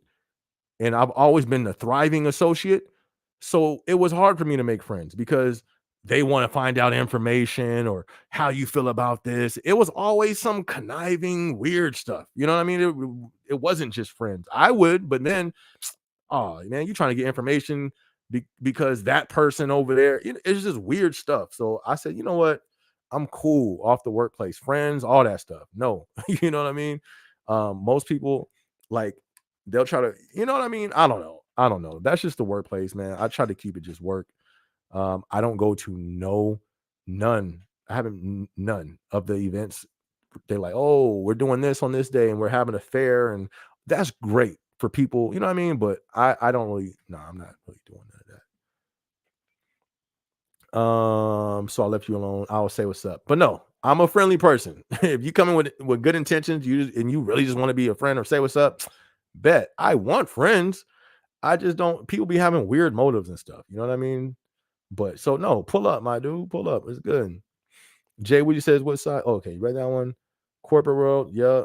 Speaker 1: and I've always been the thriving associate. So it was hard for me to make friends because they want to find out information or how you feel about this. It was always some conniving, weird stuff. You know what I mean? It wasn't just friends. I would, but then, oh man, you trying to get information because that person over there, it's just weird stuff. So I said, you know what? I'm cool off the workplace, friends, all that stuff. No, you know what I mean? Most people, like, they'll try to, you know what I mean? I don't know. That's just the workplace, man. I try to keep it just work. I don't go to none. I haven't none of the events. They're like, oh, we're doing this on this day and we're having a fair, and that's great for people, you know what I mean? But I don't really, no, I'm not really doing none of that. So I'll let you alone. I'll say what's up. But no, I'm a friendly person. If you come in with good intentions, you really just want to be a friend or say what's up, bet. I want friends. I just don't, people be having weird motives and stuff. You know what I mean? But so no, pull up, my dude. Pull up. It's good. Jay Woody says, what side? Oh, okay, you read that one. Corporate world. Yeah.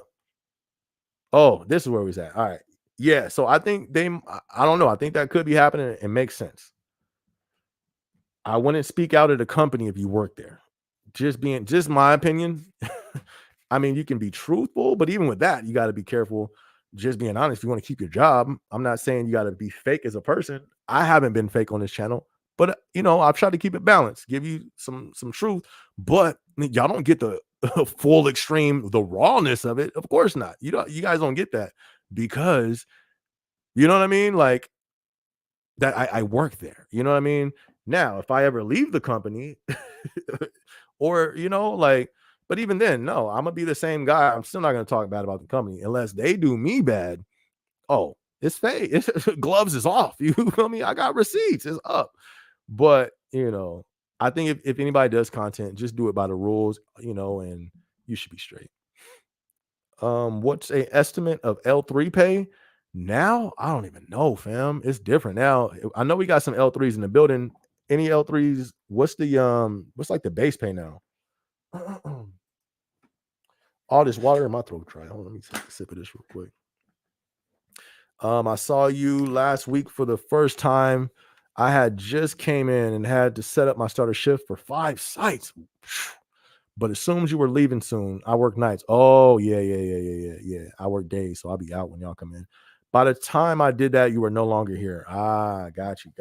Speaker 1: Oh, this is where we's at. All right. Yeah. So I think I don't know. I think that could be happening and makes sense. I wouldn't speak out at a company if you work there. Just my opinion. I mean, you can be truthful, but even with that, you got to be careful. Just being honest. If you want to keep your job, I'm not saying you got to be fake as a person. I haven't been fake on this channel, but I've tried to keep it balanced, give you some truth. But y'all don't get the full extreme, the rawness of it. Of course not. You guys don't get that because you know what I mean. Like that I work there. You know what I mean? Now, if I ever leave the company, or like, but even then, no, I'm gonna be the same guy. I'm still not gonna talk bad about the company unless they do me bad. Oh, it's fake. Gloves is off. You feel me? I got receipts. It's up. But I think if anybody does content, just do it by the rules, and you should be straight. What's a estimate of L3 pay? Now, I don't even know, fam. It's different now. I know we got some L3s in the building. Any L3s? What's like the base pay now? All this water in my throat dry. Hold on, let me take a sip of this real quick. I saw you last week for the first time. I had just came in and had to set up my starter shift for 5 sites. But as soon as you were leaving soon, I work nights. Oh, yeah. I work days, so I'll be out when y'all come in. By the time I did that, you were no longer here. Ah, got you.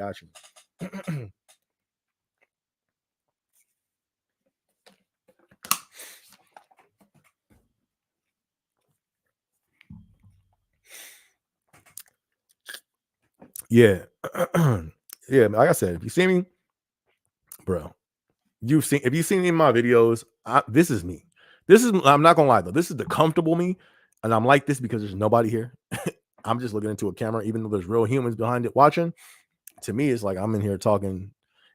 Speaker 1: Yeah. Yeah, like I said, if you see me, bro, if you've seen any of my videos, this is me. I'm not gonna lie though, this is the comfortable me, and I'm like this because there's nobody here. I'm just looking into a camera, even though there's real humans behind it watching. To me, it's like I'm in here talking,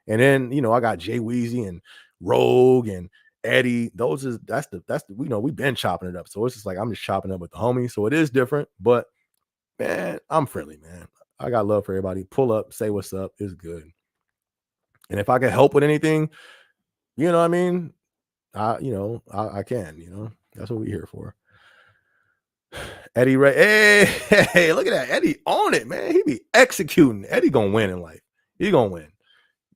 Speaker 1: and then I got Jay Weezy and Rogue and Eddie. That's the we've been chopping it up. So it's just like I'm just chopping up with the homies. So it is different, but man, I'm friendly, man. I got love for everybody. Pull up, say what's up. It's good. And if I can help with anything, you know what I mean? I can, that's what we're here for. Eddie Ray. Hey, look at that. Eddie on it, man. He be executing. Eddie gonna win in life. He gonna win.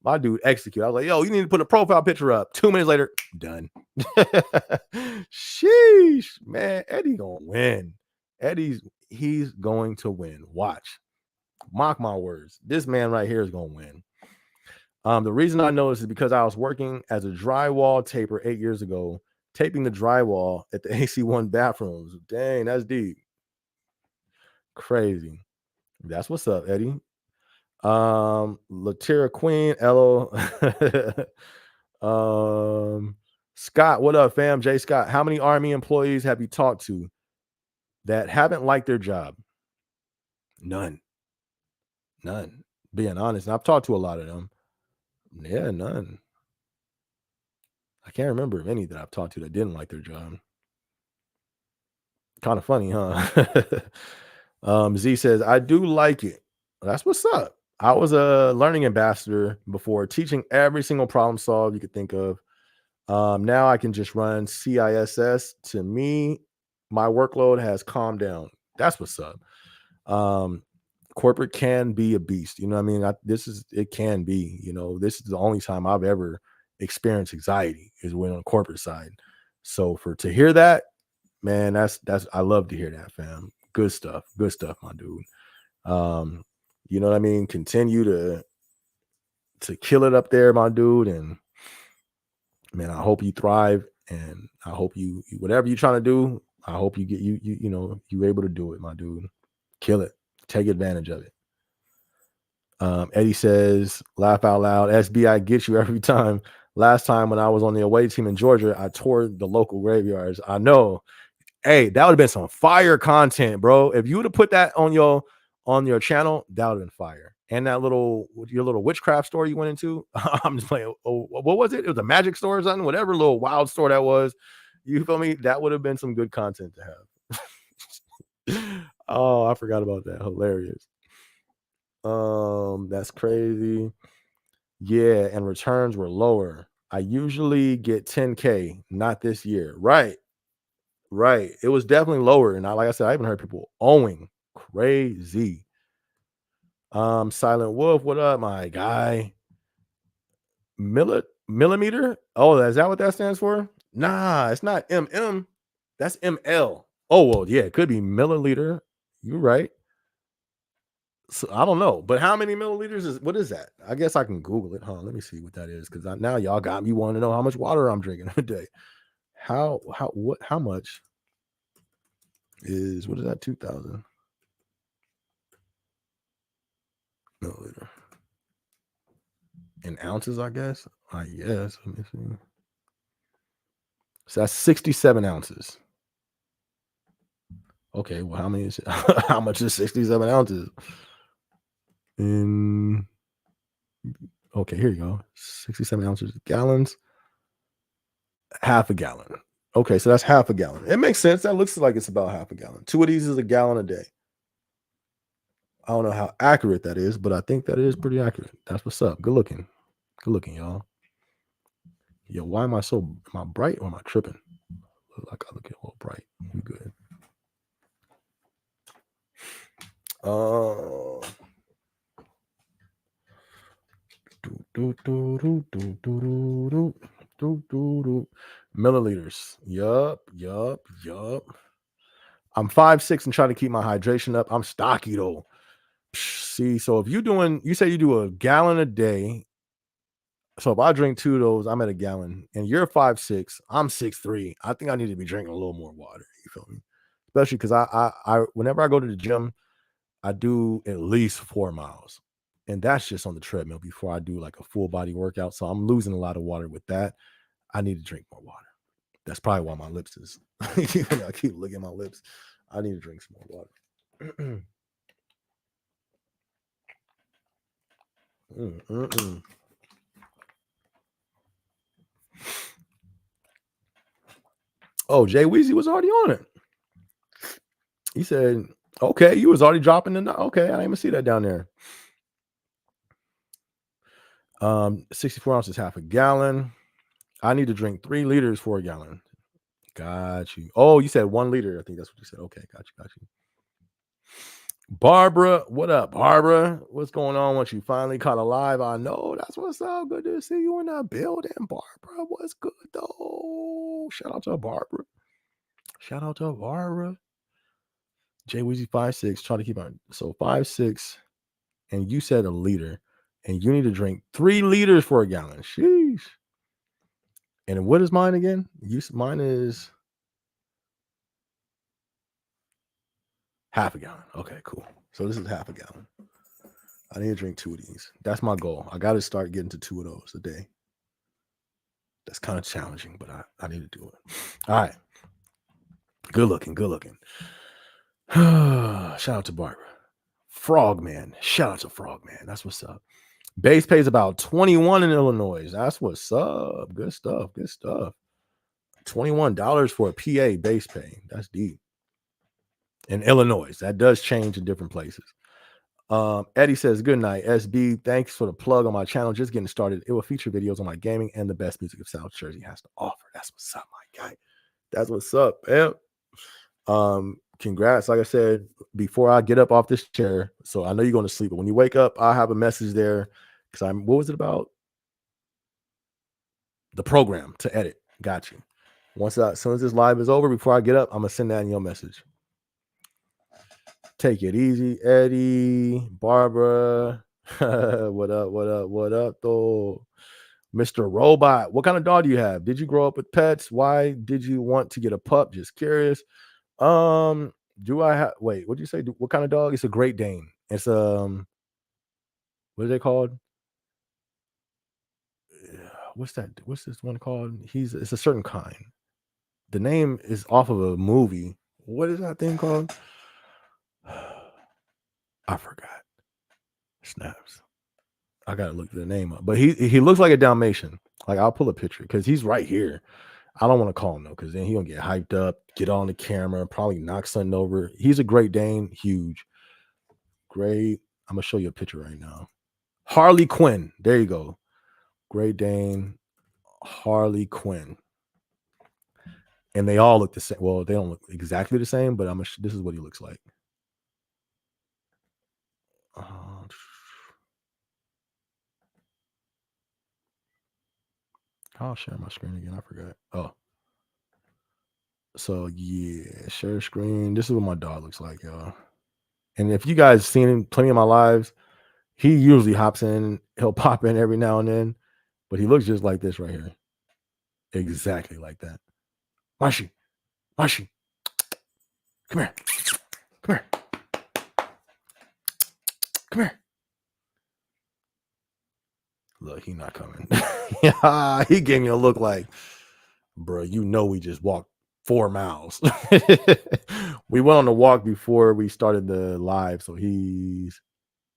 Speaker 1: My dude execute. I was like, yo, you need to put a profile picture up. 2 minutes later, done. Sheesh, man. Eddie gonna win. He's going to win. Watch. Mock my words. This man right here is gonna win. The reason I know this is because I was working as a drywall taper 8 years ago, taping the drywall at the AC1 bathrooms. Dang, that's deep. Crazy. That's what's up, Eddie. Latira Queen, Elo. Scott, what up, fam? Jay Scott, how many Army employees have you talked to that haven't liked their job? None. Being honest, and I've talked to a lot of them. Yeah, none. I can't remember of any that I've talked to that didn't like their job. Kind of funny, huh? Z says, I do like it. That's what's up. I was a learning ambassador before, teaching every single problem solved you could think of. Now I can just run CISS. To me, my workload has calmed down. That's what's up. Corporate can be a beast. You know what I mean? It can be, this is the only time I've ever experienced anxiety is when on the corporate side. So to hear that, man, that's I love to hear that, fam. Good stuff, my dude. You know what I mean? Continue to kill it up there, my dude. And man, I hope you thrive, and I hope you whatever you're trying to do, I hope you get you able to do it, my dude. Kill it. Take advantage of it. Eddie says, laugh out loud. SBI gets you every time. Last time when I was on the away team in Georgia, I toured the local graveyards. I know. Hey, that would have been some fire content, bro. If you would have put that on your channel, that would have been fire. And your little witchcraft store you went into. I'm just playing. Oh, what was it? It was a magic store or something, whatever little wild store that was. You feel me? That would have been some good content to have. Oh, I forgot about that. Hilarious. That's crazy. Yeah, and returns were lower. I usually get 10K, not this year. Right. It was definitely lower. And like I said, I even heard people owing. Crazy. Silent Wolf, what up, my guy? Millimeter? Oh, is that what that stands for? Nah, it's not MM. That's ML. Oh, well, yeah, it could be milliliter. You're right. So I don't know, but how many milliliters what is that? I guess I can Google it. Huh? Let me see what that is, because now y'all got me wanting to know how much water I'm drinking a day. How much is what is that? 2,000. Milliliter. In ounces, I guess. Yes. Let me see. So that's 67 ounces. Okay, well, how many is how much is 67 ounces? In okay, here you go. 67 ounces, gallons, half a gallon. Okay, so that's half a gallon. It makes sense. That looks like it's about half a gallon. 2 of these is a gallon a day. I don't know how accurate that is, but I think that is pretty accurate. That's what's up. Good looking. Good looking, y'all. Yo, why am I bright or am I tripping? Look like I look a little bright. We good. Uh milliliters. Yup. I'm 5'6" and trying to keep my hydration up. I'm stocky though. See, so if you say you do a gallon a day. So if I drink 2 of those, I'm at a gallon. And you're 5'6", I'm 6'3". I think I need to be drinking a little more water. You feel me? Especially because I whenever I go to the gym, I do at least 4 miles. And that's just on the treadmill before I do like a full body workout. So I'm losing a lot of water with that. I need to drink more water. That's probably why my lips is I keep looking at my lips. I need to drink some more water. Oh, Jay Weezy was already on it. He said, okay, you was already dropping the okay. I didn't even see that down there. 64 ounces, half a gallon. I need to drink 3 liters for a gallon. Got you. Oh, you said 1 liter. I think that's what you said. Okay, got you. Barbara, what up, Barbara? What's going on once you finally caught alive? I know that's what's up. Good to see you in the building, Barbara. What's good though? Shout out to Barbara. Jay Weezy 5'6". Try to keep on. So 5'6", and you said a liter, and you need to drink 3 liters for a gallon. Sheesh. And what is mine again? Mine is half a gallon. Okay, cool. So this is half a gallon. I need to drink 2 of these. That's my goal. I got to start getting to 2 of those a day. That's kind of challenging, but I need to do it. All right. Good looking. Shout out to Barbara. Frogman. Shout out to Frogman. That's what's up. Base pays about 21 in Illinois. That's what's up. Good stuff. $21 for a PA base pay. That's deep. In Illinois. That does change in different places. Eddie says, good night, SB. Thanks for the plug on my channel. Just getting started. It will feature videos on my gaming and the best music of South Jersey has to offer. That's what's up, my guy. That's what's up, man. Congrats. Like I said, before I get up off this chair, so I know you're going to sleep, but when you wake up, I'll have a message there. Because what was it about? The program to edit. Got you. As soon as this live is over, before I get up, I'm gonna send that in your message. Take it easy, Eddie, Barbara. What up, though? Mr. Robot. What kind of dog do you have? Did you grow up with pets? Why did you want to get a pup? Just curious. Do I have what did you say? What kind of dog? It's a Great Dane. It's what are they called? What's that? What's this one called? It's a certain kind. The name is off of a movie. What is that thing called? I forgot. Snaps. I gotta look the name up. But he looks like a Dalmatian. Like I'll pull a picture because he's right here. I don't want to call him though, because then he'll get hyped up, get on the camera, probably knock something over. He's a Great Dane, huge. Great. I'm gonna show you a picture right now. Harley Quinn. There you go. Great Dane, Harley Quinn. And they all look the same. Well, they don't look exactly the same, but this is what he looks like. I'll share my screen again. I forgot. Oh. So yeah, share screen. This is what my dog looks like, y'all. And if you guys seen him plenty of my lives, he usually hops in. He'll pop in every now and then, but he looks just like this right here. Exactly like that. Mashi. Come here. Look, he not coming. Yeah, he gave me a look like, bro, you know, we just walked 4 miles. We went on the walk before we started the live, so he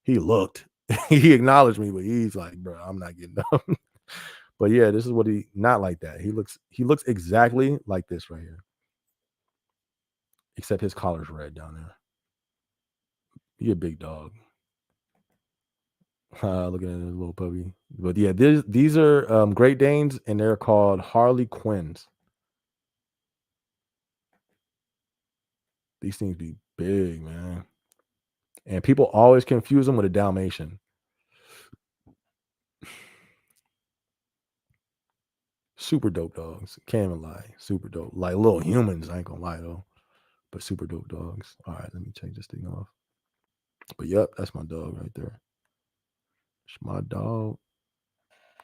Speaker 1: looked. He acknowledged me, but he's like, bro, I'm not getting up. But yeah, this is what he not like that. He looks exactly like this right here, except his collar's red down there. He a big dog. Looking at his little puppy. But yeah, these are Great Danes, and they're called Harley Quinns. These things be big, man. And people always confuse them with a Dalmatian. Super dope dogs. Can't even lie. Super dope. Like little humans, I ain't gonna lie though. But super dope dogs. All right, let me take this thing off. But yep, that's my dog right there. It's my dog.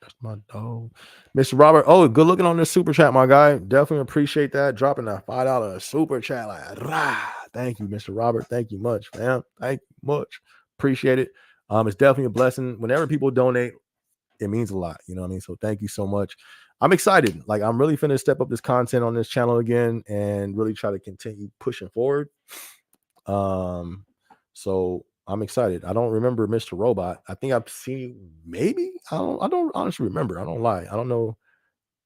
Speaker 1: That's my dog. Mr. Robert. Oh, good looking on this super chat, my guy. Definitely appreciate that. Dropping that $5 super chat. Like, rah. Thank you, Mr. Robert. Thank you much, fam. Thank you much. Appreciate it. It's definitely a blessing. Whenever people donate, it means a lot. You know what I mean? So thank you so much. I'm excited. Like, I'm really finna step up this content on this channel again and really try to continue pushing forward. So I'm excited. I don't remember Mr. Robot. I think I've seen maybe. I don't honestly remember. I don't lie. I don't know.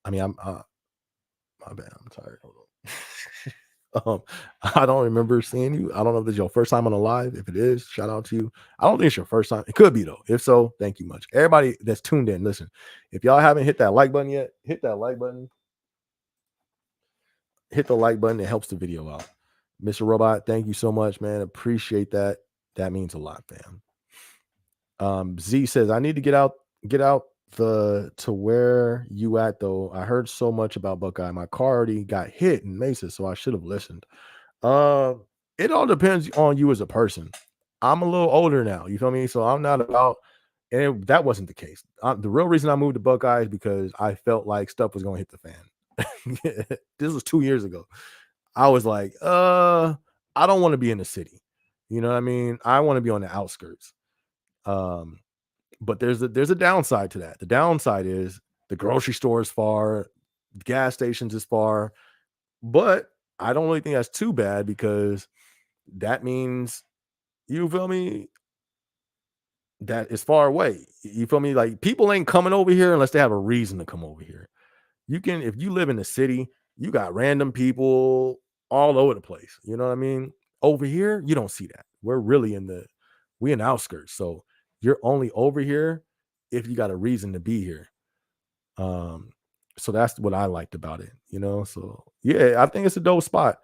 Speaker 1: I mean, I'm my bad. I'm tired. Hold on. I don't remember seeing you. I don't know if this is your first time on a live. If it is, shout out to you. I don't think it's your first time. It could be though. If so, thank you much. Everybody that's tuned in, listen. If y'all haven't hit that like button yet, hit that like button. Hit the like button. It helps the video out. Mr. Robot, thank you so much, man. Appreciate that. That means a lot, fam. Z says, I need to get out to where you at though. I heard so much about Buckeye. My car already got hit in Mesa, so I should have listened. It all depends on you as a person. I'm a little older now, you feel me? So I'm not about, and that wasn't the case. The real reason I moved to Buckeye is because I felt like stuff was gonna hit the fan. This was 2 years ago. I was like, I don't want to be in the city. You know what I mean? I want to be on the outskirts. But there's a downside to that. The downside is the grocery store is far, gas stations is far, but I don't really think that's too bad because that means, you feel me, that is far away. You feel me? Like people ain't coming over here unless they have a reason to come over here. You can, if you live in the city, you got random people all over the place. You know what I mean? Over here, you don't see that. We in the outskirts. So you're only over here if you got a reason to be here. So that's what I liked about it, you know. So yeah, I think it's a dope spot.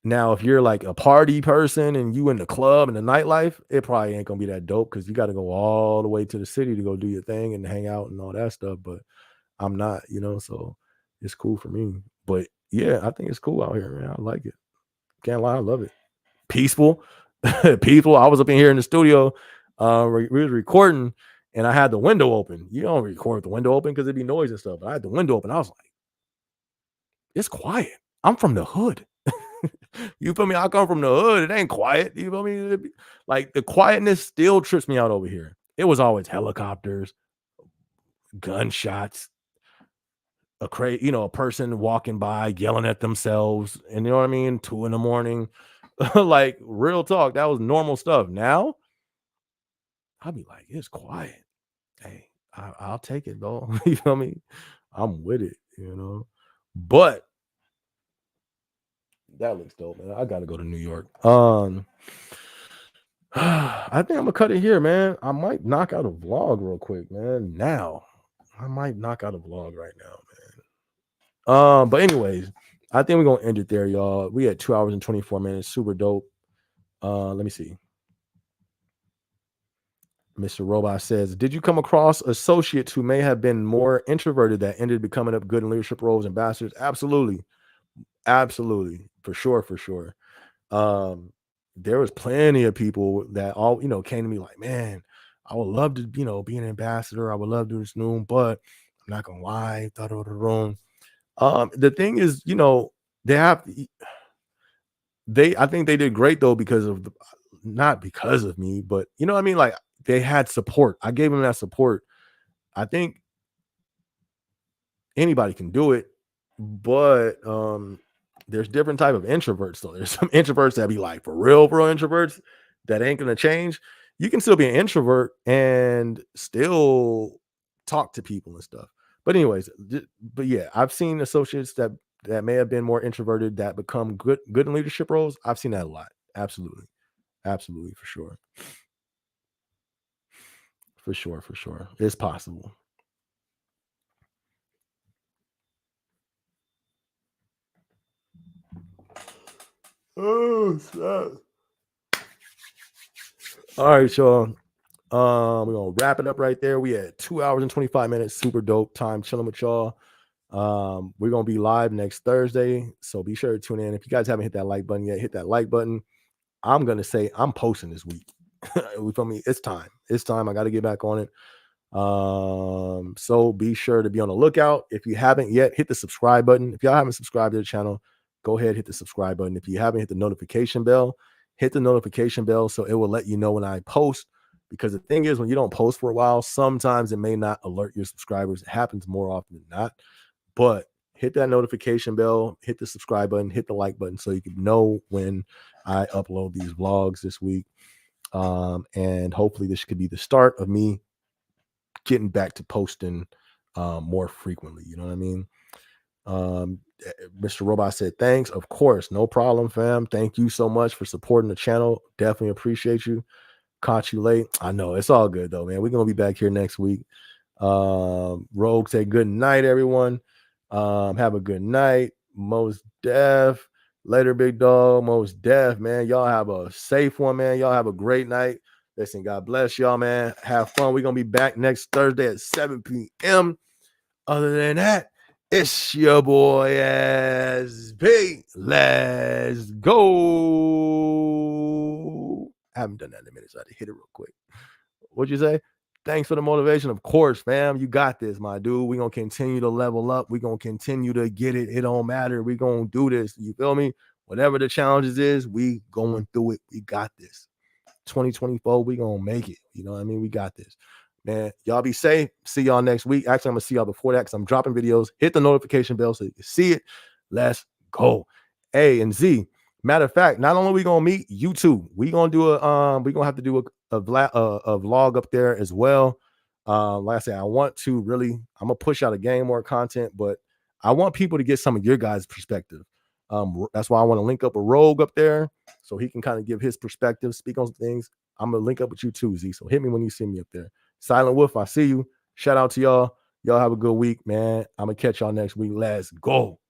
Speaker 1: Now if you're like a party person and you in the club and the nightlife, it probably ain't gonna be that dope because you got to go all the way to the city to go do your thing and hang out and all that stuff. But I'm not, you know, so it's cool for me. But yeah, I think it's cool out here, man. I like it. Can't lie, I love it. Peaceful. Peaceful. I was up in here in the studio. We was recording and I had the window open. You don't record with the window open because it'd be noise and stuff. But I had the window open. I was like, it's quiet. I'm from the hood. You feel me? I come from the hood. It ain't quiet. You feel me? Like the quietness still trips me out over here. It was always helicopters, gunshots, a person walking by yelling at themselves, and you know what I mean, 2 a.m. Like real talk, that was normal stuff. Now I'll be like, it's quiet. Hey, I'll take it though. You feel me? I'm with it, you know. But that looks dope, man. I gotta go to New York. I think I'm gonna cut it here, man. I might knock out a vlog real quick, man. Now I might knock out a vlog right now, man. But anyways, I think we're gonna end it there, y'all. We had 2 hours and 24 minutes. Super dope. Let me see. Mr. Robot says, did you come across associates who may have been more introverted that ended up becoming up good in leadership roles, ambassadors? Absolutely. Absolutely. For sure. There was plenty of people that all, came to me like, man, I would love to, be an ambassador. I would love to do this new, but I'm not gonna lie, thought of the room. The thing is, they have I think they did great though because of not because of me, but you know what I mean? Like they had support. I gave them that support. I think anybody can do it, but there's different type of introverts though. There's some introverts that be like for real introverts that ain't gonna change. You can still be an introvert and still talk to people and stuff. But anyways, but yeah, I've seen associates that may have been more introverted that become good in leadership roles. I've seen that a lot. Absolutely. Absolutely, for sure. For sure, for sure. It's possible. Oh, snap. All right, y'all. We're gonna wrap it up right there. We had 2 hours and 25 minutes. Super dope time chilling with y'all. We're gonna be live next Thursday, so be sure to tune in. If you guys haven't hit that like button yet, hit that like button. I'm gonna say I'm posting this week. You feel me? It's time. It's time. I got to get back on it. So be sure to be on the lookout. If you haven't yet, hit the subscribe button. If y'all haven't subscribed to the channel, go ahead, hit the subscribe button. If you haven't hit the notification bell, hit the notification bell so it will let you know when I post. Because the thing is, when you don't post for a while, sometimes it may not alert your subscribers. It happens more often than not. But hit that notification bell, hit the subscribe button, hit the like button so you can know when I upload these vlogs this week. And hopefully this could be the start of me getting back to posting more frequently. You know what I mean? Mr. Robot said, thanks. Of course, no problem, fam. Thank you so much for supporting the channel. Definitely appreciate you. Caught you late. I know it's all good though, man. We're gonna be back here next week. Rogue say good night, everyone. Have a good night. Most Def. Later, big dog. Most Def, man. Y'all have a safe one, man. Y'all have a great night. Listen, God bless y'all, man. Have fun. We're gonna be back next Thursday at 7 p.m. Other than that, it's your boy SB. Let's go. I haven't done that in a minute, so I had to hit it real quick. What'd you say? Thanks for the motivation. Of course, fam. You got this, my dude. We're going to continue to level up. We're going to continue to get it. It don't matter. We're going to do this. You feel me? Whatever the challenges is, we going through it. We got this. 2024, we going to make it. You know what I mean? We got this. Man, y'all be safe. See y'all next week. Actually, I'm going to see y'all before that because I'm dropping videos. Hit the notification bell so you can see it. Let's go. A and Z. Matter of fact, not only are we gonna meet you two, we gonna do we're gonna have to do a vlog up there as well. Like I said, I want to really, I'm gonna push out a game more content, but I want people to get some of your guys' perspective. That's why I want to link up a Rogue up there so he can kind of give his perspective, speak on some things. I'm gonna link up with you too, Z. So hit me when you see me up there. Silent Wolf, I see you. Shout out to y'all. Y'all have a good week, man. I'm gonna catch y'all next week. Let's go.